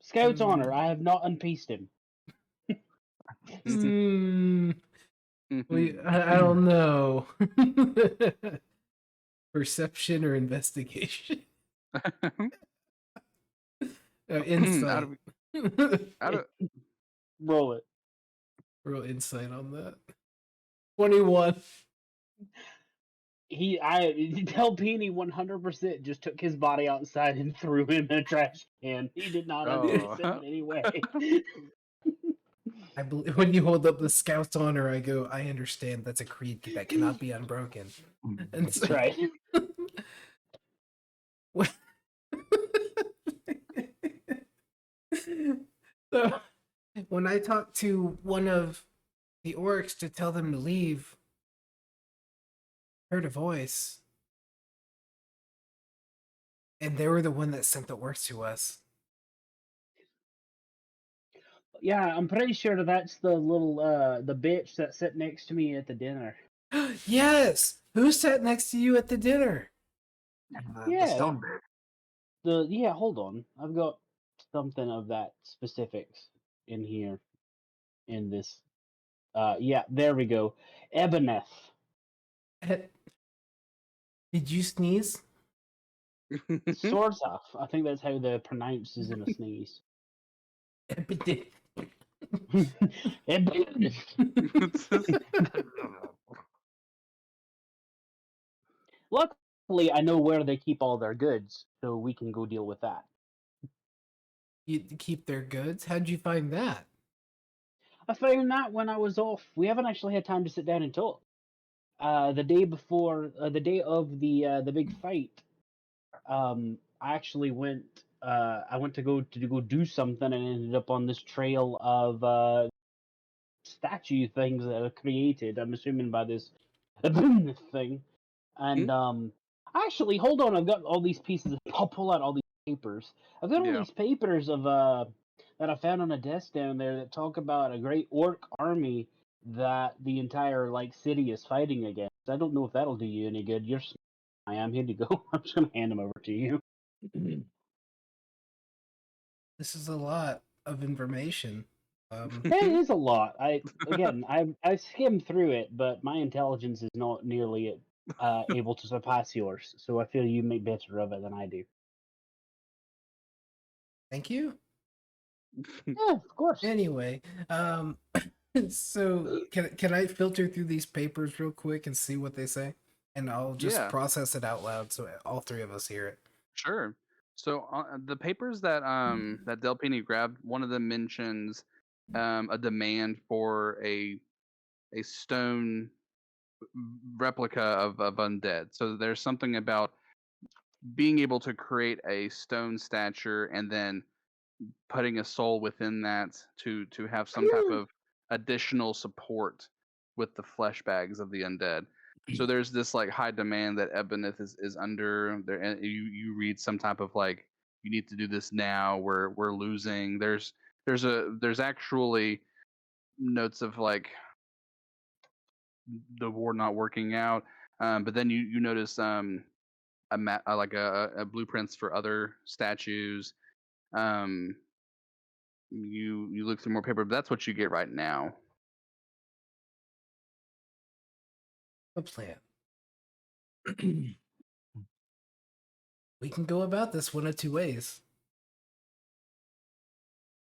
Scout's honor, I have not unpieced him. I don't know. Perception or investigation? Insight. Out of, Roll it. Real insight on that. 21. Delpini 100% just took his body outside and threw him in a trash can. He did not unpiece him in any way. I believe when you hold up the Scout's honor, I go, I understand that's a creed that cannot be unbroken. And That's right. So, when I talked to one of the orcs to tell them to leave, heard a voice, and they were the one that sent the orcs to us. Yeah, I'm pretty sure that's the little the bitch that sat next to me at the dinner. Yes, who sat next to you at the dinner? The Yeah, stone bear. hold on. I've got something of that specifics in here in this. Yeah, there we go. Eboneth. Did you sneeze? Sort of. I think that's how they're pronounced is in a sneeze. Eboneth. Luckily, I know where they keep all their goods, so we can go deal with that. You keep their goods? How'd you find that? I found that when I was off. We haven't actually had time to sit down and talk. The day before, the day of the big fight, I actually went. I went to go do something and ended up on this trail of statue things that are created. I'm assuming by this thing. And actually, hold on. I've got all these pieces. I'll pull out all these papers. I've got all Yeah. these papers of that I found on a desk down there that talk about a great orc army that the entire like city is fighting against. I don't know if that'll do you any good. I am here to go. I'm just gonna hand them over to you. This is a lot of information. It is a lot. I skimmed through it, but my intelligence is not nearly able to surpass yours. So I feel you make better of it than I do. Thank you. Yeah, of course. Anyway, so can I filter through these papers real quick and see what they say? And I'll just Yeah. process it out loud so all three of us hear it. Sure. So the papers that that Delpini grabbed, one of them mentions a demand for a stone replica of undead. So there's something about being able to create a stone stature and then putting a soul within that to have some type of additional support with the flesh bags of the undead. So there's this like high demand that Eboneth is under there, and you read some type of like you need to do this now. We're losing. There's actually notes of like the war not working out. But then you notice like a blueprints for other statues. Um, you look through more paper, but that's what you get right now. A plan. We can go about this one of two ways.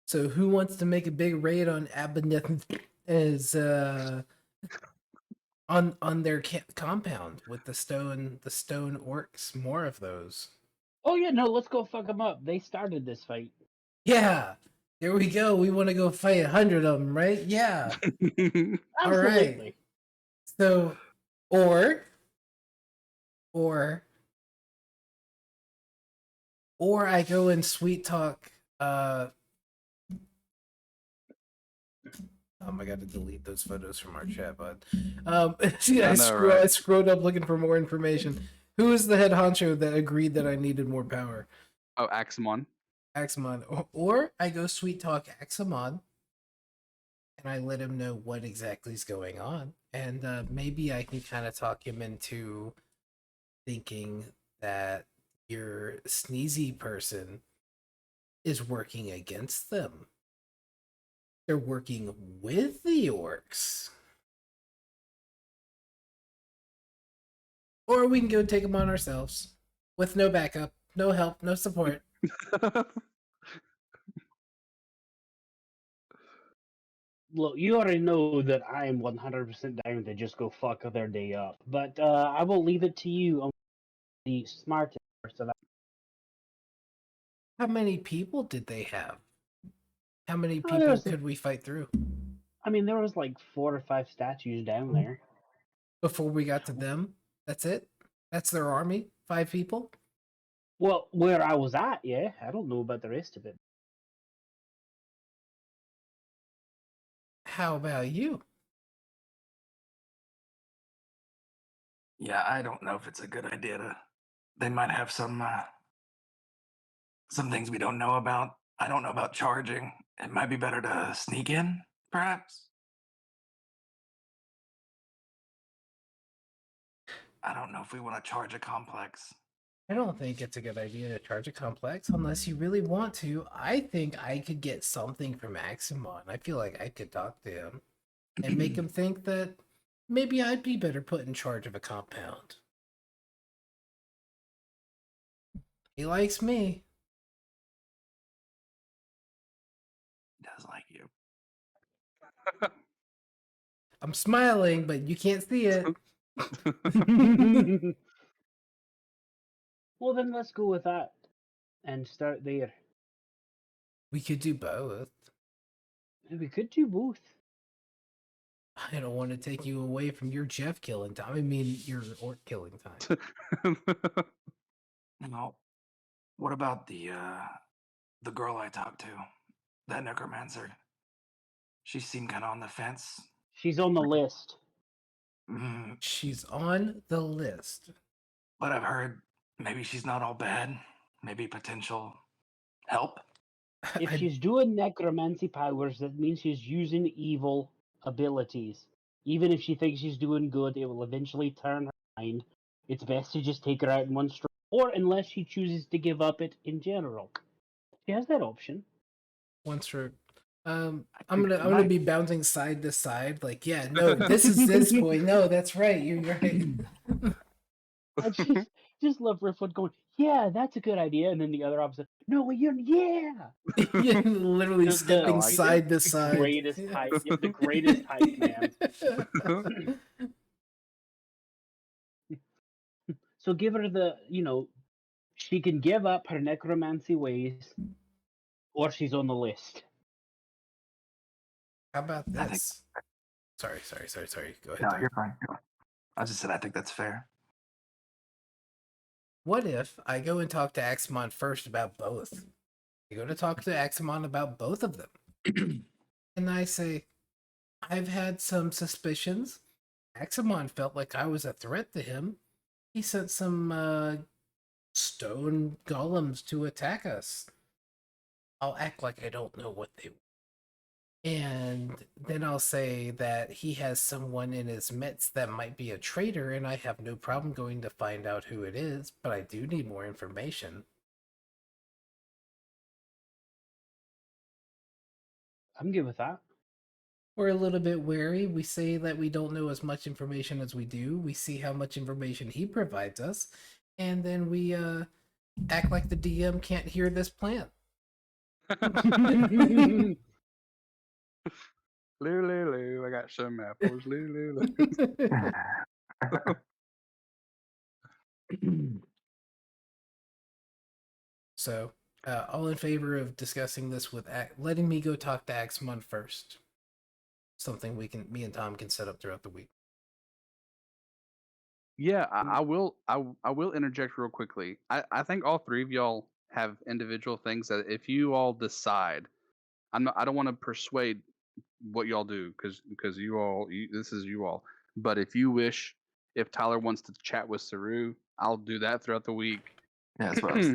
So who wants to make a big raid on Aberneth as on their compound with the stone orcs? More of those. Oh yeah, no, let's go fuck them up. They started this fight. Yeah, there we go. We want to go fight 100 of them, right? Yeah. All Absolutely. right. So, or or I go and sweet talk. I got to delete those photos from our chat, bud. I know, right? I scrolled up looking for more information. Who is the head honcho that agreed that I needed more power? Oh, Axamon. Axamon. Or I go sweet talk Axamon and I let him know what exactly is going on. And maybe I can kind of talk him into thinking that your sneezy person is working against them. They're working with the orcs. Or we can go take them on ourselves with no backup, no help, no support. Look, you already know that I am 100% down to just go fuck their day up. But I will leave it to you on the smartest person. How many people did they have? How many Oh, people could we fight through I mean, there was like 4 or 5 statues down there. before we got to them? That's it? That's their army? 5 people? Well, where I was at, yeah. I don't know about the rest of it. How about you? Yeah, I don't know if it's a good idea to. They might have some things we don't know about. I don't know about charging. It might be better to sneak in, perhaps. I don't know if we want to charge a complex. I don't think it's a good idea to charge a complex unless you really want to. I think I could get something from Aximon. I feel like I could talk to him and make him think that maybe I'd be better put in charge of a compound. He likes me. Does like you. I'm smiling, but you can't see it. Well, then let's go with that and start there. We could do both. And we could do both. I don't want to take you away from your Jeff killing time. I mean, your orc killing time. No. What about the girl I talked to, that necromancer? She seemed kind of on the fence. She's on the list. Mm, She's on the list. but I've heard maybe she's not all bad. Maybe potential help. If she's doing necromancy powers, that means she's using evil abilities. Even if she thinks she's doing good, it will eventually turn her mind. It's best to just take her out in one stroke, or unless she chooses to give up it in general. She has that option. One stroke. I I'm think gonna be bouncing side to side, like, yeah, no, this is this point. No, that's right. You're right. I just love Riffwood going, yeah, that's a good idea, and then the other opposite, no, you're yeah. You're literally The- stepping like side to The side. greatest hype, the greatest hype man. So give her the, she can give up her necromancy ways, or she's on the list. How about I think- this? Sorry. Go ahead. No, Doc. you're fine. I just said I think that's fair. What if I go and talk to Axamon first about both? I go to talk to Axamon about both of them. And I say, I've had some suspicions. Axamon felt like I was a threat to him. He sent some stone golems to attack us. I'll act like I don't know what they were. And then I'll say that he has someone in his midst that might be a traitor, and I have no problem going to find out who it is, but I do need more information. I'm good with that. We're a little bit wary. We say that we don't know as much information as we do. We see how much information he provides us, and then we act like the DM can't hear this plan. Lou, I got some apples. Lou. So, all in favor of discussing this with letting me go talk to Axmon first. Something me and Tom can set up throughout the week. Yeah, I will. I will interject real quickly. I think all three of y'all have individual things that if you all decide, I don't want to persuade what y'all do because this is you all. But if you wish, if Tyler wants to chat with Saru, I'll do that throughout the week. Yeah, that's what I was.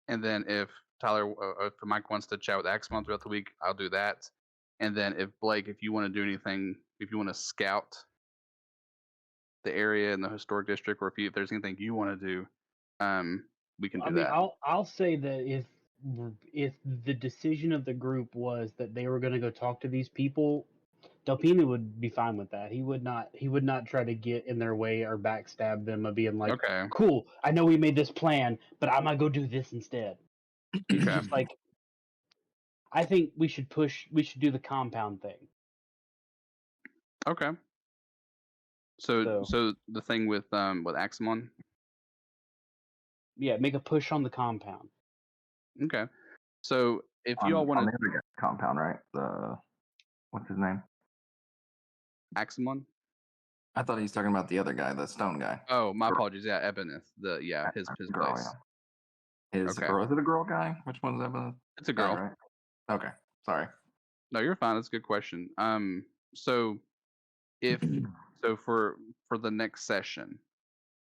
And then if if Mike wants to chat with Axmon throughout the week, I'll do that. And then if Blake, if you want to do anything, if you want to scout the area in the historic district, or if there's anything you want to do, we can do I mean, that. I'll say that if the decision of the group was that they were going to go talk to these people, Delpina would be fine with that. He would not try to get in their way or backstab them of being like, Okay. cool, I know we made this plan, but I'm gonna go do this instead. It's Okay. just like, I think we should do the compound thing. Okay. So the thing with Axmon. Yeah, make a push on the compound. Okay. So if you all On want the other guy's compound, right? What's his name? Axmon. I thought he was talking about the other guy, the stone guy. Oh, my Girl. apologies. Yeah, Ebonith. His Girl, place. yeah. Is Okay. it a girl guy? Which one's Ebonith? It's a girl. Right? Okay, sorry. No, you're fine. That's a good question. So if for the next session,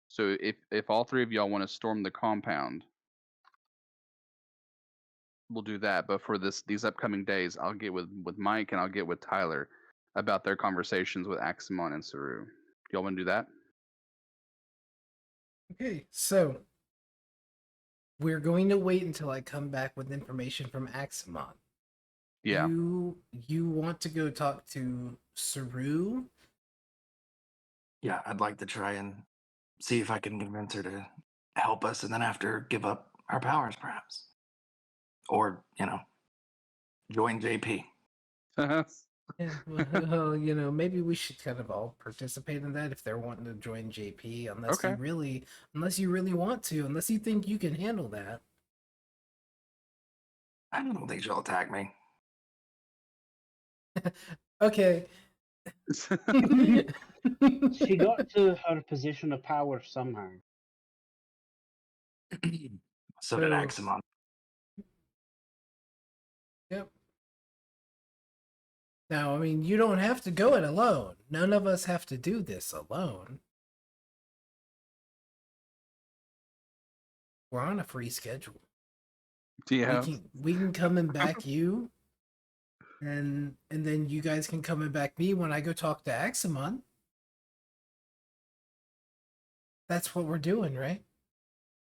so if all three of y'all want to storm the compound, we'll do that. But for these upcoming days, I'll get with Mike and I'll get with Tyler about their conversations with Aximon and Saru. Y'all want to do that? Okay, so we're going to wait until I come back with information from Aximon. Yeah. You want to go talk to Saru? Yeah, I'd like to try and see if I can convince her to help us, and then after give up our powers, perhaps, or join JP. Yeah, well, maybe we should kind of all participate in that if they're wanting to join JP, unless Okay. you really want to, unless you think you can handle that. I don't think she'll attack me. Okay. She got to her position of power somehow. So did Aximon. Yep. Now, I mean, you don't have to go it alone. None of us have to do this alone. We're on a free schedule. Yeah. We can come and back you, and then you guys can come and back me when I go talk to Aximon. That's what we're doing, right?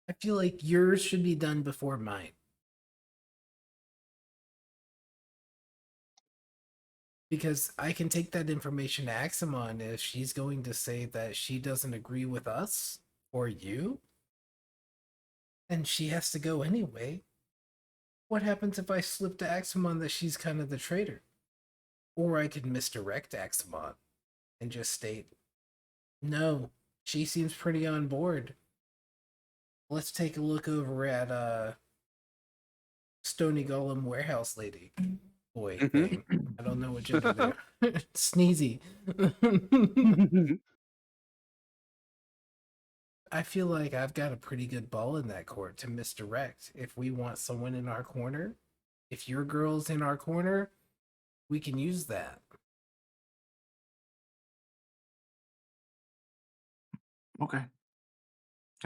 I feel like yours should be done before mine. Because I can take that information to Aximon if she's going to say that she doesn't agree with us or you, and she has to go anyway. What happens if I slip to Aximon that she's kind of the traitor? Or I could misdirect Aximon and just state, no, she seems pretty on board. Let's take a look over at Stony Golem Warehouse Lady boy thing. I don't know what gender they're. Sneezy. I feel like I've got a pretty good ball in that court to misdirect. If we want someone in our corner, if your girl's in our corner, we can use that. Okay.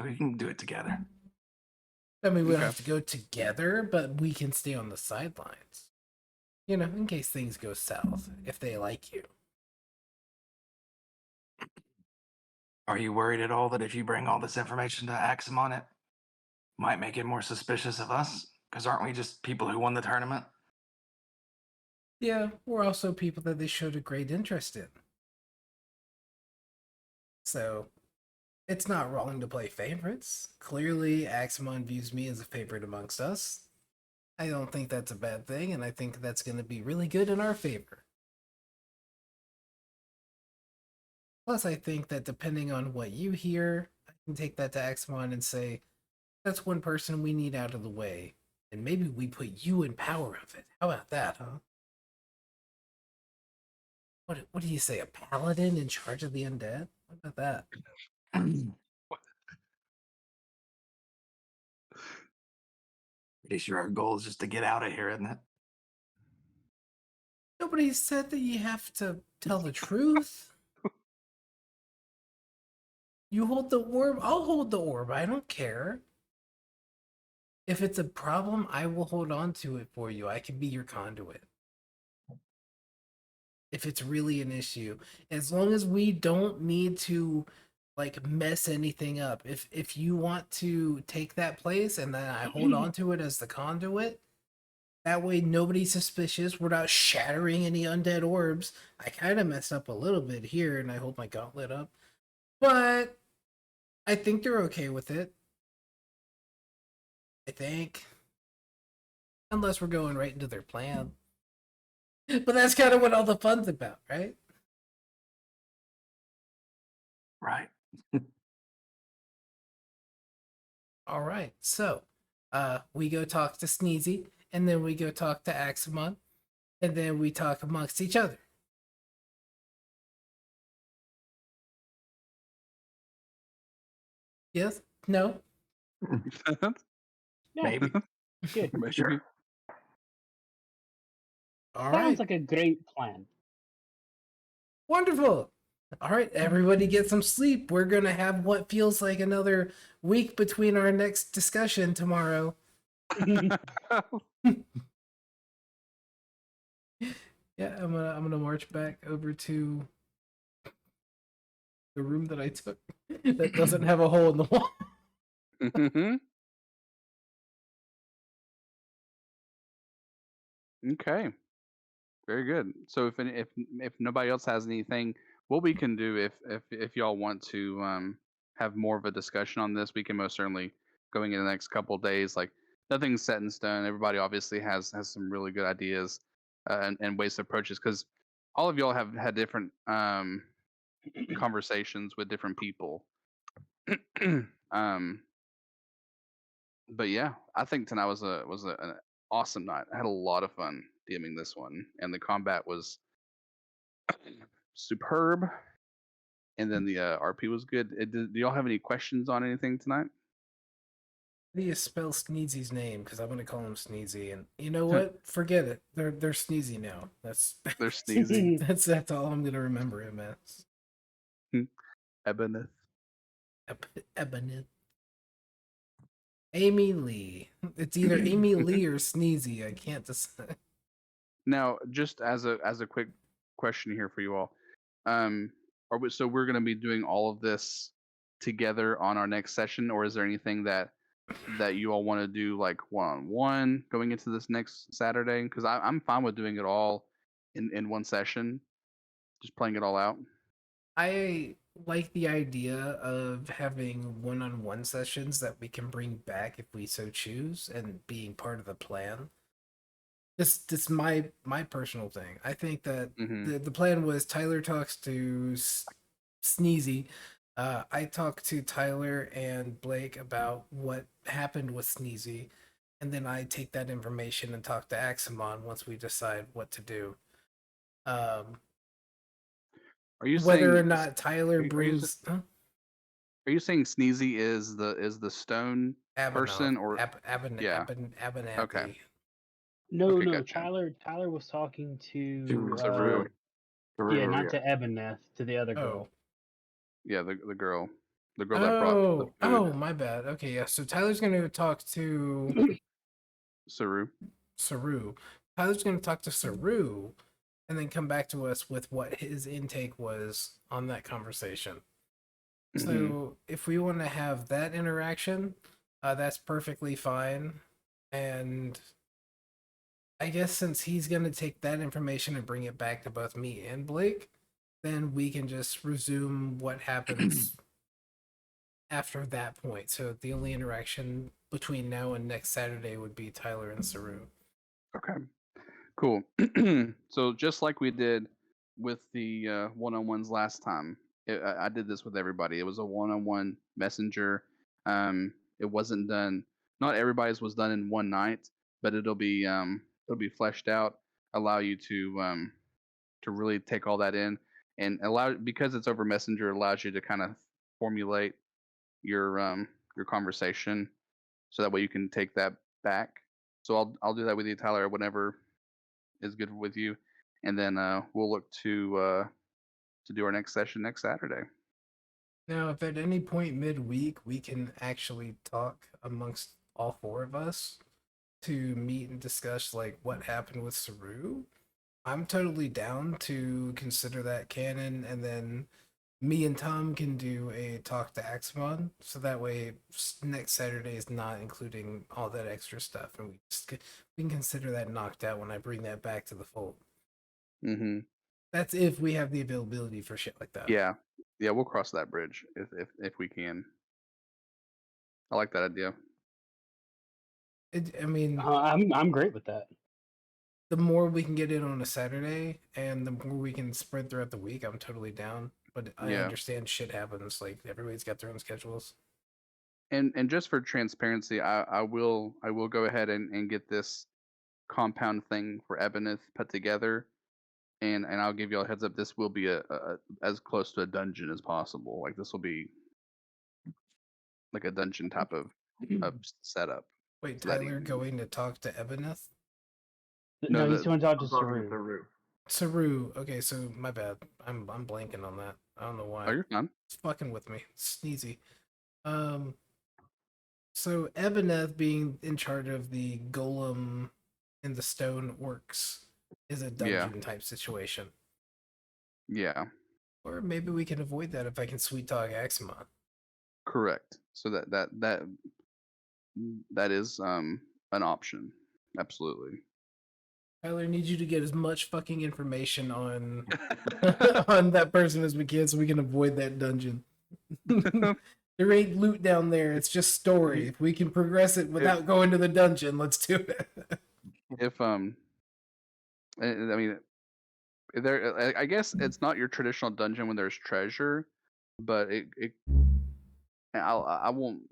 We can do it together. I mean, we don't Okay. have to go together, but we can stay on the sidelines. In case things go south, if they like you. Are you worried at all that if you bring all this information to Aximon, it might make it more suspicious of us? Because aren't we just people who won the tournament? Yeah, we're also people that they showed a great interest in. So, it's not wrong to play favorites. Clearly, Aximon views me as a favorite amongst us. I don't think that's a bad thing, and I think that's going to be really good in our favor. Plus, I think that depending on what you hear, I can take that to Aximon and say, that's one person we need out of the way, and maybe we put you in power of it. How about that, huh? What do you say, a paladin in charge of the undead? What about that? Pretty sure our goal is just to get out of here, isn't it? Nobody said that you have to tell the truth. You hold the orb, I'll hold the orb. I don't care. If it's a problem, I will hold on to it for you. I can be your conduit. If it's really an issue, as long as we don't need to like mess anything up. If you want to take that place and then I hold on to it as the conduit, that way nobody's suspicious. We're not shattering any undead orbs. I kind of messed up a little bit here and I hold my gauntlet up. But I think they're okay with it. I think. Unless we're going right into their plan. But that's kind of what all the fun's about, right? Right. All right. So, we go talk to Sneezy, and then we go talk to Axamon, and then we talk amongst each other. Yes? No? Yeah, Maybe. good. Sure. All Sounds right. like a great plan. Wonderful. All right, everybody get some sleep. We're going to have what feels like another week between our next discussion tomorrow. Yeah, I'm gonna march back over to the room that I took that doesn't have a hole in the wall. Okay. Very good. So if nobody else has anything, what we can do if y'all want to have more of a discussion on this, we can most certainly going in the next couple of days. Like nothing's set in stone. Everybody obviously has some really good ideas and ways to approach this because all of y'all have had different conversations with different people. um, but yeah, I think tonight was an awesome night. I had a lot of fun DMing this one, and the combat was superb. And then the RP was good. Do y'all have any questions on anything tonight? How do you spell Sneezy's name? Because I'm gonna call him Sneezy, and you know what? Forget it. They're Sneezy now. That's They're sneezy. that's all I'm gonna remember him as. Eboneth. Ebonith. Amy Lee. It's either Amy Lee or Sneezy. I can't decide. Now, just as a quick question here for you all, so we're going to be doing all of this together on our next session, or is there anything that you all want to do like one-on-one going into this next Saturday? Because I'm fine with doing it all in one session, just playing it all out. I like the idea of having one-on-one sessions that we can bring back if we so choose, and being part of the plan. This my personal thing. I think that Mm-hmm. the plan was Tyler talks to Sneezy. I talked to Tyler and Blake about what happened with Sneezy, and then I take that information and talk to Axamon once we decide what to do. Are you Whether or saying not Tyler are brings are you saying Sneezy is the stone Abanoth, person or yeah? Okay. Abernathy. No, Okay, no. gotcha. Tyler was talking to Saru. yeah, Saru, not yeah. to Eboneth, to the other girl. Oh. Yeah, the girl that brought the food. My bad. Okay, yeah. So Tyler's going to talk to Saru. Saru. Tyler's going to talk to Saru and then come back to us with what his intake was on that conversation. Mhm. So if we want to have that interaction, that's perfectly fine. And I guess since he's going to take that information and bring it back to both me and Blake, then we can just resume what happens after that point. So the only interaction between now and next Saturday would be Tyler and Saru. Okay. Cool. So just like we did with the one-on-ones last time, I did this with everybody. It was a one-on-one messenger. It wasn't done. Not everybody's was done in one night, but it'll be fleshed out. Allow you to really take all that in and allow because it's over messenger allows you to kind of formulate your conversation so that way you can take that back So I'll do that with you, Tyler, whenever is good with you, and then we'll look to do our next session next Saturday. Now, if at any point midweek we can actually talk amongst all four of us to meet and discuss like what happened with Saru, I'm totally down to consider that canon, and then me and Tom can do a talk to Axmon, so that way next Saturday is not including all that extra stuff, and we can consider that knocked out when I bring that back to the fold. Mm-hmm. That's if we have the availability for shit like that. Yeah, we'll cross that bridge if we can. I like that idea. I mean, I'm great with that. the more we can get in on a Saturday and the more we can spread throughout the week, I'm totally down. But I Yeah. understand shit happens. Like everybody's got their own schedules. And just for transparency, I will go ahead and get this compound thing for Ebonith put together, and I'll give you all a heads up. This will be a as close to a dungeon as possible. Like this will be like a dungeon type of setup. Wait, for that Tyler evening. going to talk to Ebonith? No, No, he's going to talk to I'm talking to Saru. Saru. Okay, so my bad. I'm blanking on that. I don't know why. Oh, you're fine. It's fucking with me. Sneezy. So Eboneth being in charge of the golem and the stone orcs is a dungeon type situation. Yeah, Or maybe we can avoid that if I can sweet talk Axmon. correct. So that is an option. Absolutely. Tyler, I need you to get as much fucking information on on that person as we can so we can avoid that dungeon. There ain't loot down there, it's just story. If we can progress it without going to the dungeon, let's do it. If I mean, I guess it's not your traditional dungeon when there's treasure, but I won't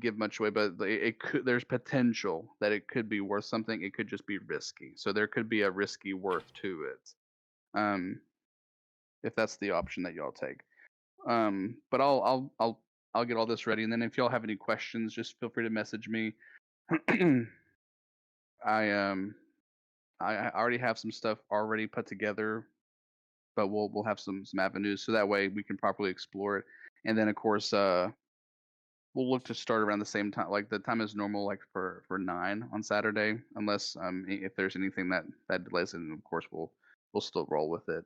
give much away, but it could. There's potential that it could be worth something. It could just be risky. So there could be a risky worth to it. If that's the option that y'all take. But I'll get all this ready, and then if y'all have any questions, just feel free to message me. I already have some stuff already put together, but we'll have some avenues so that way we can properly explore it. And then of course we'll look to start around the same time, like the time is normal, like for 9 on Saturday, unless if there's anything that delays it, and of course we'll still roll with it.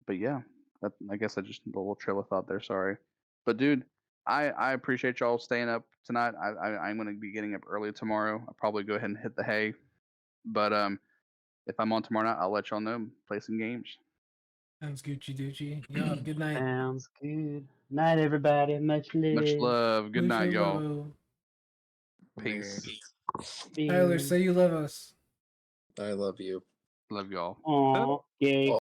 But yeah, I guess I just a little trail of thought there. Sorry, but dude, I appreciate y'all staying up tonight. I'm gonna be getting up early tomorrow. I'll probably go ahead and hit the hay, but if I'm on tomorrow night, I'll let y'all know. Play some games. Sounds Gucci Doochie. Y'all have a good night. Sounds good. Night, everybody. Much love. Much love. Good night, Mucho y'all. love. Peace. Tyler, say you love us. I love you. Love y'all. Aw, gay.